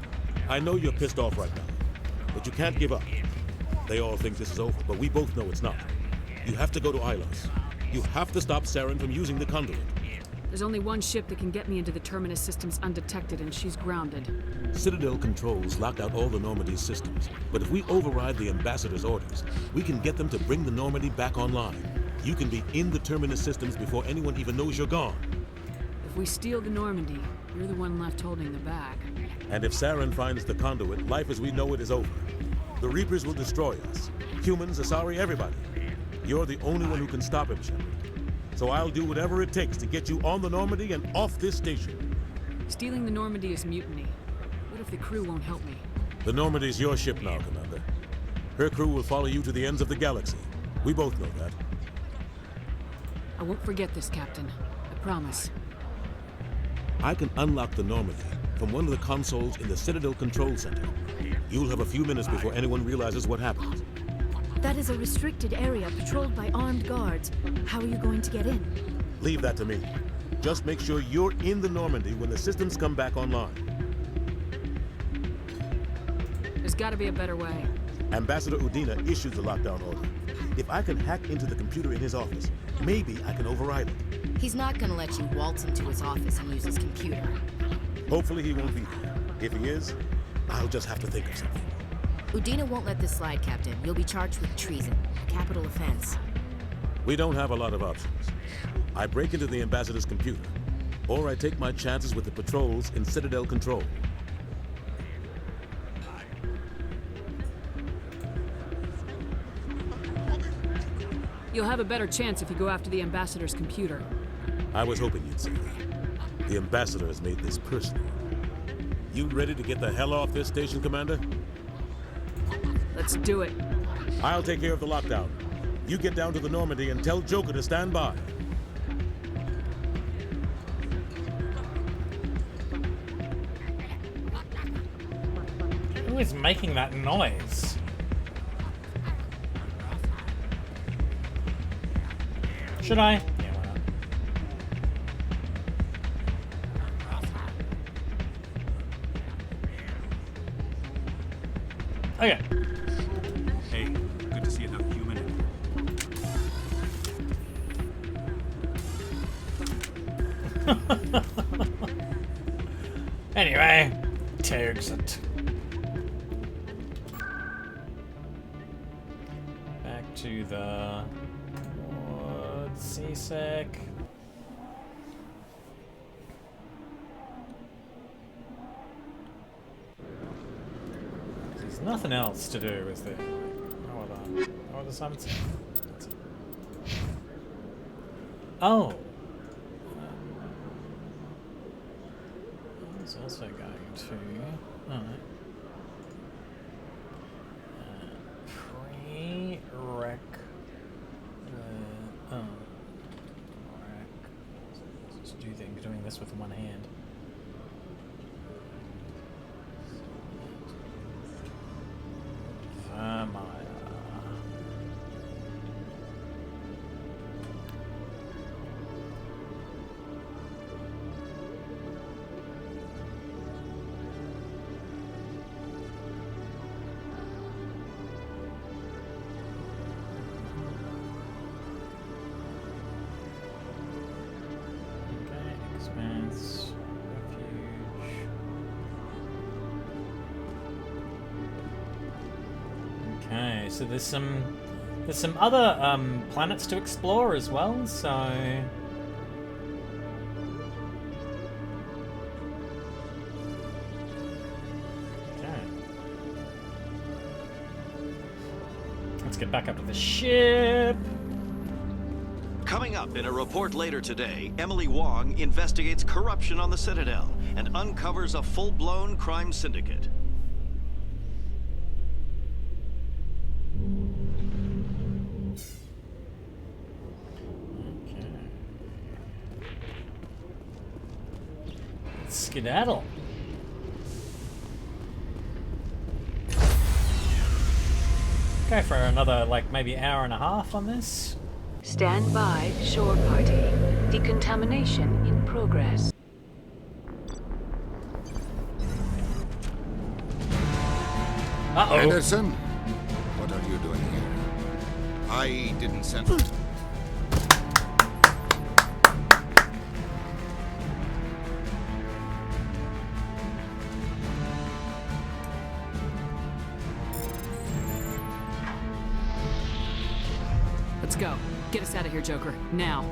I know you're pissed off right now, but you can't give up. They all think this is over, but we both know it's not. You have to go to Ilos. You have to stop Saren from using the conduit. There's only one ship that can get me into the Terminus systems undetected, and she's grounded. Citadel controls locked out all the Normandy's systems, but if we override the Ambassador's orders, we can get them to bring the Normandy back online. You can be in the Terminus systems before anyone even knows you're gone. If we steal the Normandy, you're the one left holding the bag. And if Saren finds the conduit, life as we know it is over. The Reapers will destroy us. Humans, Asari, everybody. You're the only one who can stop him, Shepard. So I'll do whatever it takes to get you on the Normandy and off this station. Stealing the Normandy is mutiny. What if the crew won't help me? The Normandy's your ship now, Commander. Her crew will follow you to the ends of the galaxy. We both know that. I won't forget this, Captain. I promise. I can unlock the Normandy from one of the consoles in the Citadel Control Center. You'll have a few minutes before anyone realizes what happened. That is a restricted area patrolled by armed guards. How are you going to get in? Leave that to me. Just make sure you're in the Normandy when the systems come back online. There's gotta be a better way. Ambassador Udina issued the lockdown order. If I can hack into the computer in his office, maybe I can override it. He's not gonna let you waltz into his office and use his computer. Hopefully he won't be there. If he is, I'll just have to think of something. Udina won't let this slide, Captain. You'll be charged with treason, a capital offense. We don't have a lot of options. I break into the Ambassador's computer, or I take my chances with the patrols in Citadel Control. You'll have a better chance if you go after the Ambassador's computer. I was hoping you'd say that. The Ambassador has made this personal. You ready to get the hell off this station, Commander? Let's do it. I'll take care of the lockdown. You get down to the Normandy and tell Joker to stand by. Who is making that noise? Should I? Yeah, why not? Okay. Hey, good to see another human in. Anyway, to exit. Back to the CSEC. There's nothing else to do, is there? No other summits? Oh! I was also going to... Alright. Pre-rec... Just doing this with one hand. Okay, so there's some other planets to explore as well, so okay. Let's get back up to the ship. Coming up in a report later today, Emily Wong investigates corruption on the Citadel and uncovers a full-blown crime syndicate. Skedaddle. Go for another, like, maybe hour and a half on this. Stand by, shore party. Decontamination in progress. Uh-oh. Anderson, what are you doing? I didn't send... Let's go. Get us out of here, Joker. Now.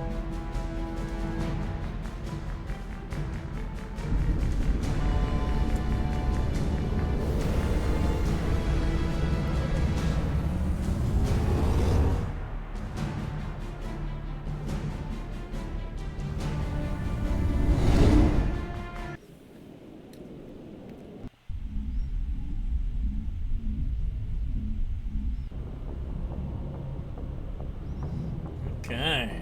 Okay.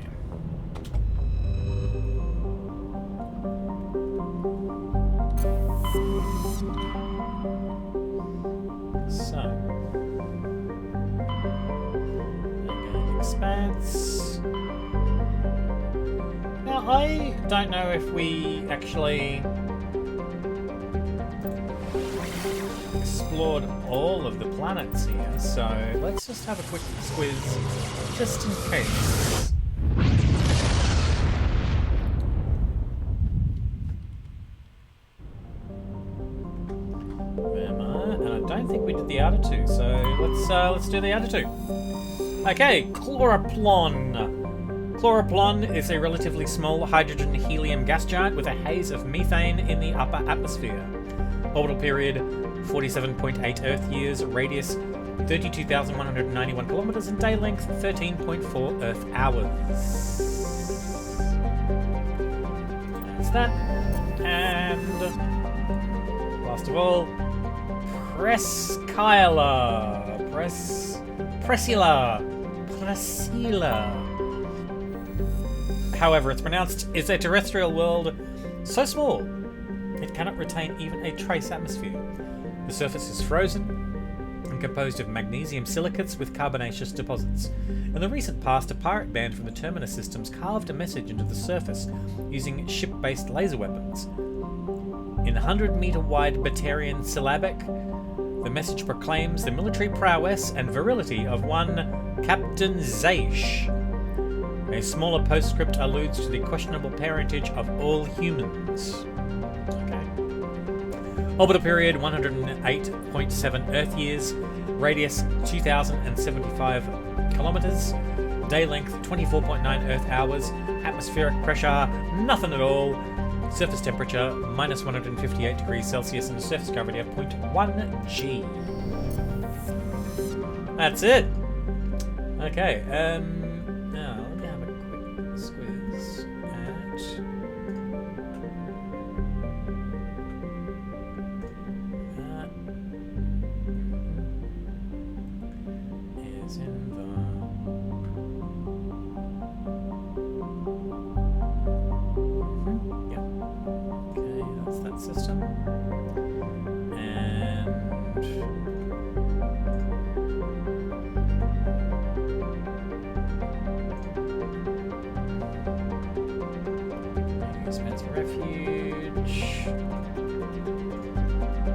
So, okay, expanse. Now, I don't know if we actually explored all of the planets here, so let's just have a quick squiz just in case. And I don't think we did the outer two, so let's do the outer two. Okay, Chloroplon. Chloroplon is a relatively small hydrogen-helium gas giant with a haze of methane in the upper atmosphere. Orbital period 47.8 Earth years, radius 32,191 kilometers, and day length 13.4 Earth hours. That's that. And last of all, Prescyla. Prescyla. However it's pronounced, is a terrestrial world so small it cannot retain even a trace atmosphere. The surface is frozen and composed of magnesium silicates with carbonaceous deposits. In the recent past, a pirate band from the Terminus systems carved a message into the surface using ship-based laser weapons. In 100-meter-wide Batarian syllabic, the message proclaims the military prowess and virility of one Captain Zaish. A smaller postscript alludes to the questionable parentage of all humans. Orbital period 108.7 Earth years, radius 2,075 kilometers, day length 24.9 Earth hours, atmospheric pressure nothing at all, surface temperature minus 158 degrees Celsius, and a surface gravity of 0.1 G. That's it. Okay. Now let me have a quick squiz at. Is in the yeah. Okay, that's that system. And expensive refuge.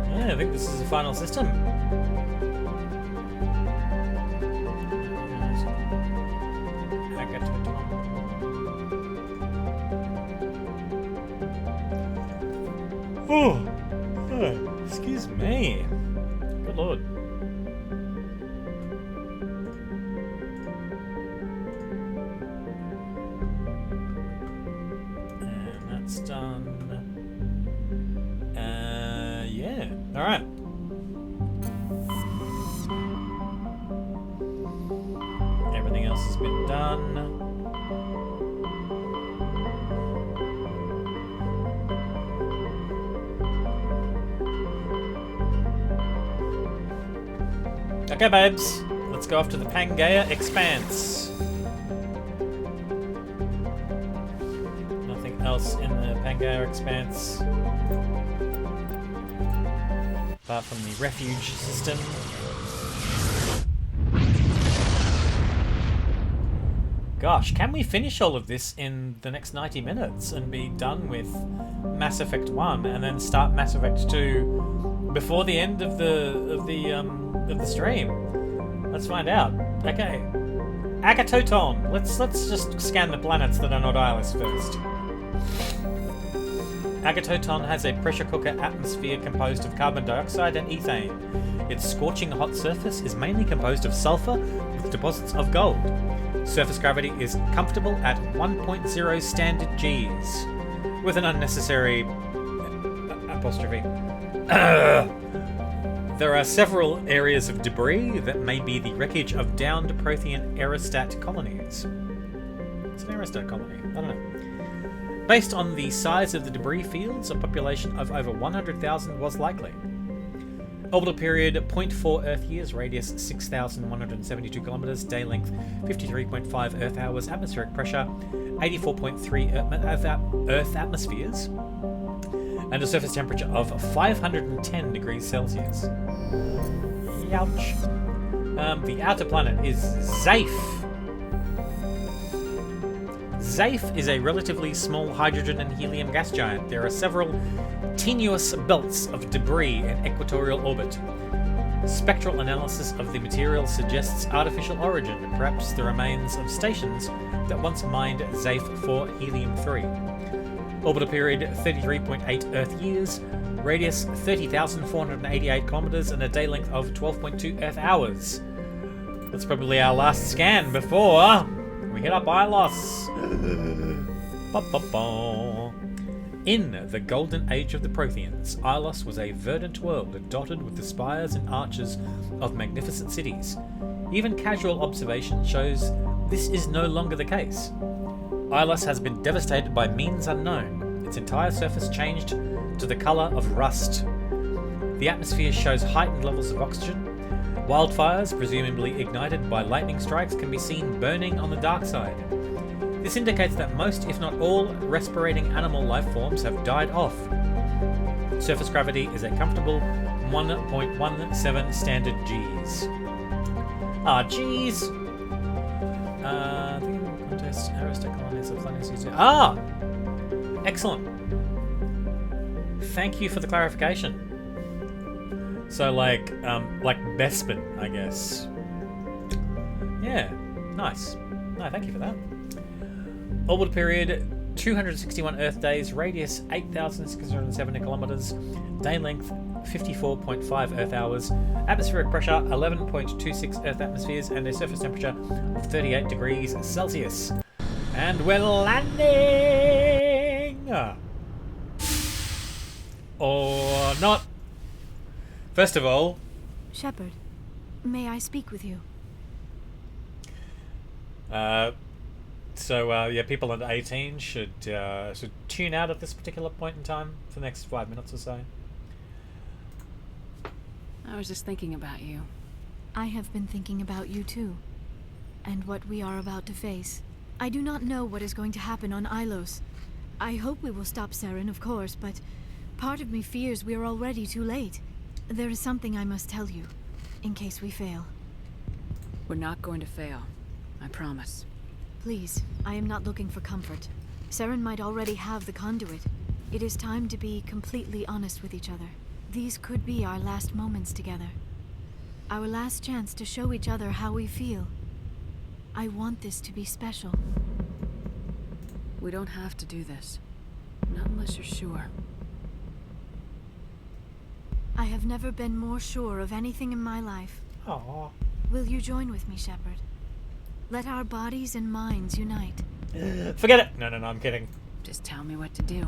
Yeah, I think this is the final system. Oh, excuse me. Good lord. And that's done. Yeah. All right. Everything else has been done. Okay, babes, let's go off to the Pangaea Expanse. Nothing else in the Pangaea Expanse apart from the refuge system. Gosh, can we finish all of this in the next 90 minutes and be done with Mass Effect 1 and then start Mass Effect 2 before the end of the stream? Let's find out. Okay. Agatoton. Let's just scan the planets that are not Ilis first. Agatoton has a pressure cooker atmosphere composed of carbon dioxide and ethane. Its scorching hot surface is mainly composed of sulfur with deposits of gold. Surface gravity is comfortable at 1.0 standard Gs, with an unnecessary apostrophe. There are several areas of debris that may be the wreckage of downed Prothean aerostat colonies. It's an aerostat colony. I don't know. Based on the size of the debris fields, a population of over 100,000 was likely. Orbital period 0.4 Earth years, radius 6,172 kilometers, day length 53.5 Earth hours, atmospheric pressure 84.3 Earth atmospheres, and a surface temperature of 510 degrees Celsius. Ouch. The outer planet is Zaif. Zaif is a relatively small hydrogen and helium gas giant. There are several tenuous belts of debris in equatorial orbit. Spectral analysis of the material suggests artificial origin, perhaps the remains of stations that once mined Zaif for helium-3. Orbital period 33.8 Earth years, radius 30,488 kilometers, and a day length of 12.2 Earth hours. That's probably our last scan before we hit up Ilos. In the golden age of the Protheans, Ilos was a verdant world dotted with the spires and arches of magnificent cities. Even casual observation shows this is no longer the case. Ilos has been devastated by means unknown. Its entire surface changed to the colour of rust. The atmosphere shows heightened levels of oxygen. Wildfires, presumably ignited by lightning strikes, can be seen burning on the dark side. This indicates that most, if not all, respirating animal life forms have died off. Surface gravity is a comfortable 1.17 standard Gs. Gs! Contest aerostat colonies of planets used. Excellent. Thank you for the clarification. So, like Bespin, I guess. Yeah, nice. No, thank you for that. Orbital period 261 Earth days, radius 8,670 kilometers, day length 54.5 Earth hours, atmospheric pressure 11.26 Earth atmospheres, and a surface temperature of 38 degrees Celsius. And we're landing! Or not. First of all... Shepard, may I speak with you? People under 18 should tune out at this particular point in time for the next 5 minutes or so. I was just thinking about you. I have been thinking about you too, and what we are about to face. I do not know what is going to happen on Ilos. I hope we will stop Saren, of course, but part of me fears we are already too late. There is something I must tell you, in case we fail. We're not going to fail. I promise. Please, I am not looking for comfort. Saren might already have the conduit. It is time to be completely honest with each other. These could be our last moments together. Our last chance to show each other how we feel. I want this to be special. We don't have to do this. Not unless you're sure. I have never been more sure of anything in my life. Aww. Will you join with me, Shepard? Let our bodies and minds unite. Forget it! No, I'm kidding. Just tell me what to do.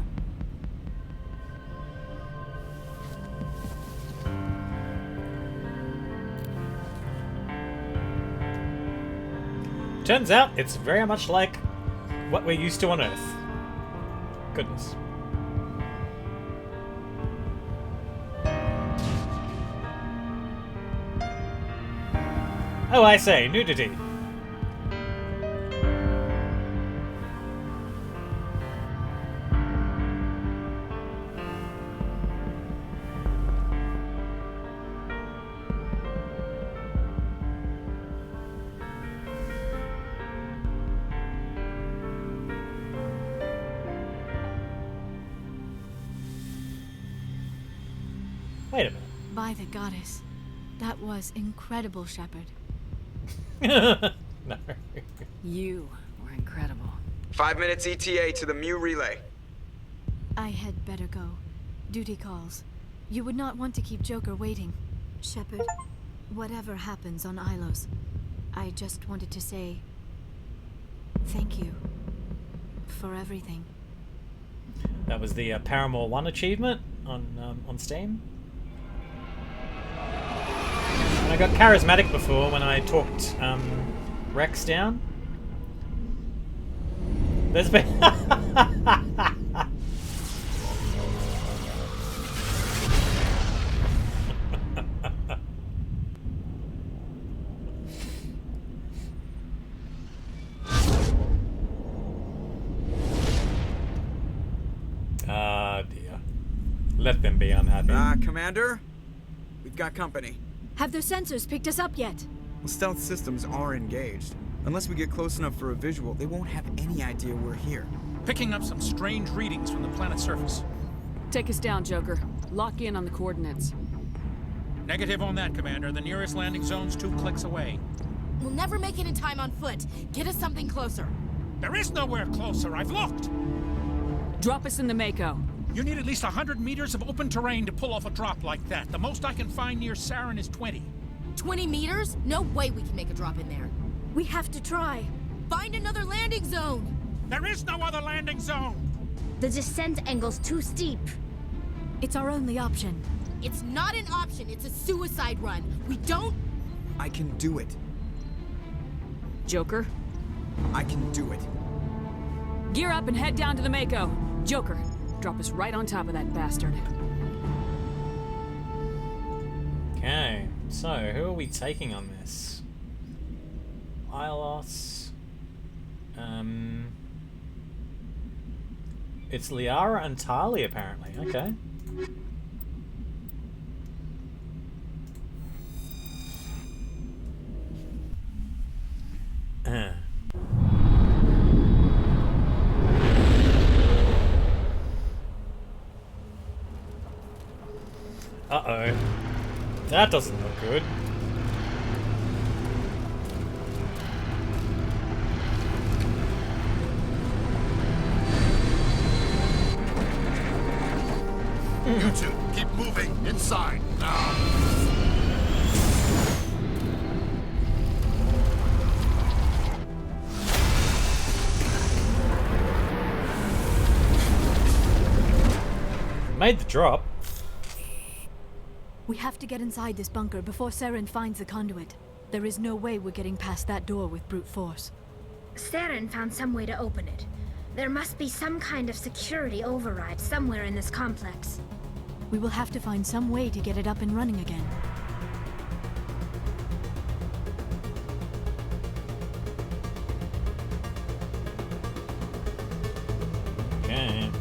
Turns out it's very much like what we're used to on Earth. Goodness. Oh, I say, nudity. Wait a minute. By the goddess. That was incredible, Shepard. No. You were incredible. 5 minutes ETA to the Mu relay. I had better go. Duty calls. You would not want to keep Joker waiting. Shepard, whatever happens on Ilos, I just wanted to say thank you for everything. That was the Paramore 1 achievement on Steam. And I got charismatic before when I talked Rex down. There's been ah dear. Let them be unhappy. Commander? We've got company. Have their sensors picked us up yet? Well, stealth systems are engaged. Unless we get close enough for a visual, they won't have any idea we're here. Picking up some strange readings from the planet's surface. Take us down, Joker. Lock in on the coordinates. Negative on that, Commander. The nearest landing zone's 2 clicks away. We'll never make it in time on foot. Get us something closer. There is nowhere closer. I've looked. Drop us in the Mako. You need at least 100 meters of open terrain to pull off a drop like that. The most I can find near Saren is 20. 20 meters? No way we can make a drop in there. We have to try. Find another landing zone. There is no other landing zone. The descent angle's too steep. It's our only option. It's not an option. It's a suicide run. We don't... I can do it. Joker? I can do it. Gear up and head down to the Mako. Joker, drop us right on top of that bastard. Okay, so who are we taking on this? Ilos. It's Liara and Tali apparently. Okay. Uh-oh. That doesn't look good. You two, keep moving. Inside, now. Made the drop. We have to get inside this bunker before Saren finds the conduit. There is no way we're getting past that door with brute force. Saren found some way to open it. There must be some kind of security override somewhere in this complex. We will have to find some way to get it up and running again. Okay.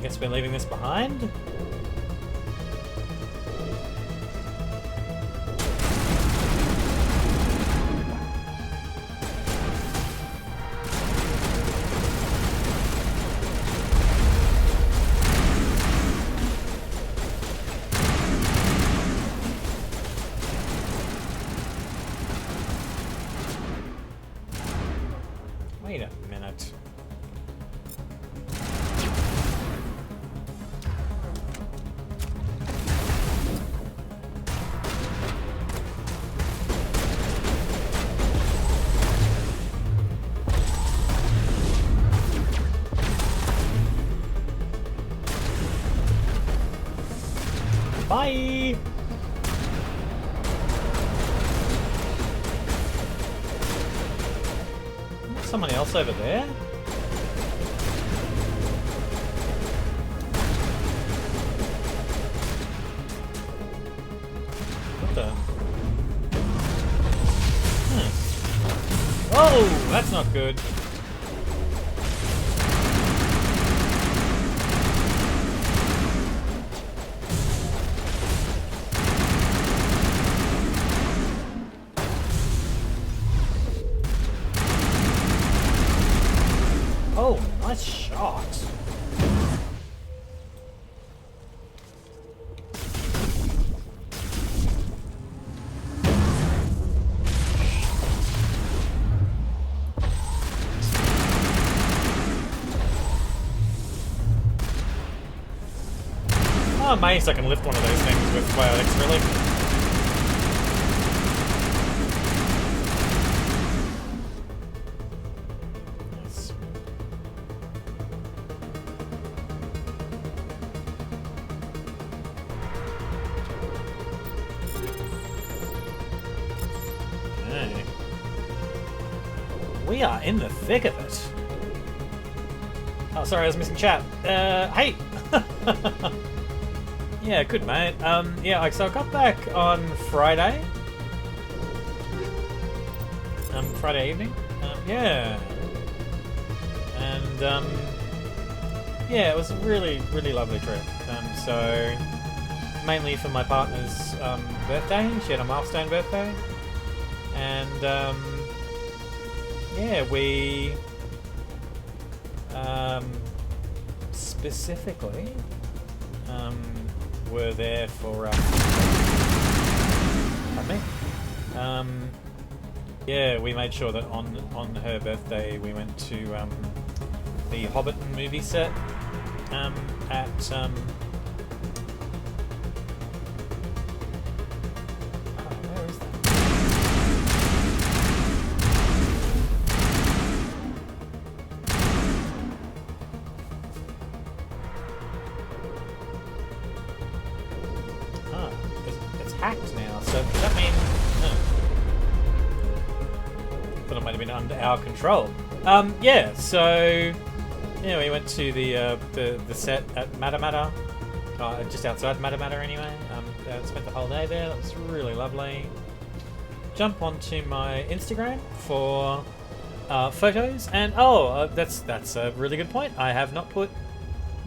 Guess we're leaving this behind? Wait a minute. Bye! Someone else over there? What the? Whoa! That's not good. Oh, nice shot. I'm amazed I can lift one of those things with biotics, really. Nice. Okay. We are in the thick of it. Oh, sorry, I was missing chat. Hey! Yeah, good mate. Yeah, so I got back on Friday. Friday evening. Yeah. And yeah, it was a really, really lovely trip. So mainly for my partner's birthday. She had a milestone birthday, and yeah, we specifically were there for pardon me. Yeah, we made sure that on her birthday we went to the Hobbiton movie set at where is that? It's hacked now, so does that mean... Thought it might have been under our control. Yeah, so... Yeah, we went to the set at Matamata, just outside Matamata anyway. Spent the whole day there, that was really lovely. Jump onto my Instagram for photos, and that's a really good point. I have not put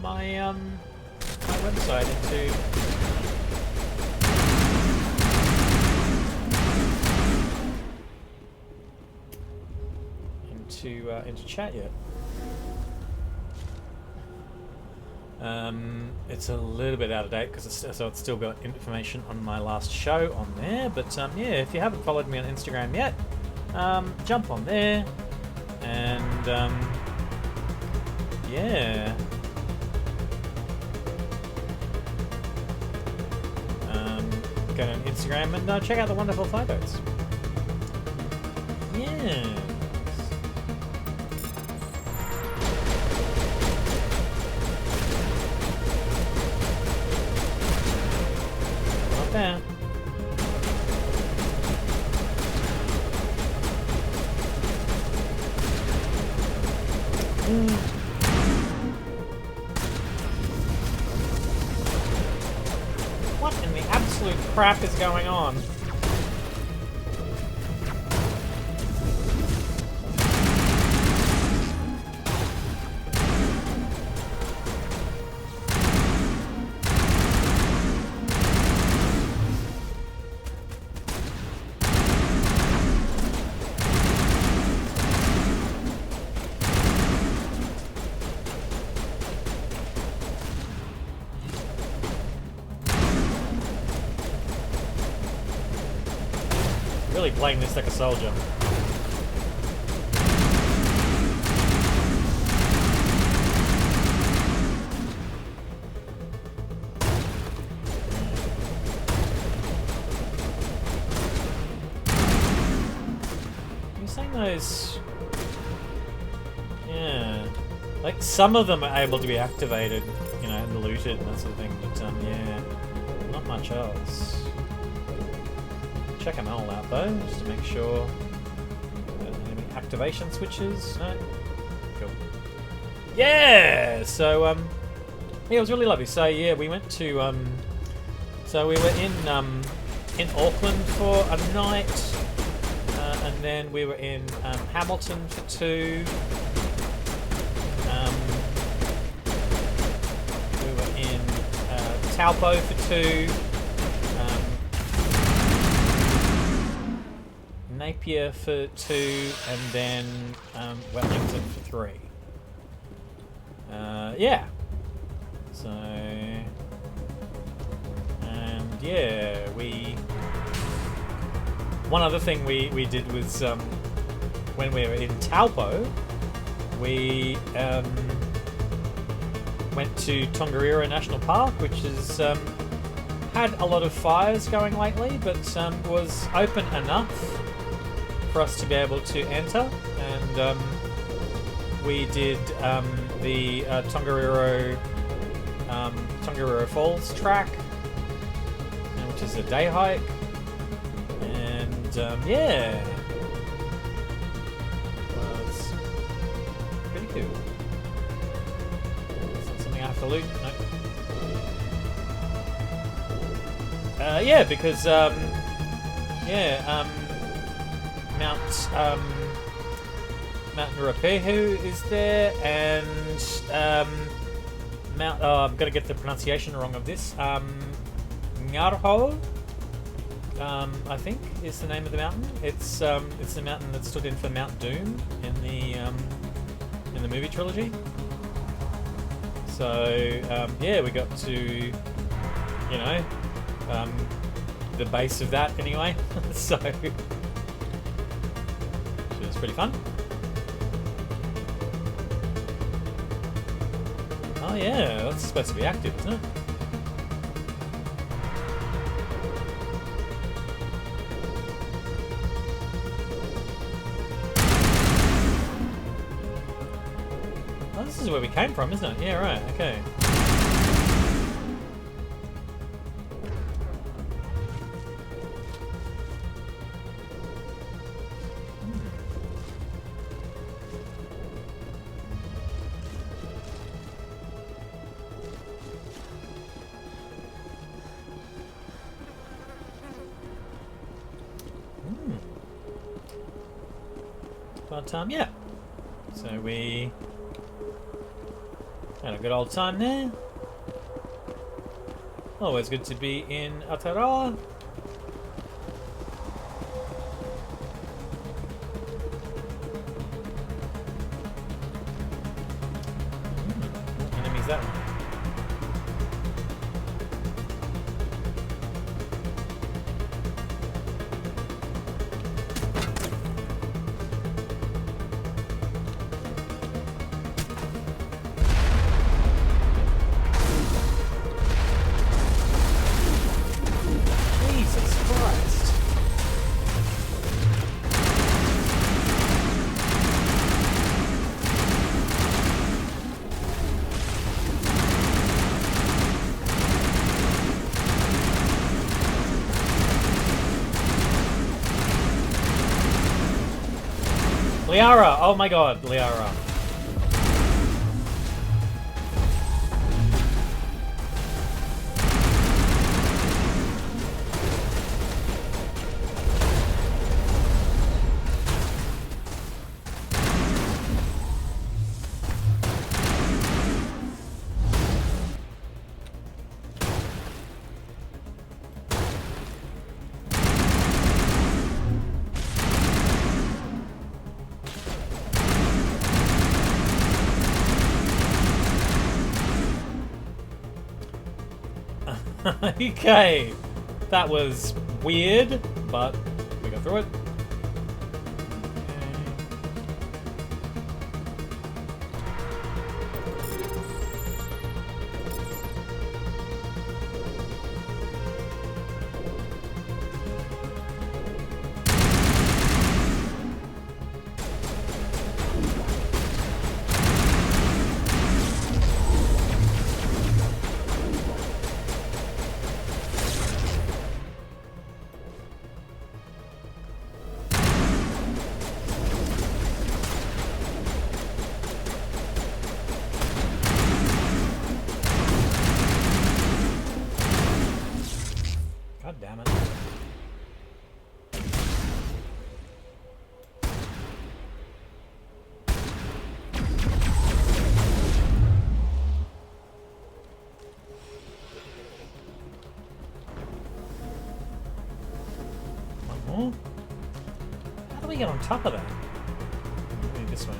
my my website into chat yet. It's a little bit out of date because it's still got information on my last show on there. But yeah, if you haven't followed me on Instagram yet, jump on there and yeah. Go on Instagram and check out the wonderful photos. Yeah. There. What in the absolute crap is going on? Really playing this like a soldier. You're saying those... Yeah. Like, some of them are able to be activated, you know, and looted and that sort of thing, but yeah, not much else. Check them all out though, just to make sure. Any activation switches? No? Cool. Yeah! So, yeah, it was really lovely. So, yeah, we went to, so we were in Auckland for a night, and then we were in Hamilton for 2. We were in Taupo for 2. Napier for 2, and then Wellington for 3. yeah. So, and yeah, one other thing we did was when we were in Taupo, we went to Tongariro National Park, which has had a lot of fires going lately, but was open enough for us to be able to enter, and we did the Tongariro Falls track, which is a day hike, and yeah, it was pretty cool. Is that something I have to loot? No. Yeah, because Mount Ruapehu is there, and Mount. I'm gonna get the pronunciation wrong of this. Ngarho, I think, is the name of the mountain. It's the mountain that stood in for Mount Doom in the movie trilogy. So yeah, we got to, the base of that anyway. So it was pretty fun. Oh yeah, that's supposed to be active, isn't it? Oh, this is where we came from, isn't it? Yeah, right, okay. But yeah, so we had a good old time there. Always good to be in Aotearoa. Enemies that one. Liara! Oh my god, Liara. Okay, that was weird, but we got through it. God damn it. One more? How do we get on top of that? Maybe this way.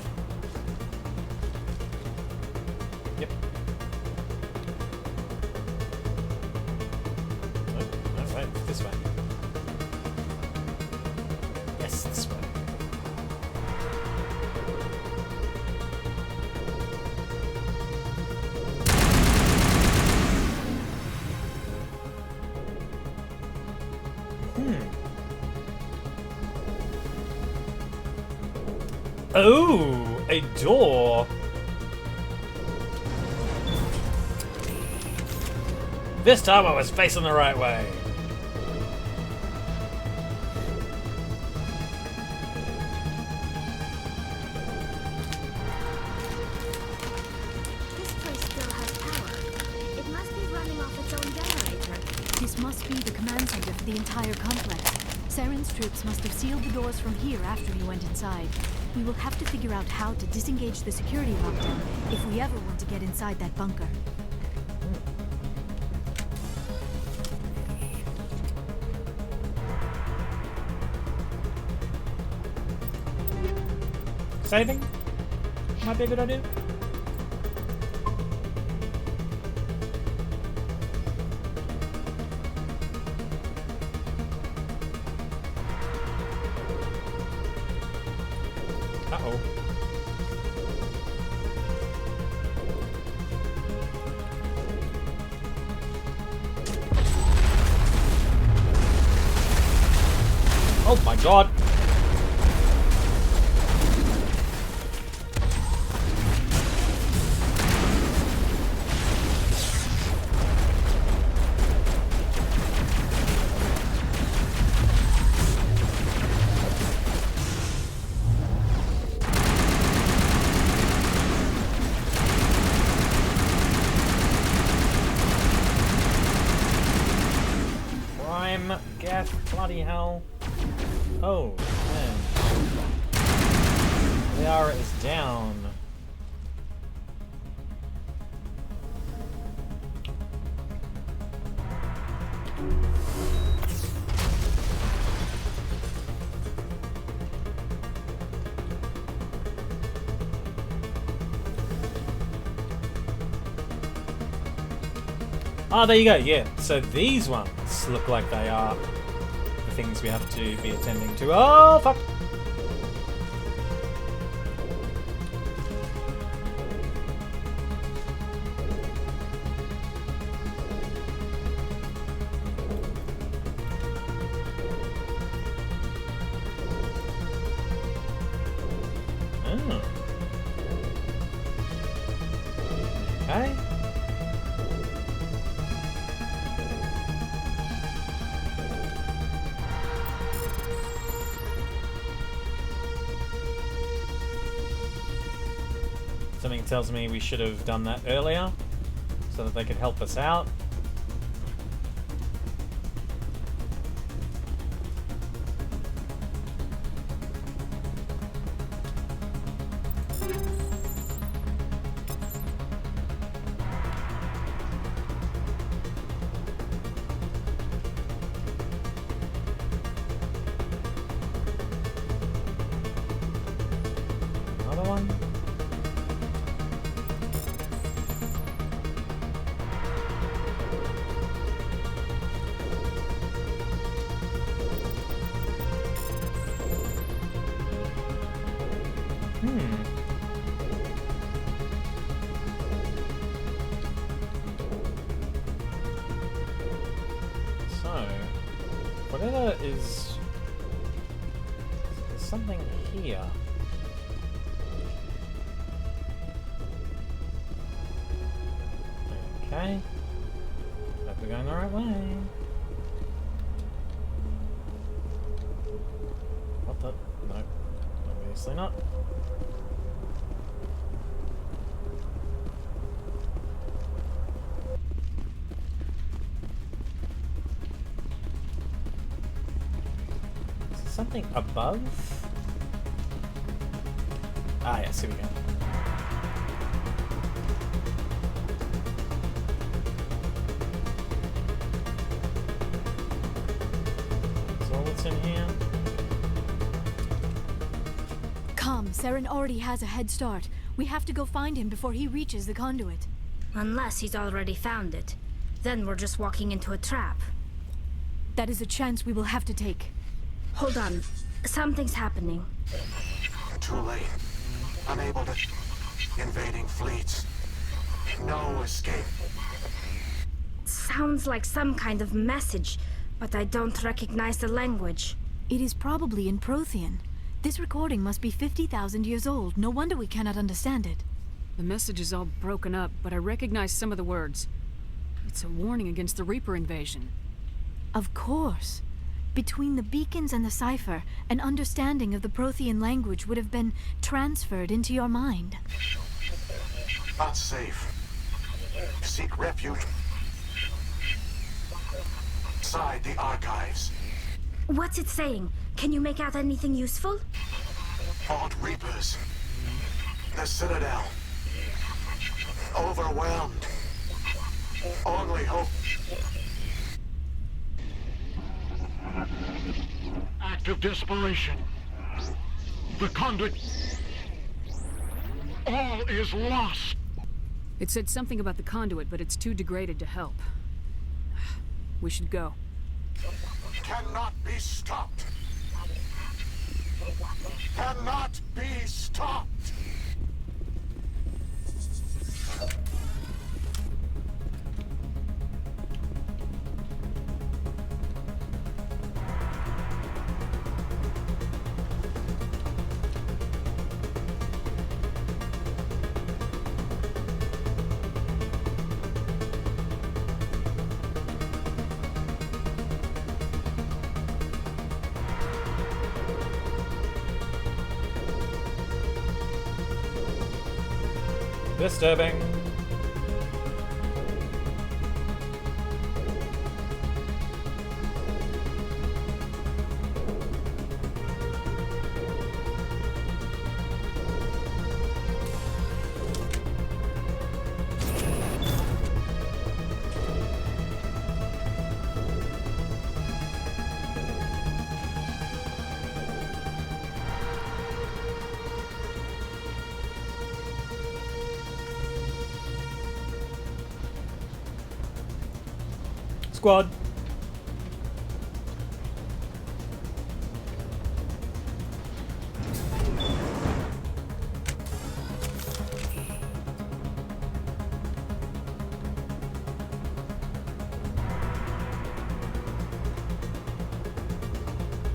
Yep. this way. Yes, this way. Oh, a door. This time I was facing the right way. This place still has power. It must be running off its own generator. This must be the command center for the entire complex. Saren's troops must have sealed the doors from here after he went inside. We will have to figure out how to disengage the security lockdown if we ever want to get inside that bunker. Saving might be a good idea. Uh-oh. Oh my god. Gas, bloody hell. Oh, man. Liara is down. Ah, there you go, yeah. So these ones look like they are the things we have to be attending to. Oh, fuck! Oh. Okay. Something tells me we should have done that earlier so that they could help us out. Another one. So, whatever is... There's something here. Okay. Hope we're going the right way. What the? No. Obviously not. Is there something above? Ah, yes, here we go. In here. Come, Saren already has a head start. We have to go find him before he reaches the conduit. Unless he's already found it. Then we're just walking into a trap. That is a chance we will have to take. Hold on. Something's happening. Too late. Unable to... Invading fleets. No escape. Sounds like some kind of message, but I don't recognize the language. It is probably in Prothean. This recording must be 50,000 years old. No wonder we cannot understand it. The message is all broken up, but I recognize some of the words. It's a warning against the Reaper invasion. Of course. Between the beacons and the cipher, an understanding of the Prothean language would have been transferred into your mind. Not safe. Seek refuge inside the archives. What's it saying? Can you make out anything useful? Fought Reapers. The Citadel. Overwhelmed. Only hope. Act of desperation. The conduit. All is lost. It said something about the conduit, but it's too degraded to help. We should go. Cannot be stopped. Cannot be stopped. Disturbing. Squad.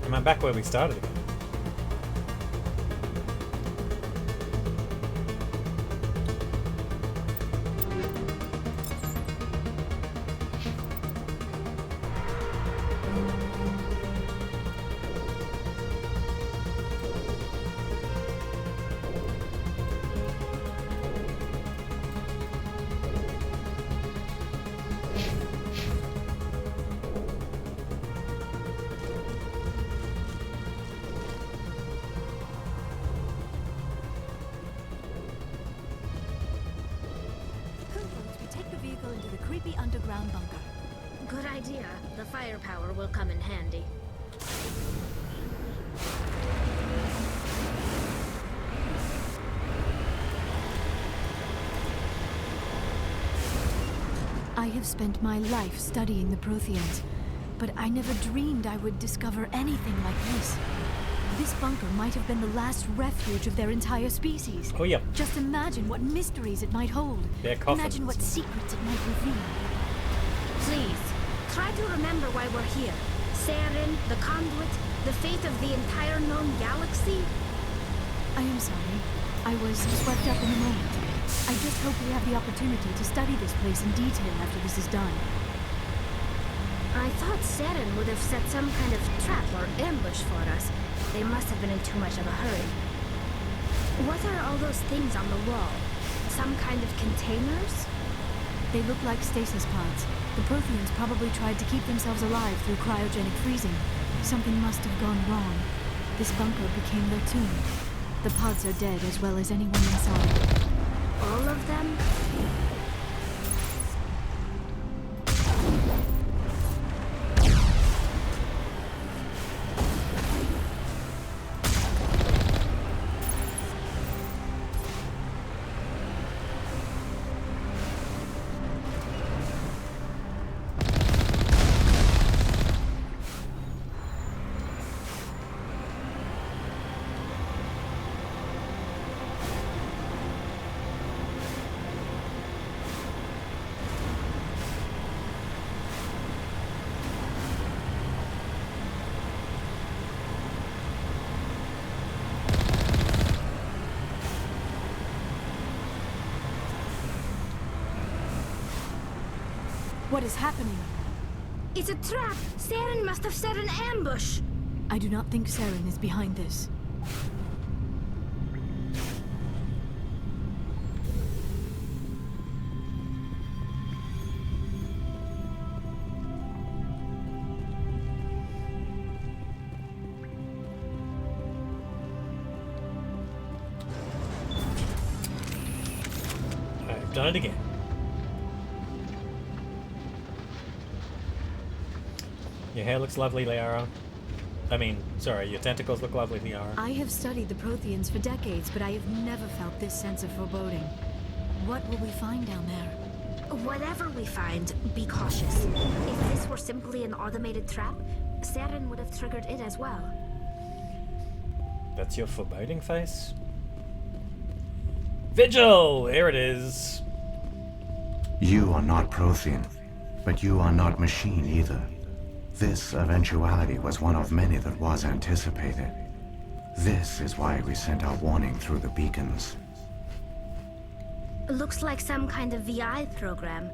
Am I back where we started again? Into the creepy underground bunker. Good idea. The firepower will come in handy. I have spent my life studying the Protheans, but I never dreamed I would discover anything like this. This bunker might have been the last refuge of their entire species. Oh, yeah. Just imagine what mysteries it might hold. Their coffins. Imagine what secrets it might reveal. Please, try to remember why we're here. Saren, the conduit, the fate of the entire known galaxy. I am sorry. I was swept up in the moment. I just hope we have the opportunity to study this place in detail after this is done. I thought Saren would have set some kind of trap or ambush for us. They must have been in too much of a hurry. What are all those things on the wall? Some kind of containers? They look like stasis pods. The Protheans probably tried to keep themselves alive through cryogenic freezing. Something must have gone wrong. This bunker became their tomb. The pods are dead as well as anyone inside. All of them? What is happening? It's a trap! Saren must have set an ambush! I do not think Saren is behind this. I've done it again. Your hair looks lovely, Liara. I mean, sorry, your tentacles look lovely, Liara. I have studied the Protheans for decades, but I have never felt this sense of foreboding. What will we find down there? Whatever we find, be cautious. If this were simply an automated trap, Saren would have triggered it as well. That's your foreboding face? Vigil! Here it is. You are not Prothean, but you are not machine either. This eventuality was one of many that was anticipated. This is why we sent our warning through the beacons. Looks like some kind of VI program.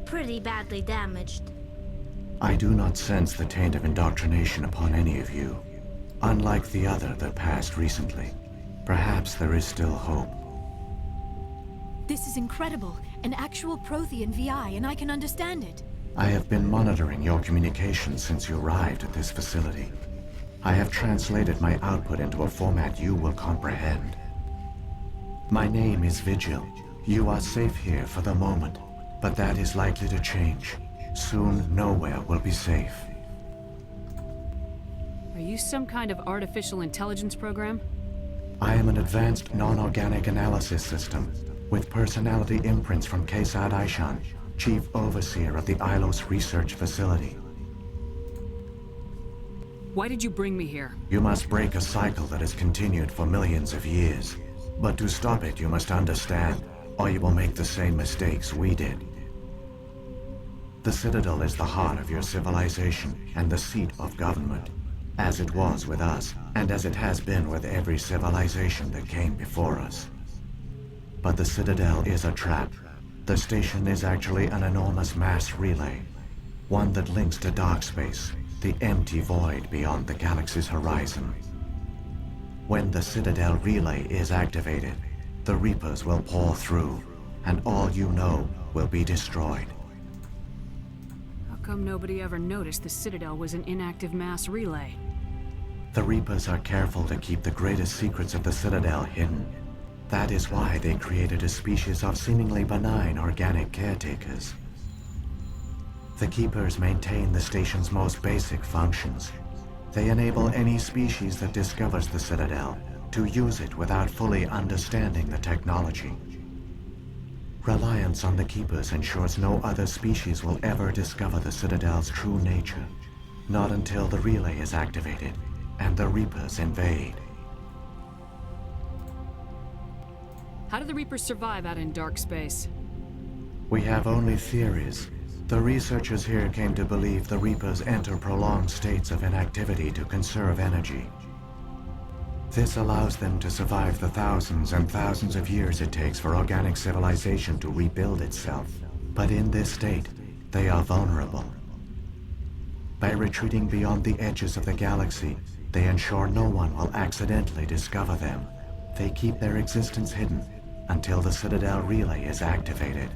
Pretty badly damaged. I do not sense the taint of indoctrination upon any of you. Unlike the other that passed recently. Perhaps there is still hope. This is incredible. An actual Prothean VI, and I can understand it. I have been monitoring your communications since you arrived at this facility. I have translated my output into a format you will comprehend. My name is Vigil. You are safe here for the moment, but that is likely to change. Soon, nowhere will be safe. Are you some kind of artificial intelligence program? I am an advanced non-organic analysis system, with personality imprints from Kesad Aishan, Chief Overseer of the Ilos Research Facility. Why did you bring me here? You must break a cycle that has continued for millions of years. But to stop it, you must understand, or you will make the same mistakes we did. The Citadel is the heart of your civilization and the seat of government, as it was with us, and as it has been with every civilization that came before us. But the Citadel is a trap. The station is actually an enormous mass relay, one that links to dark space, the empty void beyond the galaxy's horizon. When the Citadel relay is activated, the Reapers will pour through, and all you know will be destroyed. How come nobody ever noticed the Citadel was an inactive mass relay? The Reapers are careful to keep the greatest secrets of the Citadel hidden. That is why they created a species of seemingly benign organic caretakers. The Keepers maintain the station's most basic functions. They enable any species that discovers the Citadel to use it without fully understanding the technology. Reliance on the Keepers ensures no other species will ever discover the Citadel's true nature. Not until the relay is activated and the Reapers invade. How do the Reapers survive out in dark space? We have only theories. The researchers here came to believe the Reapers enter prolonged states of inactivity to conserve energy. This allows them to survive the thousands and thousands of years it takes for organic civilization to rebuild itself. But in this state, they are vulnerable. By retreating beyond the edges of the galaxy, they ensure no one will accidentally discover them. They keep their existence hidden until the Citadel relay is activated.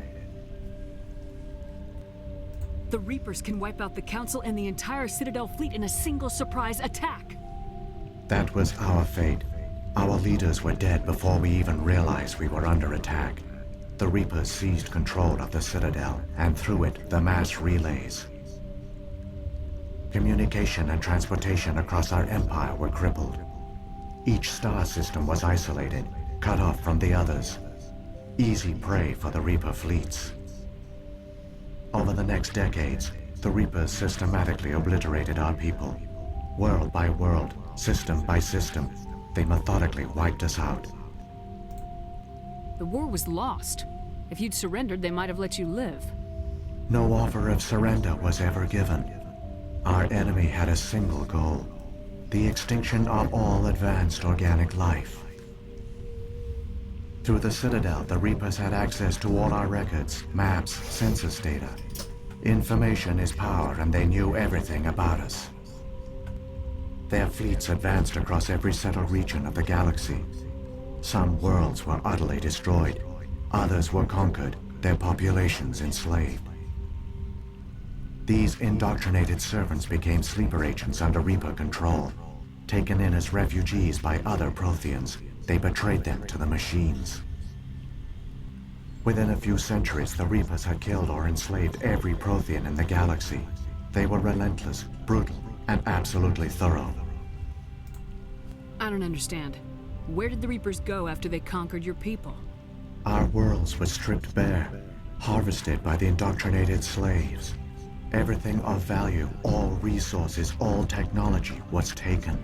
The Reapers can wipe out the Council and the entire Citadel fleet in a single surprise attack. That was our fate. Our leaders were dead before we even realized we were under attack. The Reapers seized control of the Citadel, and through it, the mass relays. Communication and transportation across our empire were crippled. Each star system was isolated, cut off from the others. Easy prey for the Reaper fleets. Over the next decades, the Reapers systematically obliterated our people. World by world, system by system, they methodically wiped us out. The war was lost. If you'd surrendered, they might have let you live. No offer of surrender was ever given. Our enemy had a single goal: the extinction of all advanced organic life. Through the Citadel, the Reapers had access to all our records, maps, census data. Information is power, and they knew everything about us. Their fleets advanced across every settled region of the galaxy. Some worlds were utterly destroyed. Others were conquered, their populations enslaved. These indoctrinated servants became sleeper agents under Reaper control. Taken in as refugees by other Protheans, they betrayed them to the machines. Within a few centuries, the Reapers had killed or enslaved every Prothean in the galaxy. They were relentless, brutal, and absolutely thorough. I don't understand. Where did the Reapers go after they conquered your people? Our worlds were stripped bare, harvested by the indoctrinated slaves. Everything of value, all resources, all technology was taken.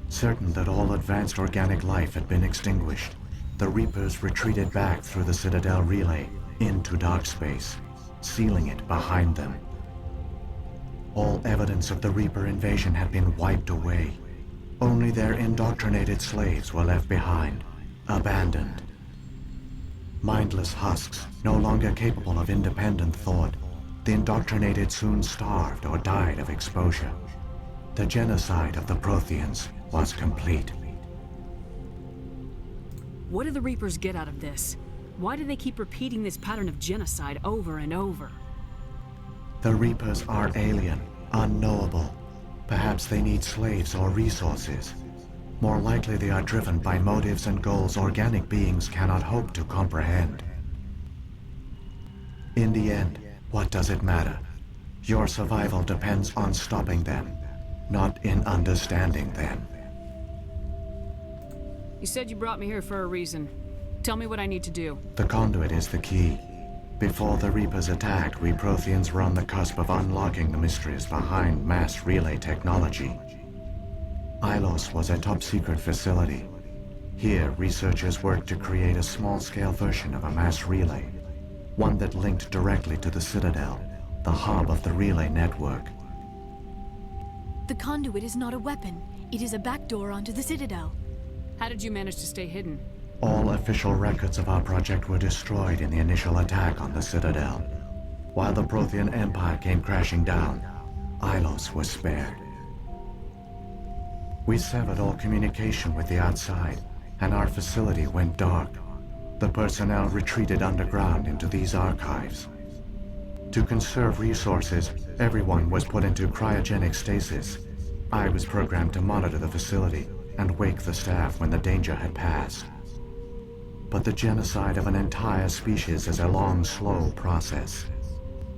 Certain that all advanced organic life had been extinguished, the Reapers retreated back through the Citadel relay into dark space, sealing it behind them. All evidence of the Reaper invasion had been wiped away. Only their indoctrinated slaves were left behind, abandoned. Mindless husks, no longer capable of independent thought, the indoctrinated soon starved or died of exposure. The genocide of the Protheans was complete. What do the Reapers get out of this? Why do they keep repeating this pattern of genocide over and over? The Reapers are alien, unknowable. Perhaps they need slaves or resources. More likely they are driven by motives and goals organic beings cannot hope to comprehend. In the end, what does it matter? Your survival depends on stopping them, not in understanding them. You said you brought me here for a reason. Tell me what I need to do. The conduit is the key. Before the Reapers attacked, we Protheans were on the cusp of unlocking the mysteries behind mass relay technology. Ilos was a top-secret facility. Here, researchers worked to create a small-scale version of a mass relay, one that linked directly to the Citadel, the hub of the relay network. The conduit is not a weapon. It is a backdoor onto the Citadel. How did you manage to stay hidden? All official records of our project were destroyed in the initial attack on the Citadel. While the Prothean Empire came crashing down, Ilos was spared. We severed all communication with the outside, and our facility went dark. The personnel retreated underground into these archives. To conserve resources, everyone was put into cryogenic stasis. I was programmed to monitor the facility and wake the staff when the danger had passed. But the genocide of an entire species is a long, slow process.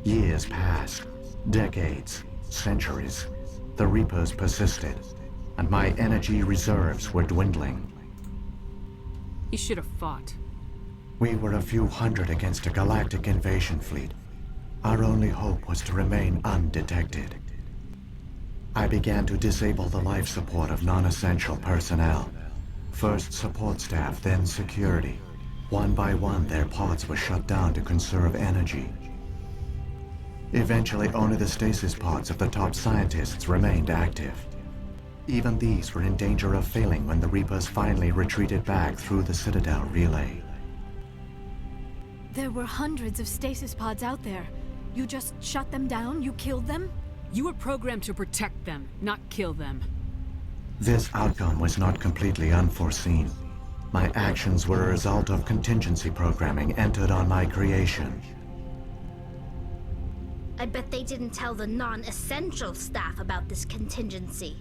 Years passed, decades, centuries. The Reapers persisted, and my energy reserves were dwindling. You should have fought. We were a few hundred against a galactic invasion fleet. Our only hope was to remain undetected. I began to disable the life support of non-essential personnel. First support staff, then security. One by one, their pods were shut down to conserve energy. Eventually, only the stasis pods of the top scientists remained active. Even these were in danger of failing when the Reapers finally retreated back through the Citadel relay. There were hundreds of stasis pods out there. You just shut them down? You killed them? You were programmed to protect them, not kill them. This outcome was not completely unforeseen. My actions were a result of contingency programming entered on my creation. I bet they didn't tell the non-essential staff about this contingency.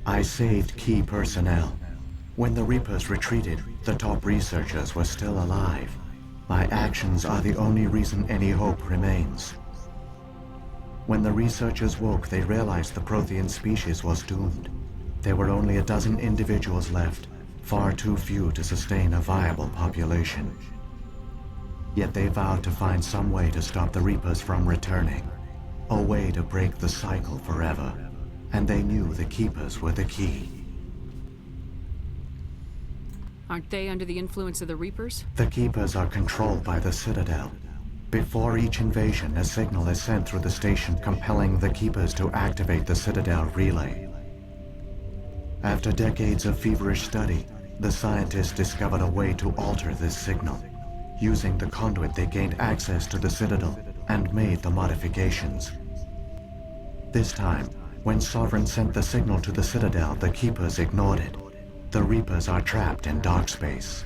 I saved key personnel. When the Reapers retreated, the top researchers were still alive. My actions are the only reason any hope remains. When the researchers woke, they realized the Prothean species was doomed. There were only a dozen individuals left, far too few to sustain a viable population. Yet they vowed to find some way to stop the Reapers from returning, a way to break the cycle forever. And they knew the Keepers were the key. Aren't they under the influence of the Reapers? The Keepers are controlled by the Citadel. Before each invasion, a signal is sent through the station compelling the Keepers to activate the Citadel relay. After decades of feverish study, the scientists discovered a way to alter this signal. Using the conduit, they gained access to the Citadel and made the modifications. This time, when Sovereign sent the signal to the Citadel, the Keepers ignored it. The Reapers are trapped in dark space.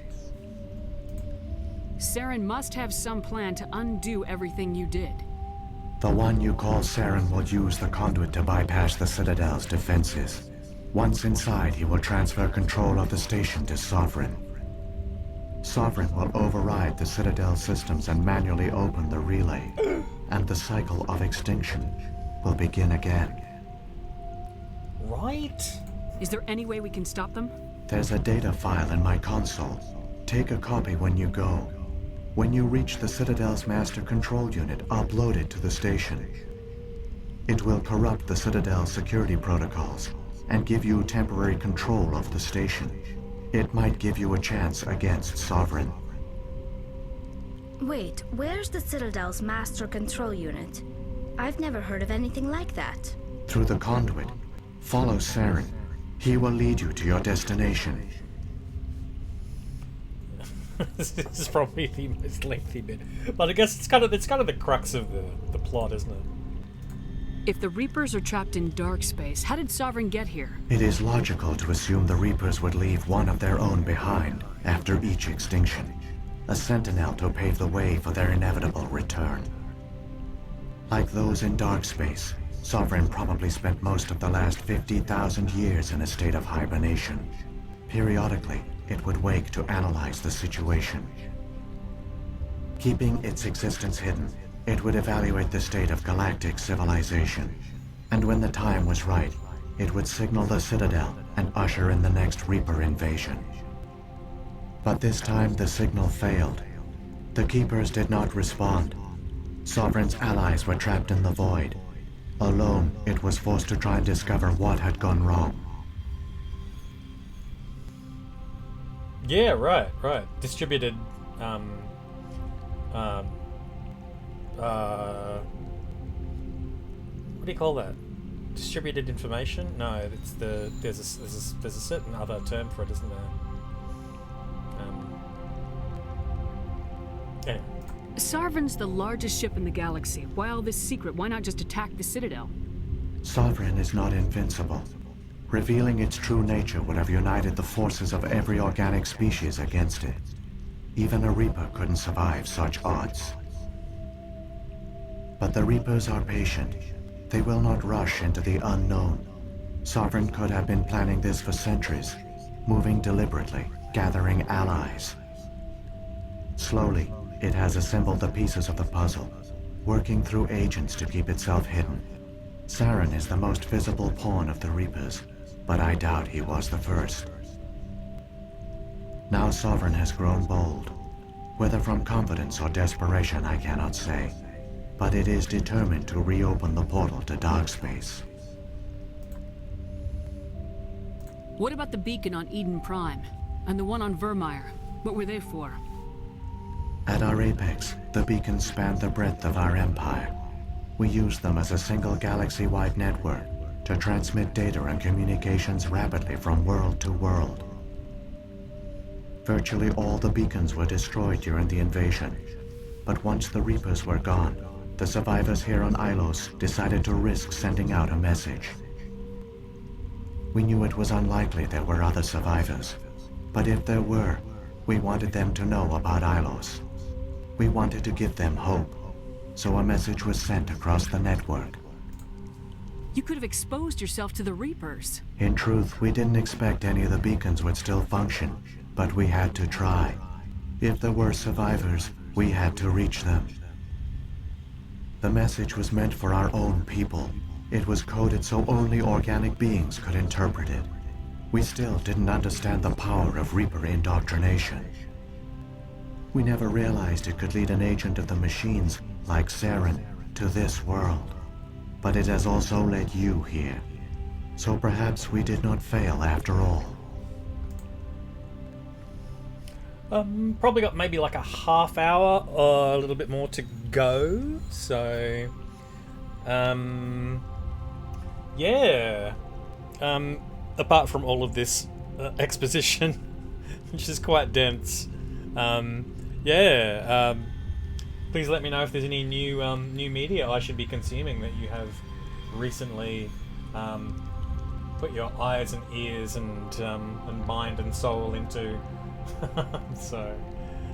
Saren must have some plan to undo everything you did. The one you call Saren will use the conduit to bypass the Citadel's defenses. Once inside, he will transfer control of the station to Sovereign. Sovereign will override the Citadel systems and manually open the relay, and the cycle of extinction will begin again. Right? Is there any way we can stop them? There's a data file in my console. Take a copy when you go. When you reach the Citadel's master control unit, upload it to the station. It will corrupt the Citadel's security protocols and give you temporary control of the station. It might give you a chance against Sovereign. Wait, where's the Citadel's master control unit? I've never heard of anything like that. Through the conduit, follow Saren. He will lead you to your destination. This is probably the most lengthy bit, but I guess it's kind of the crux of the plot, isn't it? If the Reapers are trapped in dark space, how did Sovereign get here? It is logical to assume the Reapers would leave one of their own behind after each extinction, a sentinel to pave the way for their inevitable return. Like those in dark space, Sovereign probably spent most of the last 50,000 years in a state of hibernation. Periodically, it would wake to analyze the situation. Keeping its existence hidden, it would evaluate the state of galactic civilization. And when the time was right, it would signal the Citadel and usher in the next Reaper invasion. But this time the signal failed. The Keepers did not respond. Sovereign's allies were trapped in the void. Alone, it was forced to try and discover what had gone wrong. Yeah, right. Distributed, what do you call that? Distributed information? No, it's there's a certain other term for it, isn't there? Anyway. Sovereign's the largest ship in the galaxy. Why all this secret? Why not just attack the Citadel? Sovereign is not invincible. Revealing its true nature would have united the forces of every organic species against it. Even a Reaper couldn't survive such odds. But the Reapers are patient. They will not rush into the unknown. Sovereign could have been planning this for centuries, moving deliberately, gathering allies. Slowly, it has assembled the pieces of the puzzle, working through agents to keep itself hidden. Saren is the most visible pawn of the Reapers, but I doubt he was the first. Now Sovereign has grown bold. Whether from confidence or desperation, I cannot say, but it is determined to reopen the portal to dark space. What about the beacon on Eden Prime? And the one on Vermeer? What were they for? At our apex, the beacons spanned the breadth of our empire. We used them as a single galaxy-wide network to transmit data and communications rapidly from world to world. Virtually all the beacons were destroyed during the invasion, but once the Reapers were gone, the survivors here on Ilos decided to risk sending out a message. We knew it was unlikely there were other survivors, but if there were, we wanted them to know about Ilos. We wanted to give them hope, so a message was sent across the network. You could have exposed yourself to the Reapers. In truth, we didn't expect any of the beacons would still function, but we had to try. If there were survivors, we had to reach them. The message was meant for our own people. It was coded so only organic beings could interpret it. We still didn't understand the power of Reaper indoctrination. We never realized it could lead an agent of the machines, like Saren, to this world. But it has also led you here. So perhaps we did not fail after all. Probably got maybe like a half hour or a little bit more to go. So, yeah. Apart from all of this which is quite dense. Please let me know if there's any new new media I should be consuming that you have recently put your eyes and ears and mind and soul into. So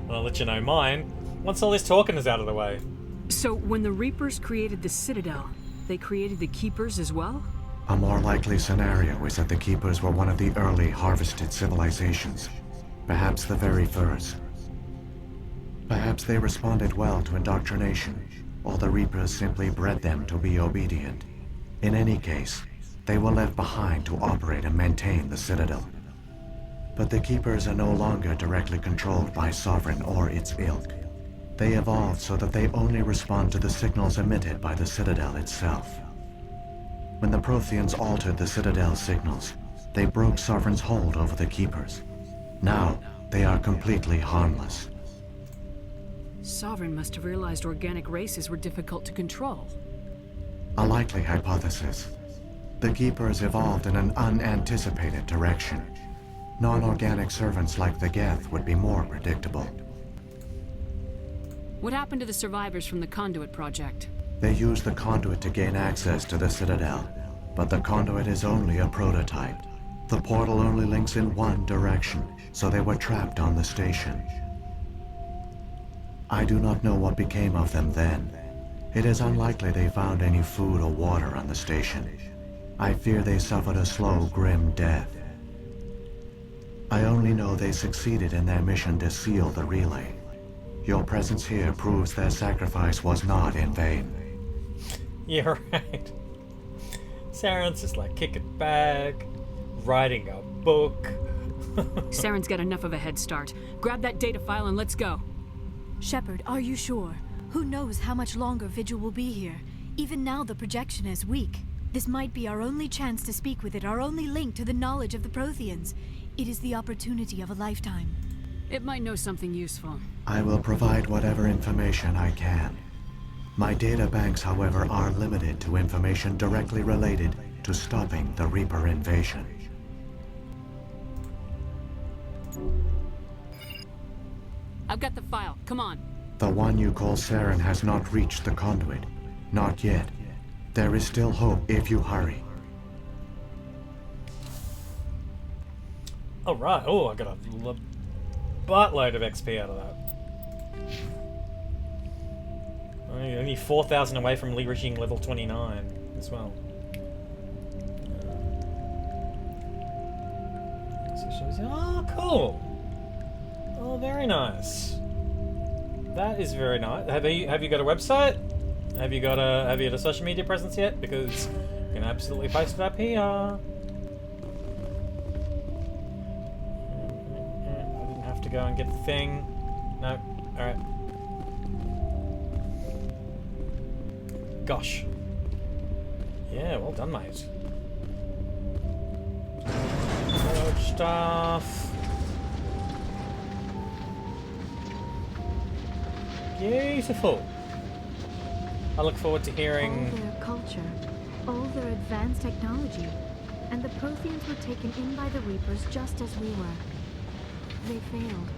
I'll let you know mine once all this talking is out of the way. So when the Reapers created the Citadel, they created the Keepers as well? A more likely scenario is that the Keepers were one of the early harvested civilizations, perhaps the very first. Perhaps they responded well to indoctrination, or the Reapers simply bred them to be obedient. In any case, they were left behind to operate and maintain the Citadel. But the Keepers are no longer directly controlled by Sovereign or its ilk. They evolved so that they only respond to the signals emitted by the Citadel itself. When the Protheans altered the Citadel's signals, they broke Sovereign's hold over the Keepers. Now, they are completely harmless. Sovereign must have realized organic races were difficult to control. A likely hypothesis. The Keepers evolved in an unanticipated direction. Non-organic servants like the Geth would be more predictable. What happened to the survivors from the Conduit project? They used the Conduit to gain access to the Citadel, but the Conduit is only a prototype. The portal only links in one direction, so they were trapped on the station. I do not know what became of them then. It is unlikely they found any food or water on the station. I fear they suffered a slow, grim death. I only know they succeeded in their mission to seal the relay. Your presence here proves their sacrifice was not in vain. Yeah, right. Saren's just like kicking back, writing a book. Saren's got enough of a head start. Grab that data file and let's go. Shepard, are you sure? Who knows how much longer Vigil will be here? Even now the projection is weak. This might be our only chance to speak with it, our only link to the knowledge of the Protheans. It is the opportunity of a lifetime. It might know something useful. I will provide whatever information I can. My data banks, however, are limited to information directly related to stopping the Reaper invasion. I've got the file. Come on. The one you call Saren has not reached the Conduit. Not yet. There is still hope if you hurry. Alright, oh, I got a buttload of XP out of that. Only 4,000 away from reaching level 29 as well. So it shows you, oh, cool! Oh, very nice. That is very nice. Have you got a website? Have you got a social media presence yet? Because you can absolutely post it up here. I didn't have to go and get the thing. No. Alright. Gosh. Yeah, well done, mate. Good stuff. Beautiful. I look forward to hearing... All their culture, all their advanced technology, and the Protheans were taken in by the Reapers just as we were. They failed.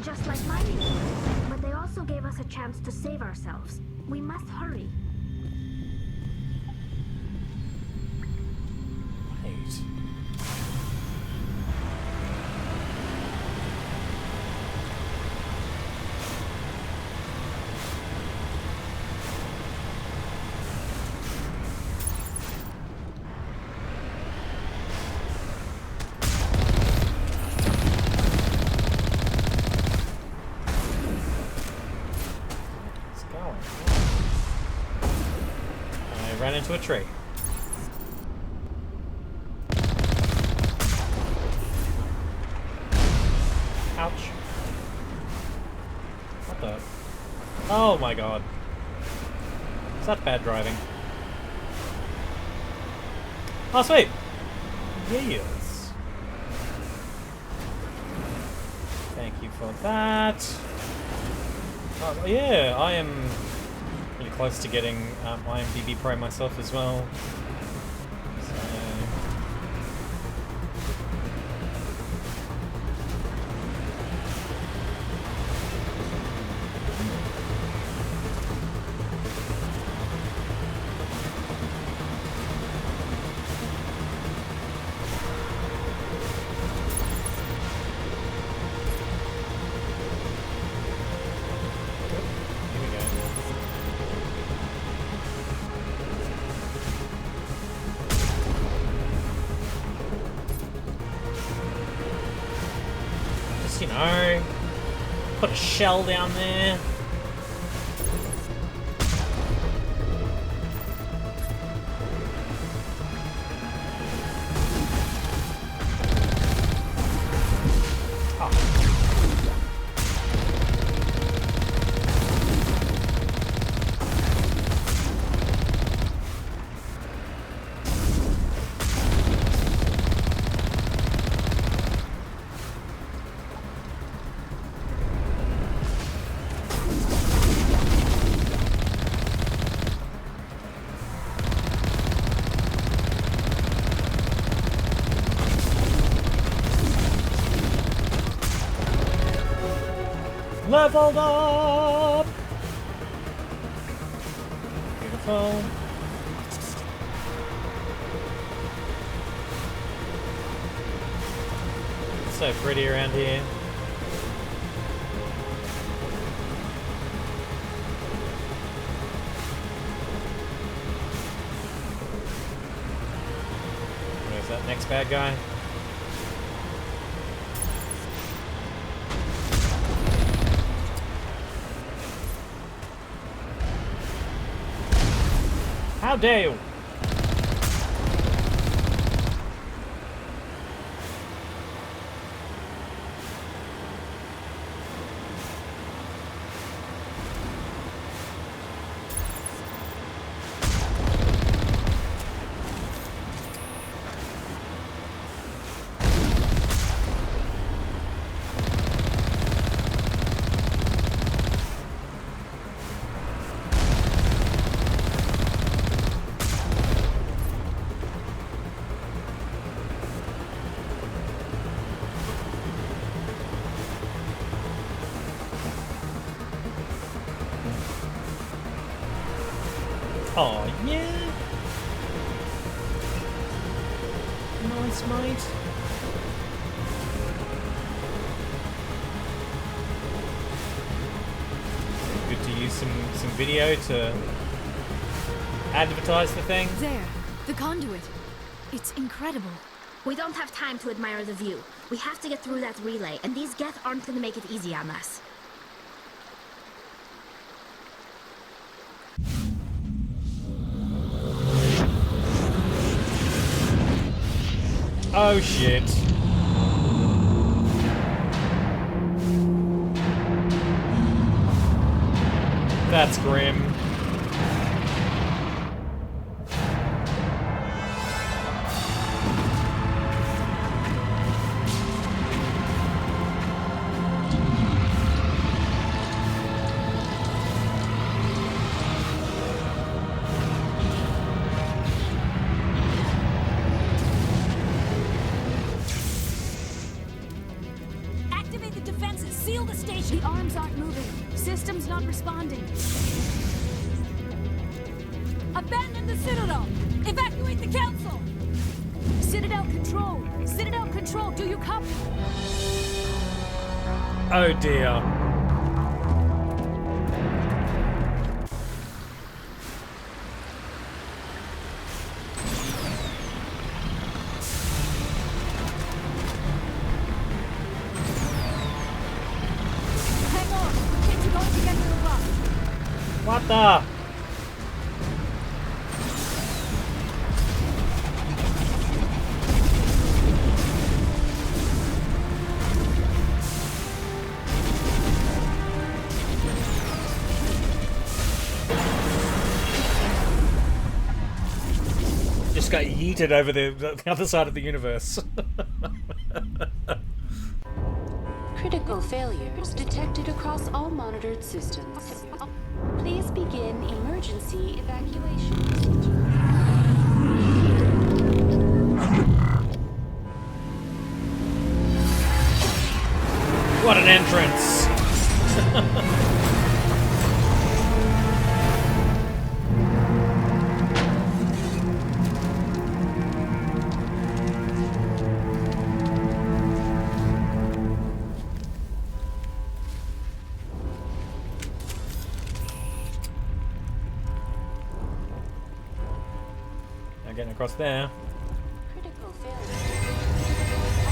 Just like my people. But they also gave us a chance to save ourselves. We must hurry. Right. Ran into a tree. Ouch. What the? Oh my god. Is that bad driving? Oh sweet! Yes. Thank you for that. Oh, yeah, I am really close to getting IMDb Pro myself as well. So... got a shell down there. Leveled up! Beautiful. It's so pretty around here. Where's that next bad guy? How dare you! Oh yeah! Nice, mate. Good to use some video to advertise the thing. There, the conduit. It's incredible. We don't have time to admire the view. We have to get through that relay, and these Geth aren't gonna make it easy on us. Oh shit. That's grim. Activate the defenses. Seal the station. The arms aren't moving. Systems not responding. Abandon the Citadel. Evacuate the Council. Citadel Control. Citadel Control. Do you copy? Oh dear. Hang on. Kids are going to get to the rock. What the? Just got yeeted over the other side of the universe. Critical failures detected across all monitored systems. Please begin emergency evacuation. What an entrance! Now getting across there. Critical failure.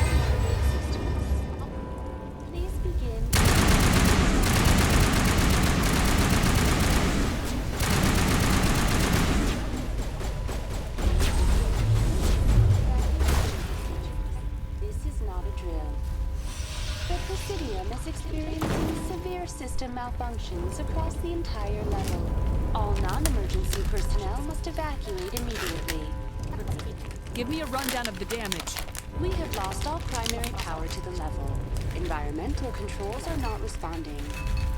All monitored systems. Please begin. system malfunctions across the entire level. All non-emergency personnel must evacuate immediately. Give me a rundown of the damage. We have lost all primary power to the level. Environmental controls are not responding.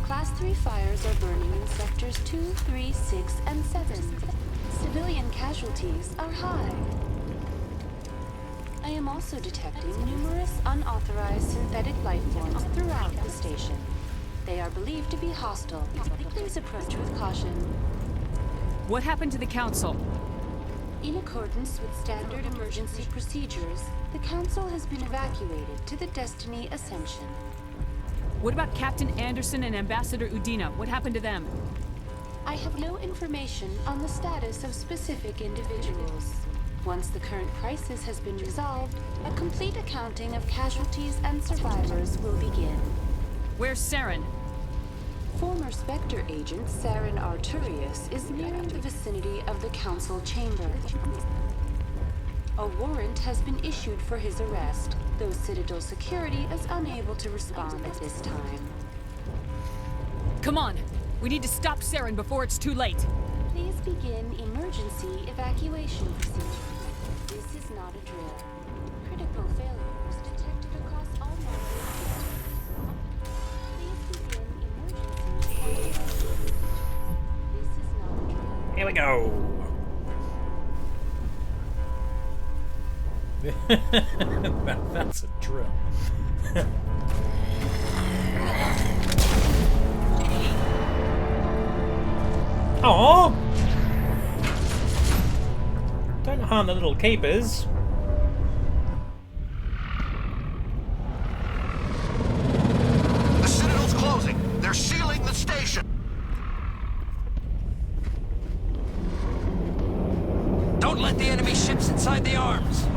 Class 3 fires are burning in sectors 2, 3, 6, and 7. Civilian casualties are high. I am also detecting numerous unauthorized synthetic life forms throughout the station. They are believed to be hostile. Please approach with caution. What happened to the Council? In accordance with standard emergency procedures, the Council has been evacuated to the Destiny Ascension. What about Captain Anderson and Ambassador Udina? What happened to them? I have no information on the status of specific individuals. Once the current crisis has been resolved, a complete accounting of casualties and survivors will begin. Where's Saren? Former Spectre agent Saren Arturius is nearing the vicinity of the Council chamber. A warrant has been issued for his arrest, though Citadel security is unable to respond at this time. Come on! We need to stop Saren before it's too late! Please begin emergency evacuation procedures. This is not a drill. Critical failures detected across all monitored systems. Please begin emergency evacuation. This is not a drill. Here we go! That's a drill. Aww! Don't harm the little keepers. The Citadel's closing. They're sealing the station. Don't let the enemy ships inside the arms.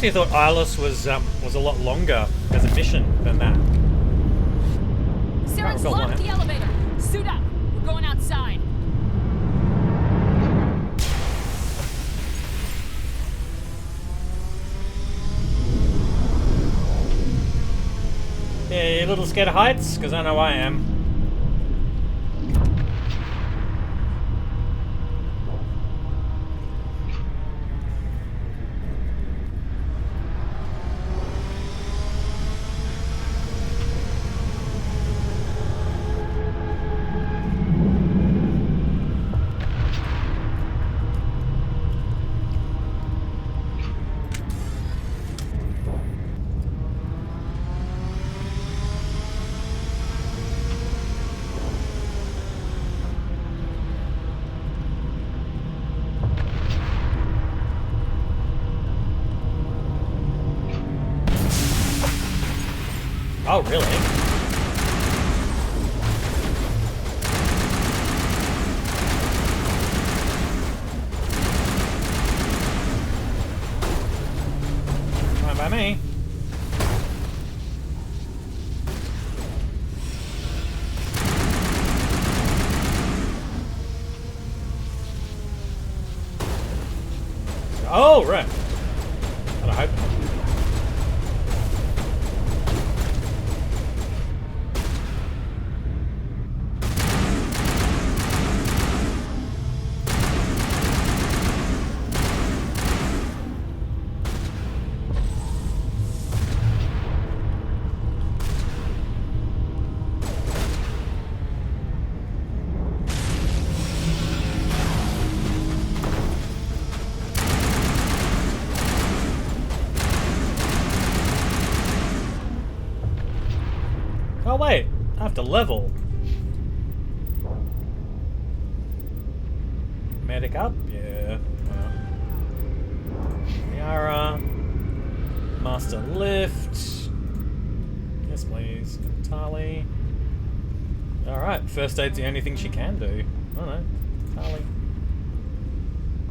I thought Ilis was a lot longer as a mission than that. Saren's locked the elevator! Suit up! We're going outside! Yeah, you a little scared of heights? Because I know I am. Oh, really? Fine by me. Oh, right. I hope. have to level. Medic up? Yeah. Yara. Master lift. Yes, please. Tali. Alright, first aid's the only thing she can do. Oh no. Tali.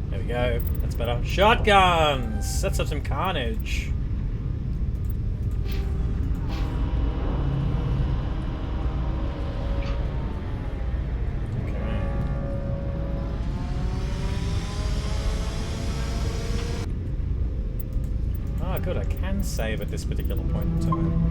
There we go. That's better. Shotguns! Sets up some carnage. Good, I can save at this particular point in time.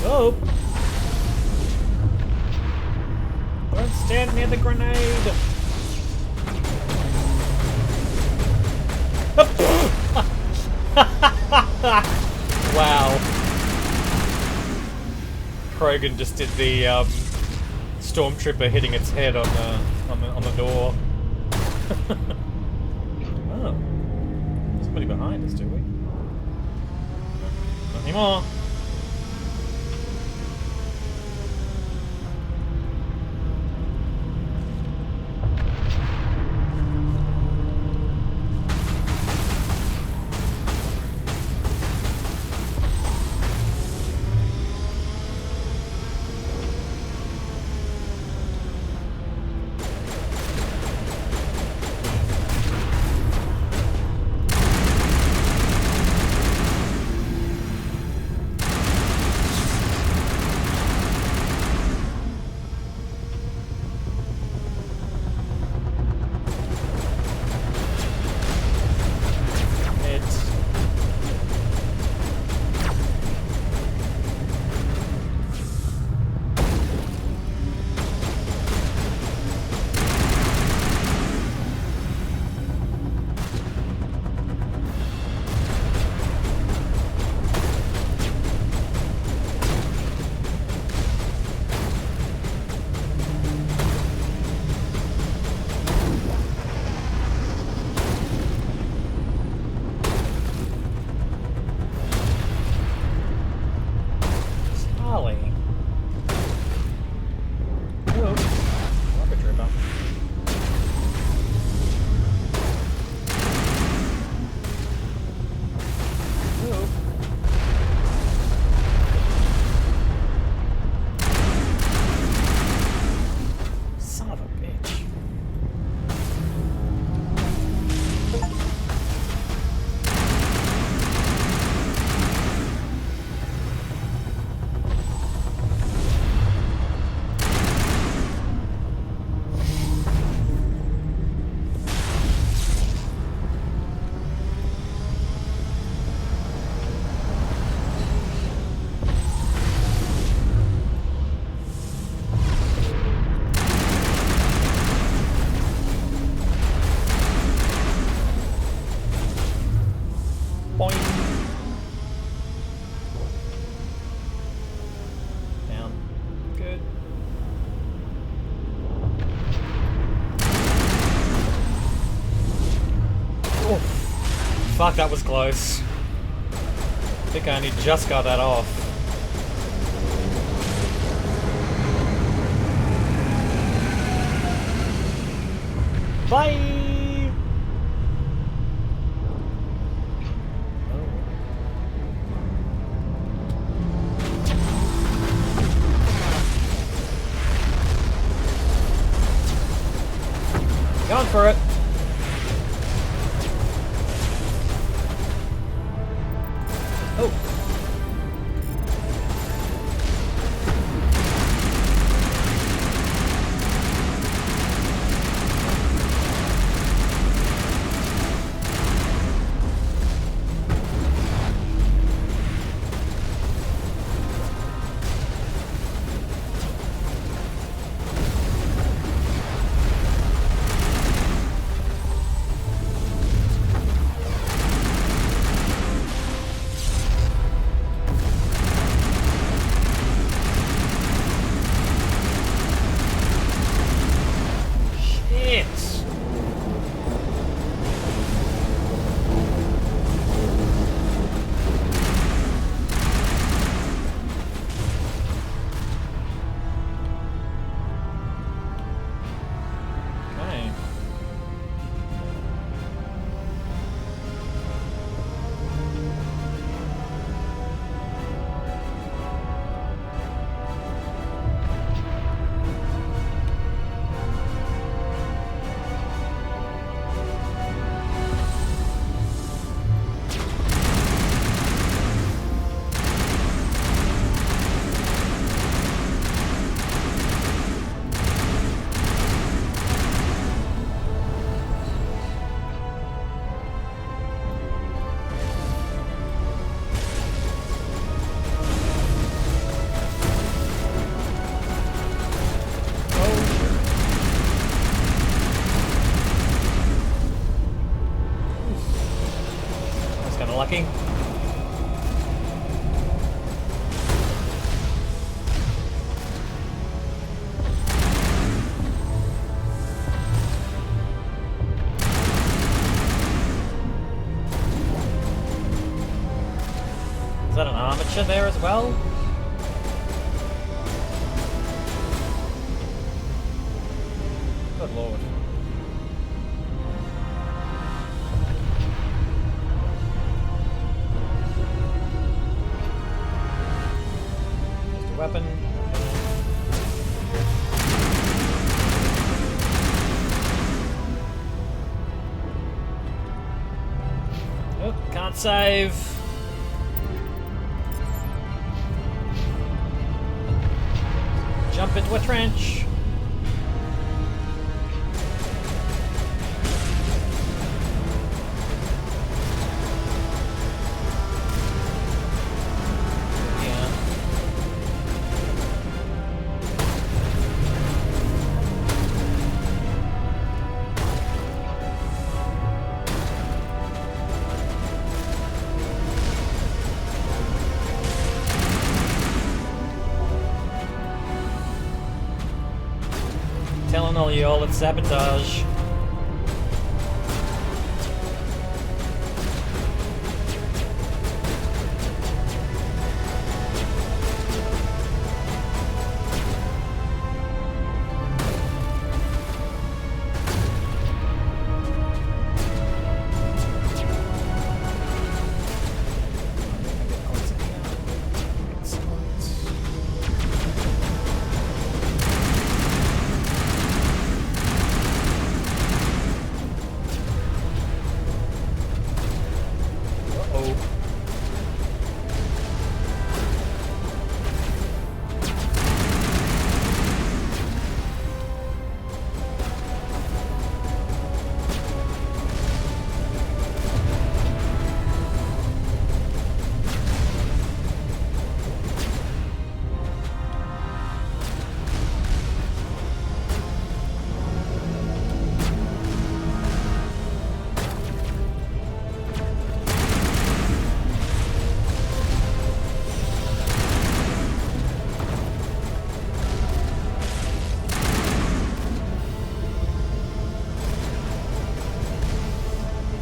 Oh! Don't stand near the grenade! Wow. Krogan just did the stormtrooper hitting its head on the door. Oh. Somebody behind us, do we? Not anymore. Fuck, that was close. I think I only just got that off. Bye! Going for it. Oh. lucky. Is that an armature there as well? Good lord. Just a weapon. Oh, can't save. Jump into a trench. Telling all y'all it's sabotage.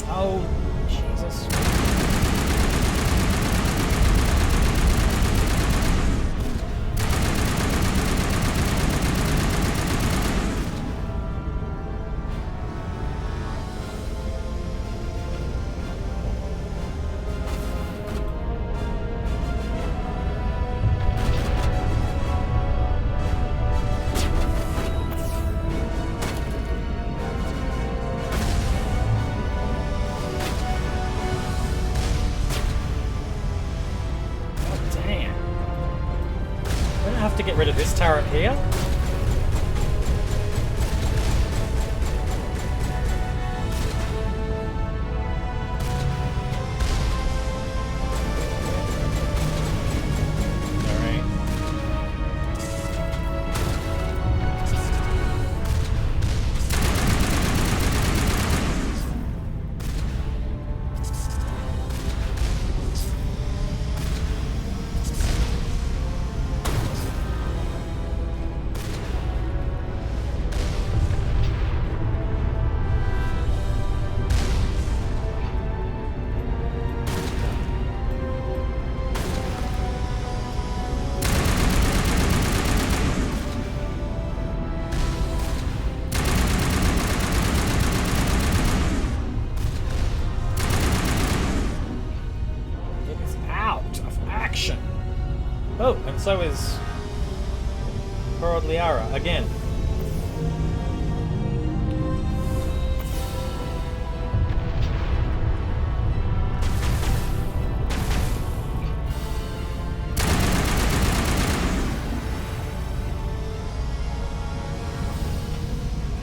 Oh, Jesus. To get rid of this turret here. Oh, and so is Horod Liara again.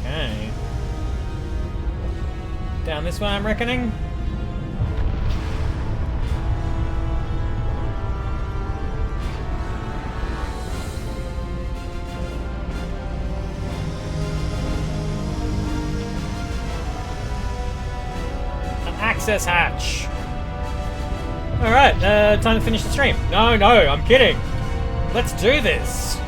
Okay. Down this way, I'm reckoning. Access hatch. Alright, time to finish the stream. No, I'm kidding. Let's do this.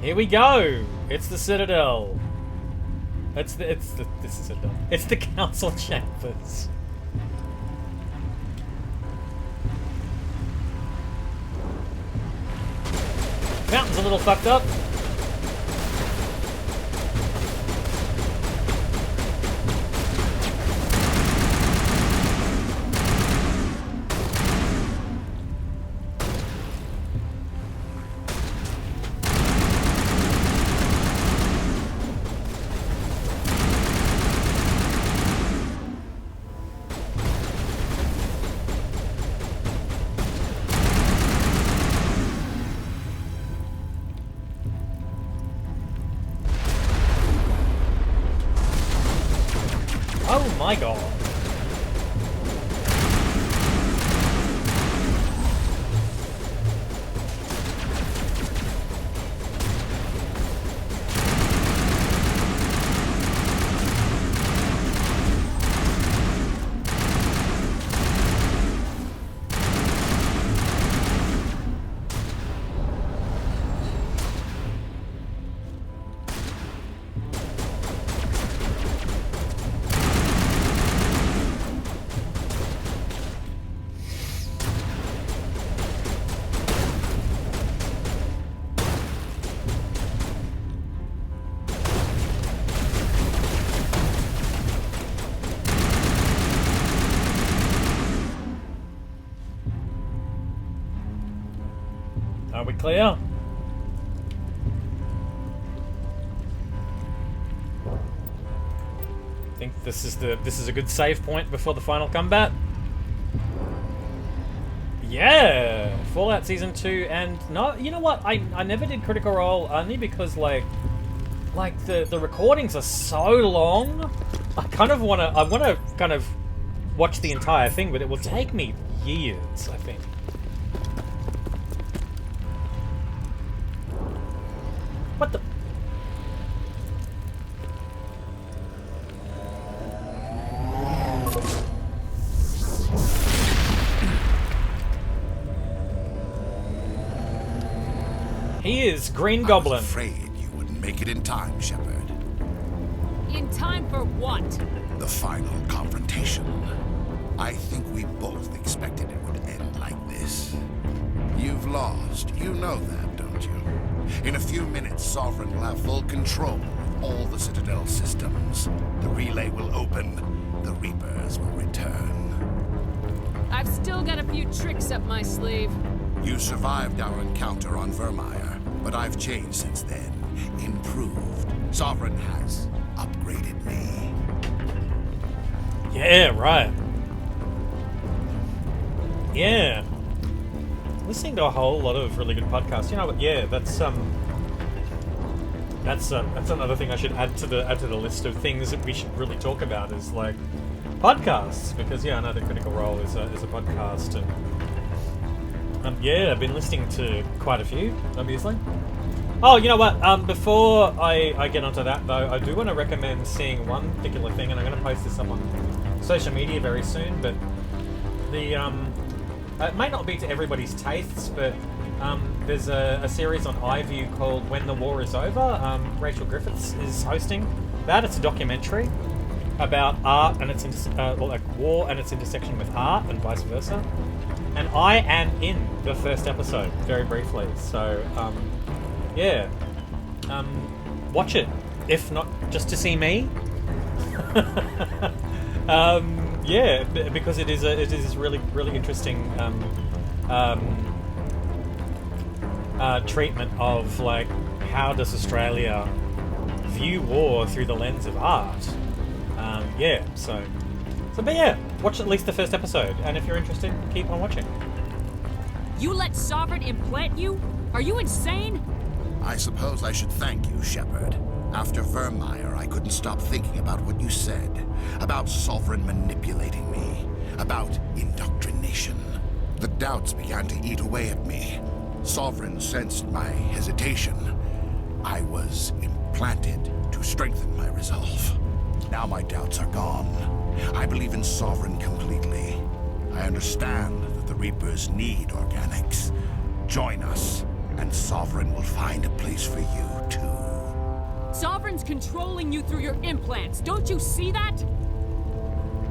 Here we go. It's the Citadel. It's the Citadel. It's the Council Chambers. Mountain's a little fucked up. Oh my god. Are we clear? I think this is a good save point before the final combat. Yeah, Fallout Season 2, and no, you know what? I never did Critical Role only because like the recordings are so long. I wanna kind of watch the entire thing, but it will take me years, I think. What the? He is Green Goblin. I was afraid you wouldn't make it in time, Shepard. In time for what? The final confrontation. I think we both expected it would end like this. You've lost. You know that, don't you? In a few minutes, Sovereign will have full control of all the Citadel systems. The relay will open. The Reapers will return. I've still got a few tricks up my sleeve. You survived our encounter on Vermeer, but I've changed since then. Improved. Sovereign has upgraded me. Yeah, right. Yeah. Listening to a whole lot of really good podcasts. You know what? Yeah, that's another thing I should add to the list of things that we should really talk about is like podcasts, because yeah, I know that Critical Role is a podcast, and yeah, I've been listening to quite a few, obviously. Oh, you know what? Before I get onto that though, I do want to recommend seeing one particular thing, and I'm going to post this up on social media very soon. But the it may not be to everybody's tastes, but there's a series on iView called When the War is Over. Rachel Griffiths is hosting that. It's a documentary about art and its like war and its intersection with art and vice versa. And I am in the first episode, very briefly. So yeah, watch it, if not just to see me. Yeah, because it is really interesting treatment of like how does Australia view war through the lens of art. Yeah, but yeah, watch at least the first episode, and if you're interested, keep on watching. You let Sovereign implant you? Are you insane? I suppose I should thank you, Shepard. After Vermeer, I couldn't stop thinking about what you said. About Sovereign manipulating me. About indoctrination. The doubts began to eat away at me. Sovereign sensed my hesitation. I was implanted to strengthen my resolve. Now my doubts are gone. I believe in Sovereign completely. I understand that the Reapers need organics. Join us, and Sovereign will find a place for you, too. Sovereign's controlling you through your implants. Don't you see that?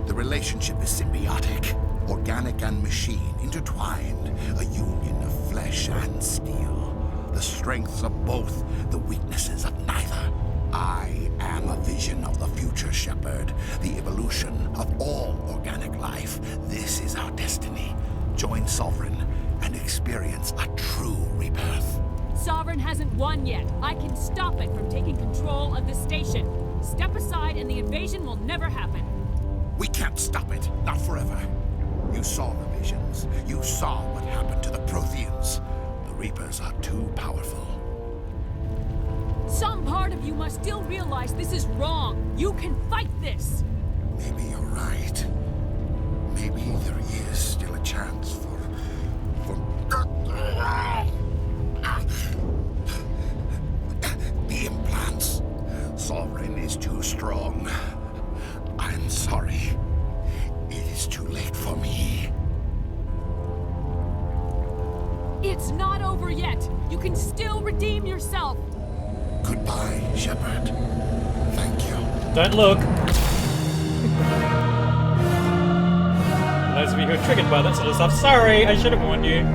The relationship is symbiotic. Organic and machine intertwined. A union of flesh and steel. The strengths of both, the weaknesses of neither. I am a vision of the future, Shepard. The evolution of all organic life. This is our destiny. Join Sovereign and experience a true rebirth. Sovereign hasn't won yet. I can stop it from taking control of the station. Step aside and the invasion will never happen. We can't stop it. Not forever. You saw the visions. You saw what happened to the Protheans. The Reapers are too powerful. Some part of you must still realize this is wrong. You can fight this. Maybe you're right. Maybe there is still a chance for the implants. Sovereign is too strong. I'm sorry. It is too late for me. It's not over yet. You can still redeem yourself. Goodbye, Shepard. Thank you. Don't look. Those of you who are triggered by that sort of stuff, sorry, I should have warned you.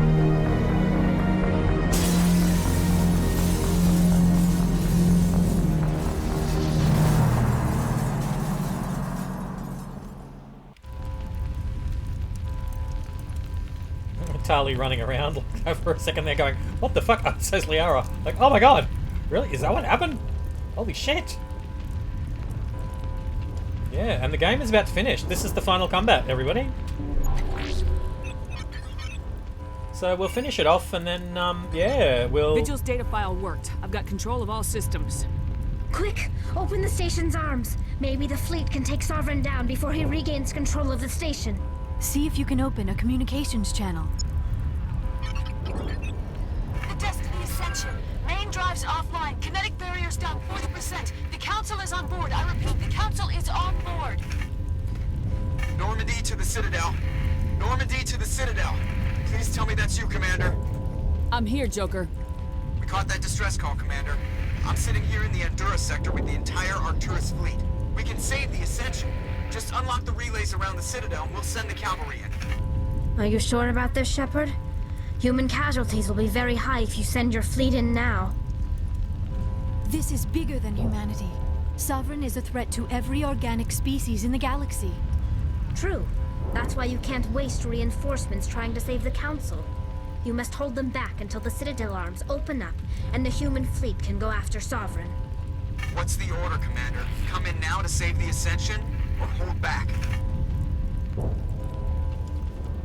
Tali running around like, for a second there going, what the fuck? Oh, says Liara. Like, oh my god, really? Is that what happened? Holy shit. Yeah, and the game is about to finish. This is the final combat, everybody. So we'll finish it off and then, yeah, we'll... Vigil's data file worked. I've got control of all systems. Quick! Open the station's arms. Maybe the fleet can take Sovereign down before he regains control of the station. See if you can open a communications channel. The Destiny Ascension. Main drives offline. Kinetic barriers down 40%. The Council is on board. I repeat, the Council is on board. Normandy to the Citadel. Normandy to the Citadel. Please tell me that's you, Commander. I'm here, Joker. We caught that distress call, Commander. I'm sitting here in the Andurra sector with the entire Arcturus fleet. We can save the Ascension. Just unlock the relays around the Citadel and we'll send the cavalry in. Are you sure about this, Shepard? Human casualties will be very high if you send your fleet in now. This is bigger than humanity. Sovereign is a threat to every organic species in the galaxy. True. That's why you can't waste reinforcements trying to save the Council. You must hold them back until the Citadel arms open up and the human fleet can go after Sovereign. What's the order, Commander? Come in now to save the Ascension, or hold back?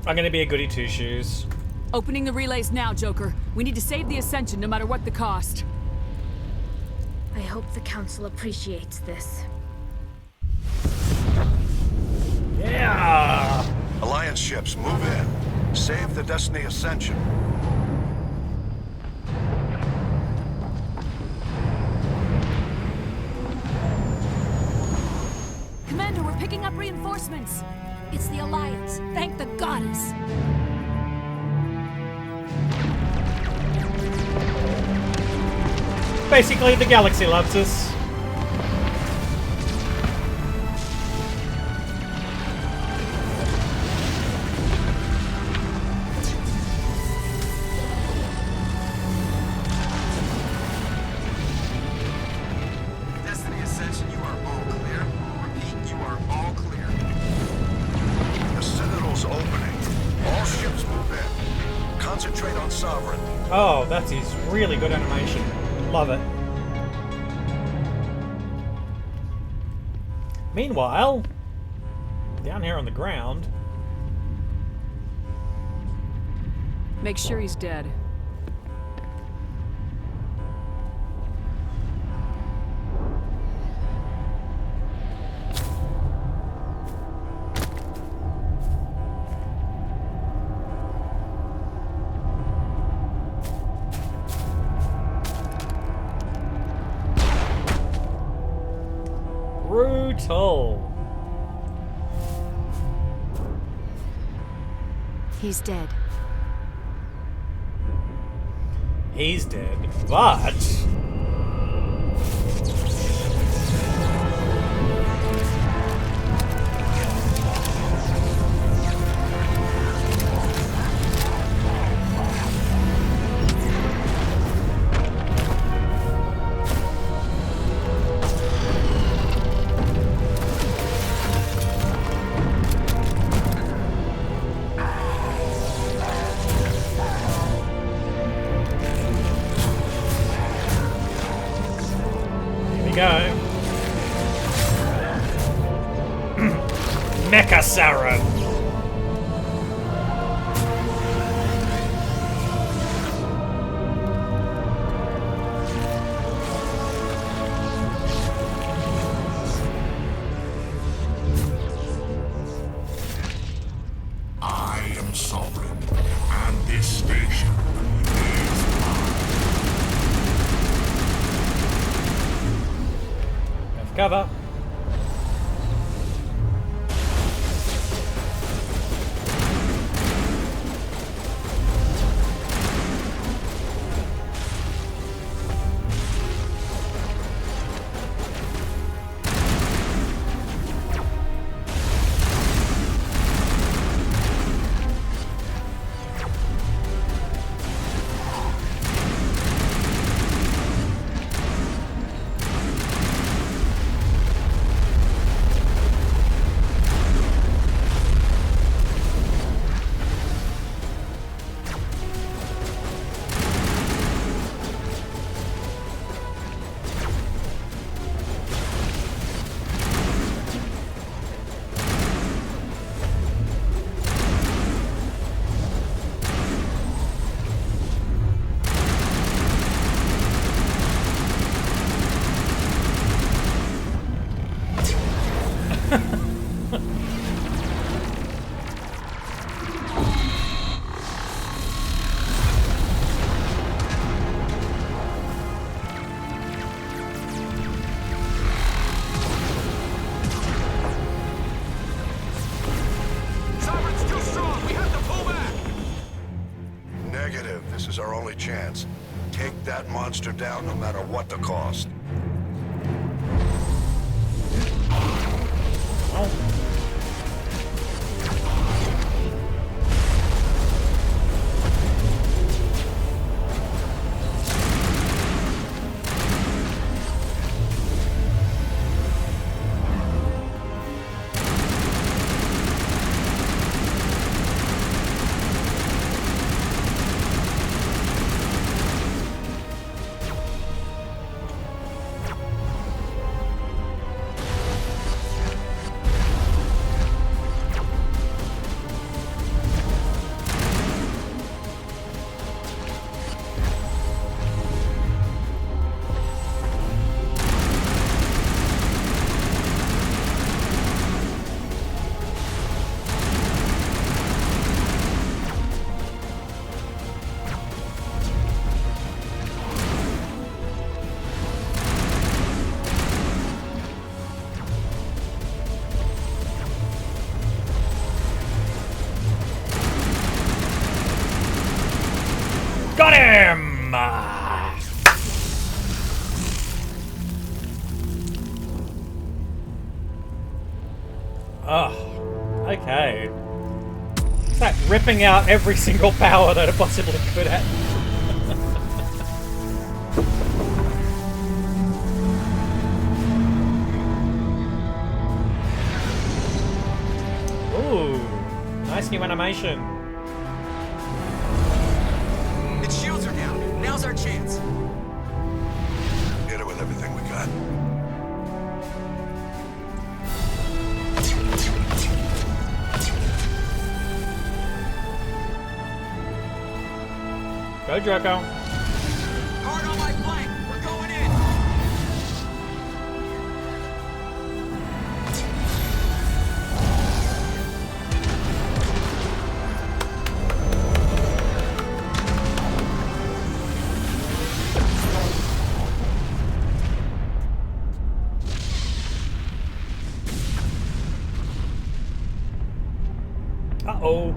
I'm gonna be a goody two-shoes. Opening the relays now, Joker. We need to save the Ascension no matter what the cost. I hope the Council appreciates this. Yeah! Alliance ships, move in. Save the Destiny Ascension. Commander, we're picking up reinforcements. It's the Alliance. Thank the goddess. Basically, the galaxy loves us. Destiny Ascension, you are all clear. Repeat, you are all clear. The Citadel's opening. All ships move in. Concentrate on Sovereign. Oh, that is really good animation. Love it. Meanwhile, down here on the ground... Make sure he's dead. Brutal. He's dead. He's dead, but... Go. Mecha Saren. I am sovereign, and this station cover. This is our only chance. Take that monster down no matter what the cost. Got him! Oh, okay. It's like ripping out every single power that it possibly could have. Ooh, nice new animation. Its shields are down. Now's our chance. Hit it with everything we got. Go, Draco. Hard on my flank. We're going in. Uh-oh.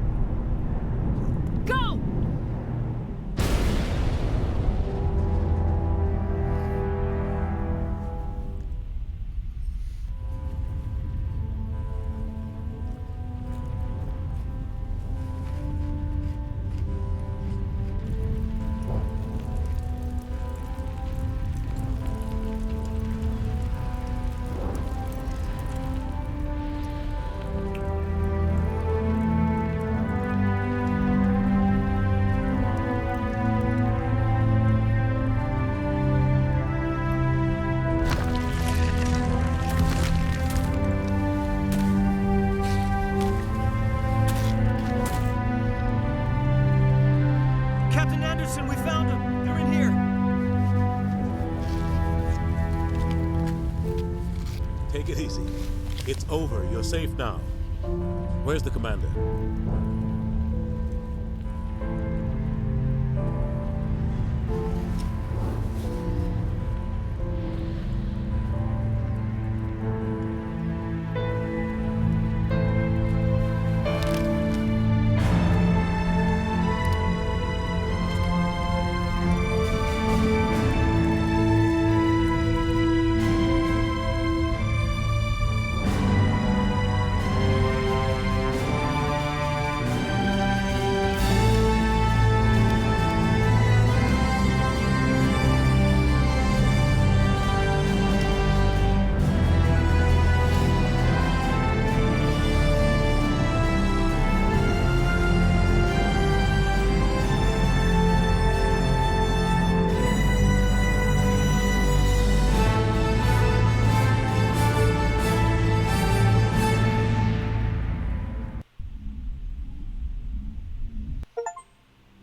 Take it easy. It's over. You're safe now. Where's the commander?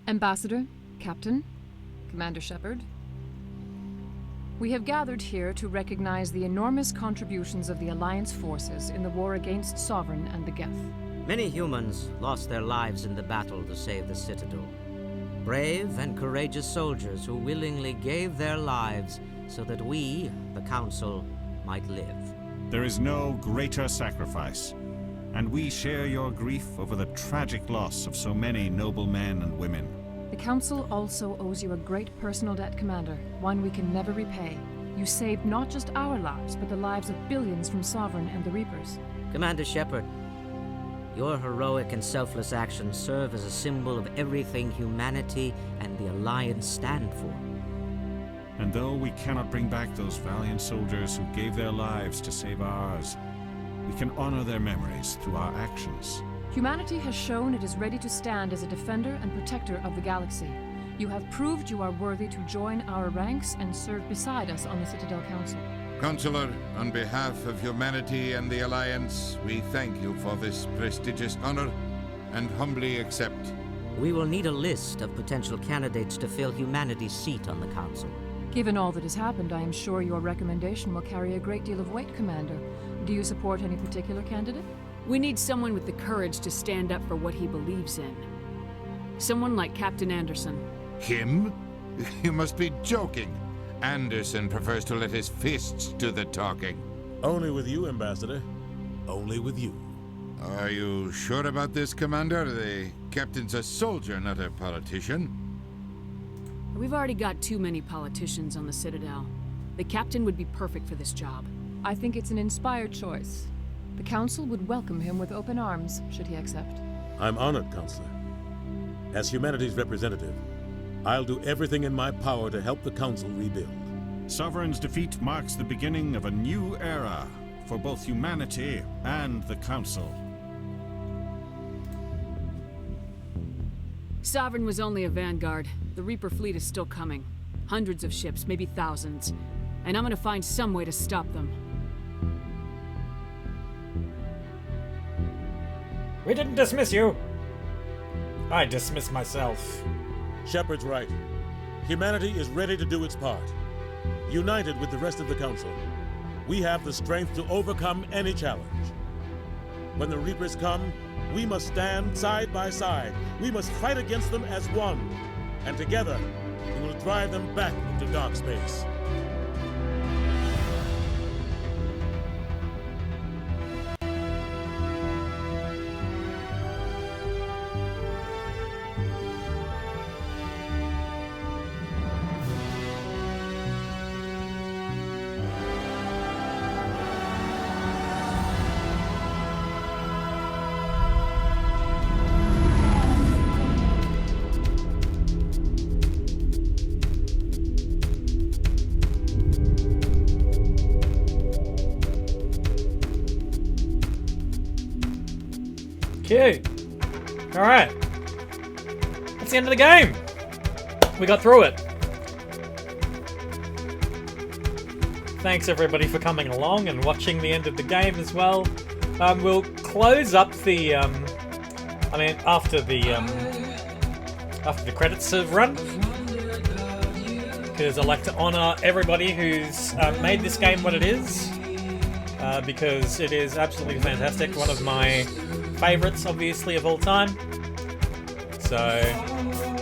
Ambassador, Captain, Commander Shepard. We have gathered here to recognize the enormous contributions of the Alliance forces in the war against Sovereign and the Geth. Many humans lost their lives in the battle to save the Citadel. Brave and courageous soldiers who willingly gave their lives so that we, the Council, might live. There is no greater sacrifice, and we share your grief over the tragic loss of so many noble men and women. The Council also owes you a great personal debt, Commander, one we can never repay. You saved not just our lives, but the lives of billions from Sovereign and the Reapers. Commander Shepard, your heroic and selfless actions serve as a symbol of everything humanity and the Alliance stand for. And though we cannot bring back those valiant soldiers who gave their lives to save ours, we can honor their memories through our actions. Humanity has shown it is ready to stand as a defender and protector of the galaxy. You have proved you are worthy to join our ranks and serve beside us on the Citadel Council. Counselor, on behalf of humanity and the Alliance, we thank you for this prestigious honor and humbly accept. We will need a list of potential candidates to fill humanity's seat on the Council. Given all that has happened, I am sure your recommendation will carry a great deal of weight, Commander. Do you support any particular candidate? We need someone with the courage to stand up for what he believes in. Someone like Captain Anderson. Him? You must be joking. Anderson prefers to let his fists do the talking. Only with you, Ambassador. Only with you. Are you sure about this, Commander? The captain's a soldier, not a politician. We've already got too many politicians on the Citadel. The captain would be perfect for this job. I think it's an inspired choice. The Council would welcome him with open arms, should he accept. I'm honored, Counselor. As humanity's representative, I'll do everything in my power to help the Council rebuild. Sovereign's defeat marks the beginning of a new era for both humanity and the Council. Sovereign was only a vanguard. The Reaper fleet is still coming. Hundreds of ships, maybe thousands. And I'm gonna find some way to stop them. We didn't dismiss you. I dismiss myself. Shepard's right. Humanity is ready to do its part. United with the rest of the Council, we have the strength to overcome any challenge. When the Reapers come, we must stand side by side. We must fight against them as one. And together, we will drive them back into dark space. Cute. Alright. That's the end of the game. We got through it. Thanks everybody for coming along and watching the end of the game as well. We'll close up the after the credits have run, because I like to honor everybody who's made this game what it is. because it is absolutely fantastic. One of my favourites, obviously, of all time. So,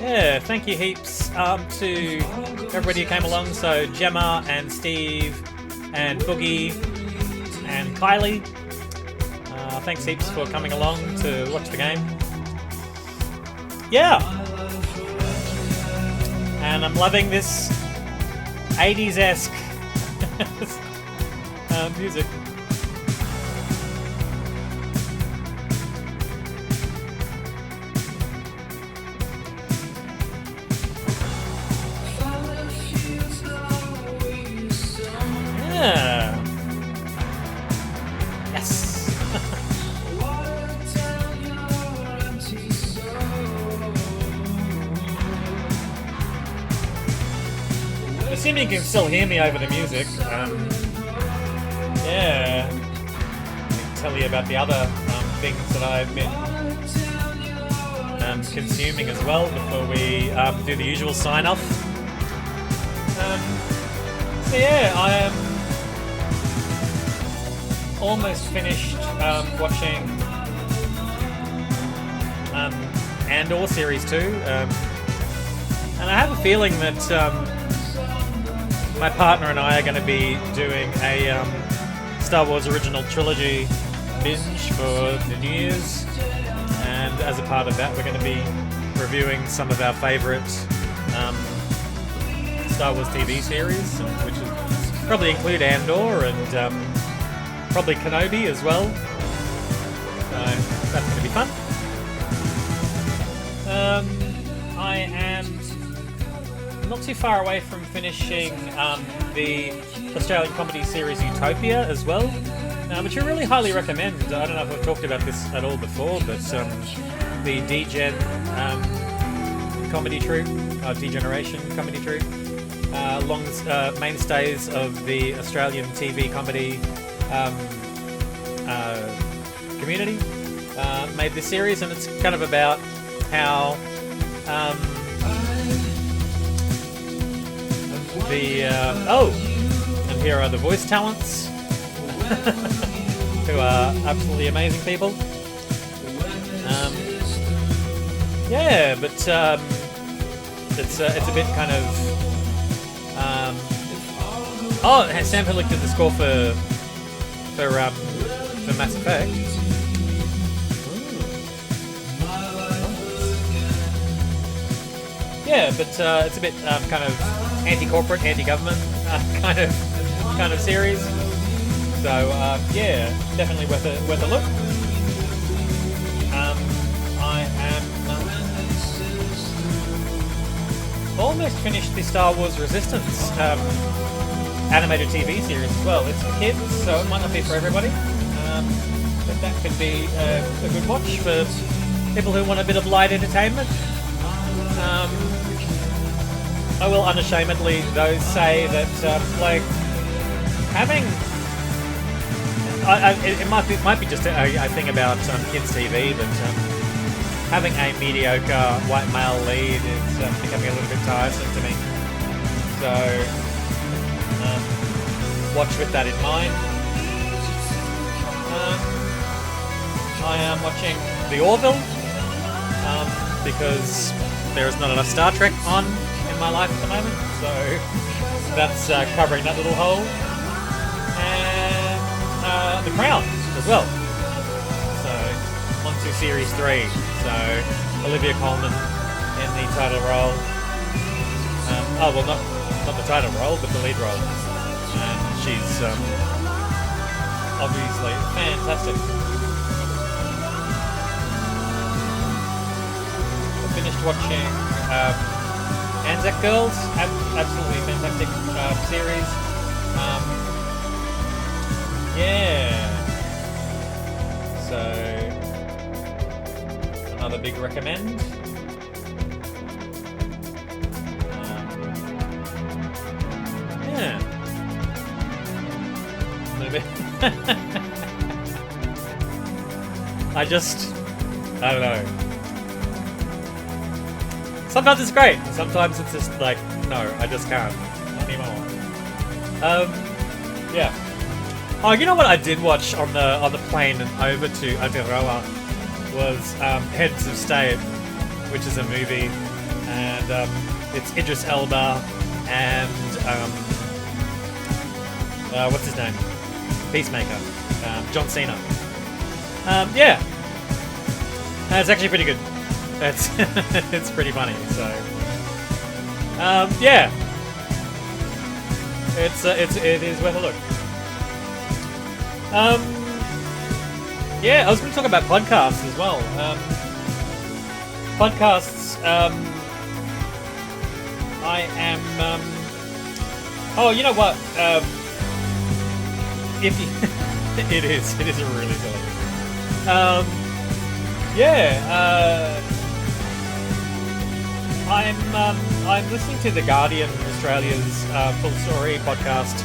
yeah, thank you heaps to everybody who came along. So, Gemma and Steve and Boogie and Kylie. Thanks heaps for coming along to watch the game. Yeah! And I'm loving this 80s-esque music. Yeah. Yes. Assuming you can still hear me over the music. Yeah. I can tell you about the other things that I've been consuming as well before we do the usual sign-off. So yeah, I am almost finished watching Andor Series 2, and I have a feeling that my partner and I are going to be doing a Star Wars Original Trilogy binge for the New Year's, and as a part of that we're going to be reviewing some of our favourite Star Wars TV series, which will probably include Andor and probably Kenobi as well. So that's going to be fun. I am not too far away from finishing the Australian comedy series Utopia as well, which I really highly recommend. I don't know if I've talked about this at all before, but the D-Gen comedy troupe, D-Generation comedy troupe, mainstays of the Australian TV comedy community, made this series, and it's kind of about how and here are the voice talents who are absolutely amazing people. Yeah, but it's a bit kind of Sam Hillick did the score for Mass Effect. Yeah, but it's a bit kind of anti-corporate, anti-government kind of series. So yeah, definitely worth a look. I am almost finished the Star Wars Resistance animated TV series as well. It's for kids, so it might not be for everybody, but that could be a good watch for people who want a bit of light entertainment. I will unashamedly, though, say that like having it might be just a thing about kids TV, but having a mediocre white male lead is becoming a little bit tiresome to me. So watch with that in mind. I am watching The Orville because there is not enough Star Trek on in my life at the moment, so that's covering that little hole. And The Crown as well. So on to Series 3. So Olivia Colman in the title role. Well, not the title role, but the lead role. And she's obviously fantastic. I finished watching Anzac Girls, absolutely fantastic series. Yeah. So another big recommend. Yeah. A little bit. I don't know. Sometimes it's great. Sometimes it's just like, no, I just can't anymore. Yeah. Oh, you know what I did watch on the plane over to Aotearoa was Heads of State, which is a movie, and it's Idris Elba and what's his name? Peacemaker, John Cena. Yeah, it's actually pretty good. It's it's pretty funny. So yeah, it is worth a look. Yeah, I was going to talk about podcasts as well. Podcasts. I am. Oh, you know what? If you, it is really silly. Yeah. I'm listening to The Guardian Australia's Full Story podcast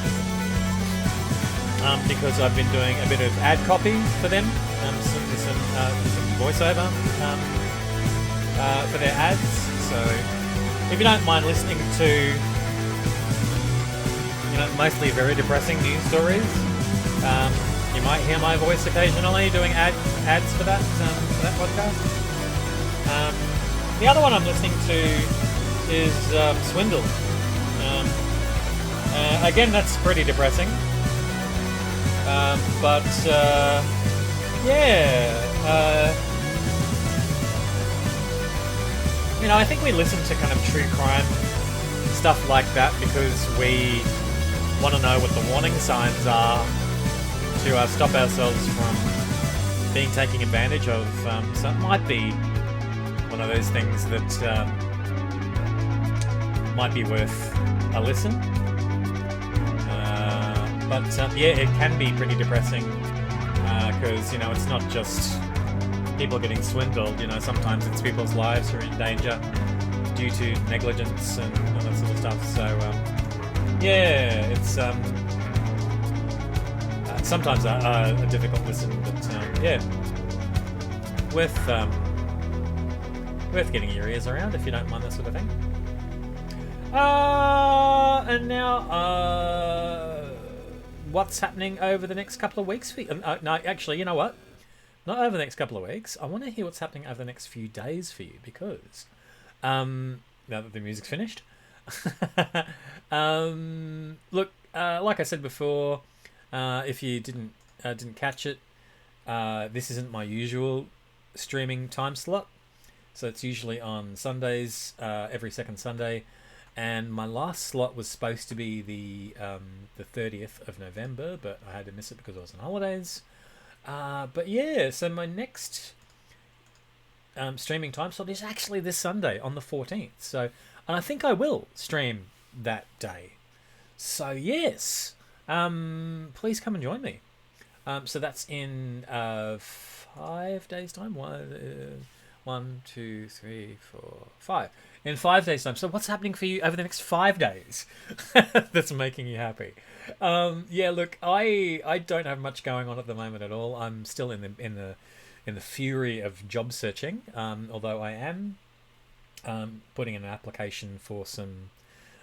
because I've been doing a bit of ad copy for them, some voiceover for their ads. So if you don't mind listening to, mostly very depressing news stories, you might hear my voice occasionally doing ads for that podcast. The other one I'm listening to is Swindle. Again, that's pretty depressing. But yeah, I think we listen to kind of true crime stuff like that because we want to know what the warning signs are to stop ourselves from being taken advantage of. So it might be one of those things that might be worth a listen. But yeah, it can be pretty depressing because it's not just people getting swindled. Sometimes it's people's lives who are in danger due to negligence and all that sort of stuff. So yeah, it's sometimes a difficult listen, but yeah, worth getting your ears around if you don't mind that sort of thing. And now, what's happening over the next couple of weeks for you? No, actually, you know what? Not over the next couple of weeks. I want to hear what's happening over the next few days for you because, now that the music's finished, look, like I said before, if you didn't catch it, this isn't my usual streaming time slot. So it's usually on Sundays, every second Sunday. And my last slot was supposed to be the 30th of November, but I had to miss it because I was on holidays. But yeah, so my next streaming time slot is actually this Sunday on the 14th. So, and I think I will stream that day. So yes, please come and join me. So that's in 5 days' time. 1, 2, 3, 4, 5. In 5 days' time. So what's happening for you over the next 5 days that's making you happy? Yeah, look, I don't have much going on at the moment at all. I'm still in the fury of job searching. Although I am putting in an application for some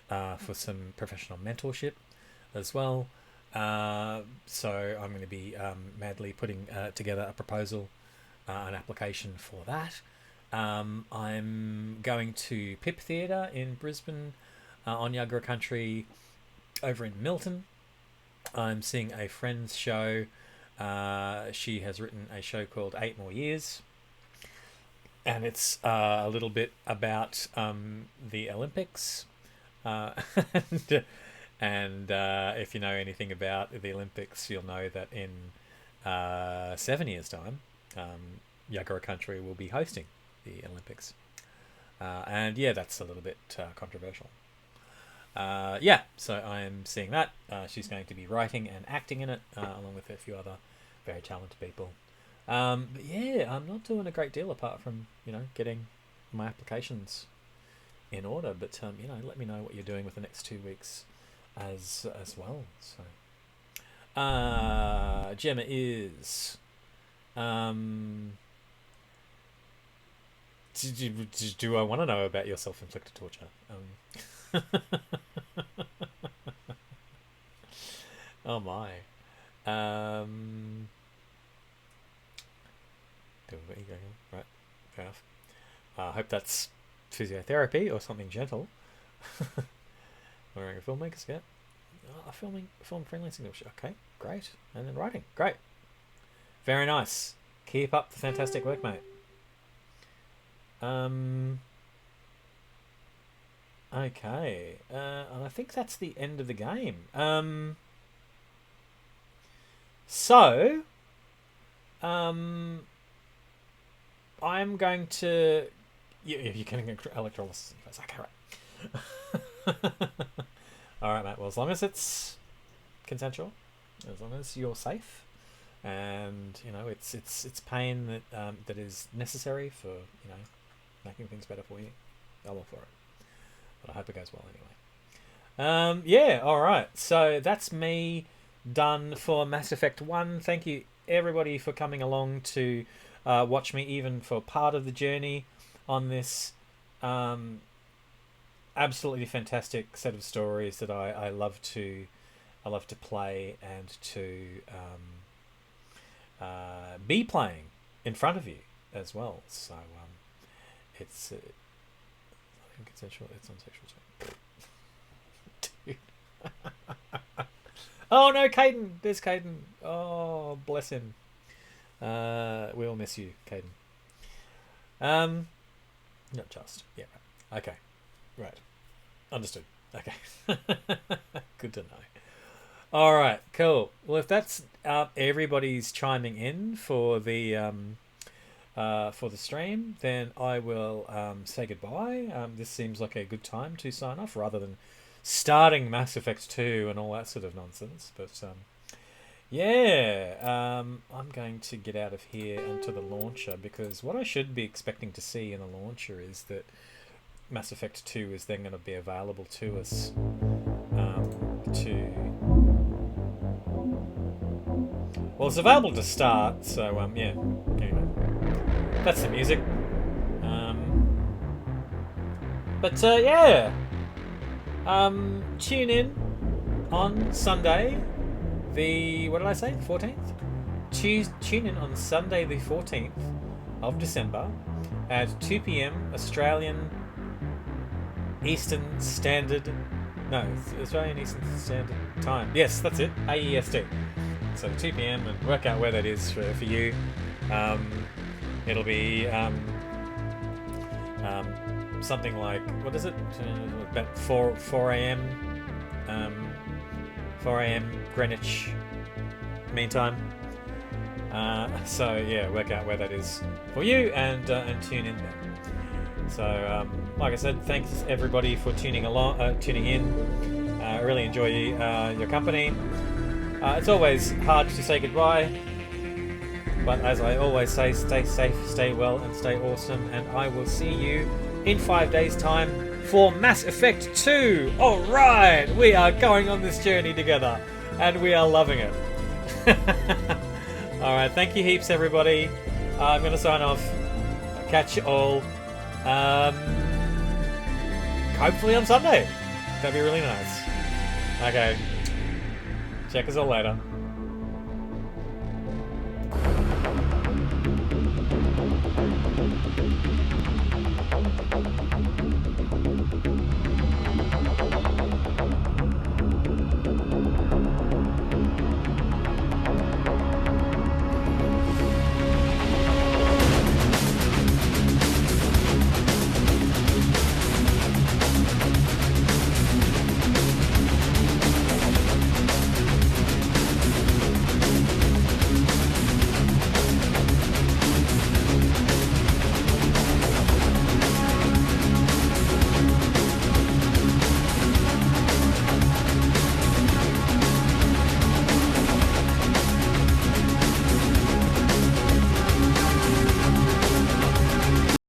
professional mentorship as well. So I'm going to be madly putting together a proposal, an application for that. I'm going to Pip Theatre in Brisbane, on Yagara Country, over in Milton. I'm seeing a friend's show. She has written a show called 8 More Years, and it's a little bit about the Olympics. And if you know anything about the Olympics, you'll know that in 7 years' time, Yagara Country will be hosting the Olympics. And yeah, that's a little bit controversial. Yeah, so I'm seeing that. She's going to be writing and acting in it, along with a few other very talented people. But yeah, I'm not doing a great deal apart from, getting my applications in order. But, let me know what you're doing with the next 2 weeks as well. So, Gemma is... Do I want to know about your self-inflicted torture? Oh my. Right, fair enough. I hope that's physiotherapy or something gentle. Wearing a filmmaker's cap. Film freelancing. Okay, great. And then writing. Great. Very nice. Keep up the fantastic work, mate. Okay. And I think that's the end of the game. I'm going to... You can electrolysis. Okay, right. Alright, mate. Well, as long as it's consensual, as long as you're safe, and, you know, it's pain that that is necessary for, you know, making things better for you, I'm all for it. But I hope it goes well anyway. Yeah, alright. So that's me done for Mass Effect 1. Thank you, everybody, for coming along to watch me even for part of the journey on this absolutely fantastic set of stories that I love to play and to be playing in front of you as well. So it's consensual. It's unsexual. Dude. Oh no, Caden! There's Caden. Oh, bless him. We'll miss you, Caden. Not just. Yeah. Okay. Right. Understood. Okay. Good to know. All right. Cool. Well, if that's everybody's chiming in for the stream, then I will say goodbye. This seems like a good time to sign off rather than starting Mass Effect 2 and all that sort of nonsense. But yeah, I'm going to get out of here and to the launcher, because what I should be expecting to see in the launcher is that Mass Effect 2 is then going to be available to us well, it's available to start, so yeah, anyway, that's the music. Yeah, tune in on Sunday, what did I say, the 14th? Tune in on Sunday the 14th of December at 2 p.m. Australian Eastern Standard Time. Yes, that's it, AEST. So 2 p.m. and work out where that is for you. It'll be something like, what is it? About 4 a.m. 4 a.m. Greenwich Mean Time. So yeah, work out where that is for you and tune in there. So like I said, thanks everybody for tuning in. I really enjoy your company. It's always hard to say goodbye, but as I always say, stay safe, stay well, and stay awesome, and I will see you in 5 days' time for Mass Effect 2! Alright! We are going on this journey together, and we are loving it. Alright, thank you heaps, everybody. I'm going to sign off. Catch you all. Hopefully on Sunday. That'd be really nice. Okay. Check us all later.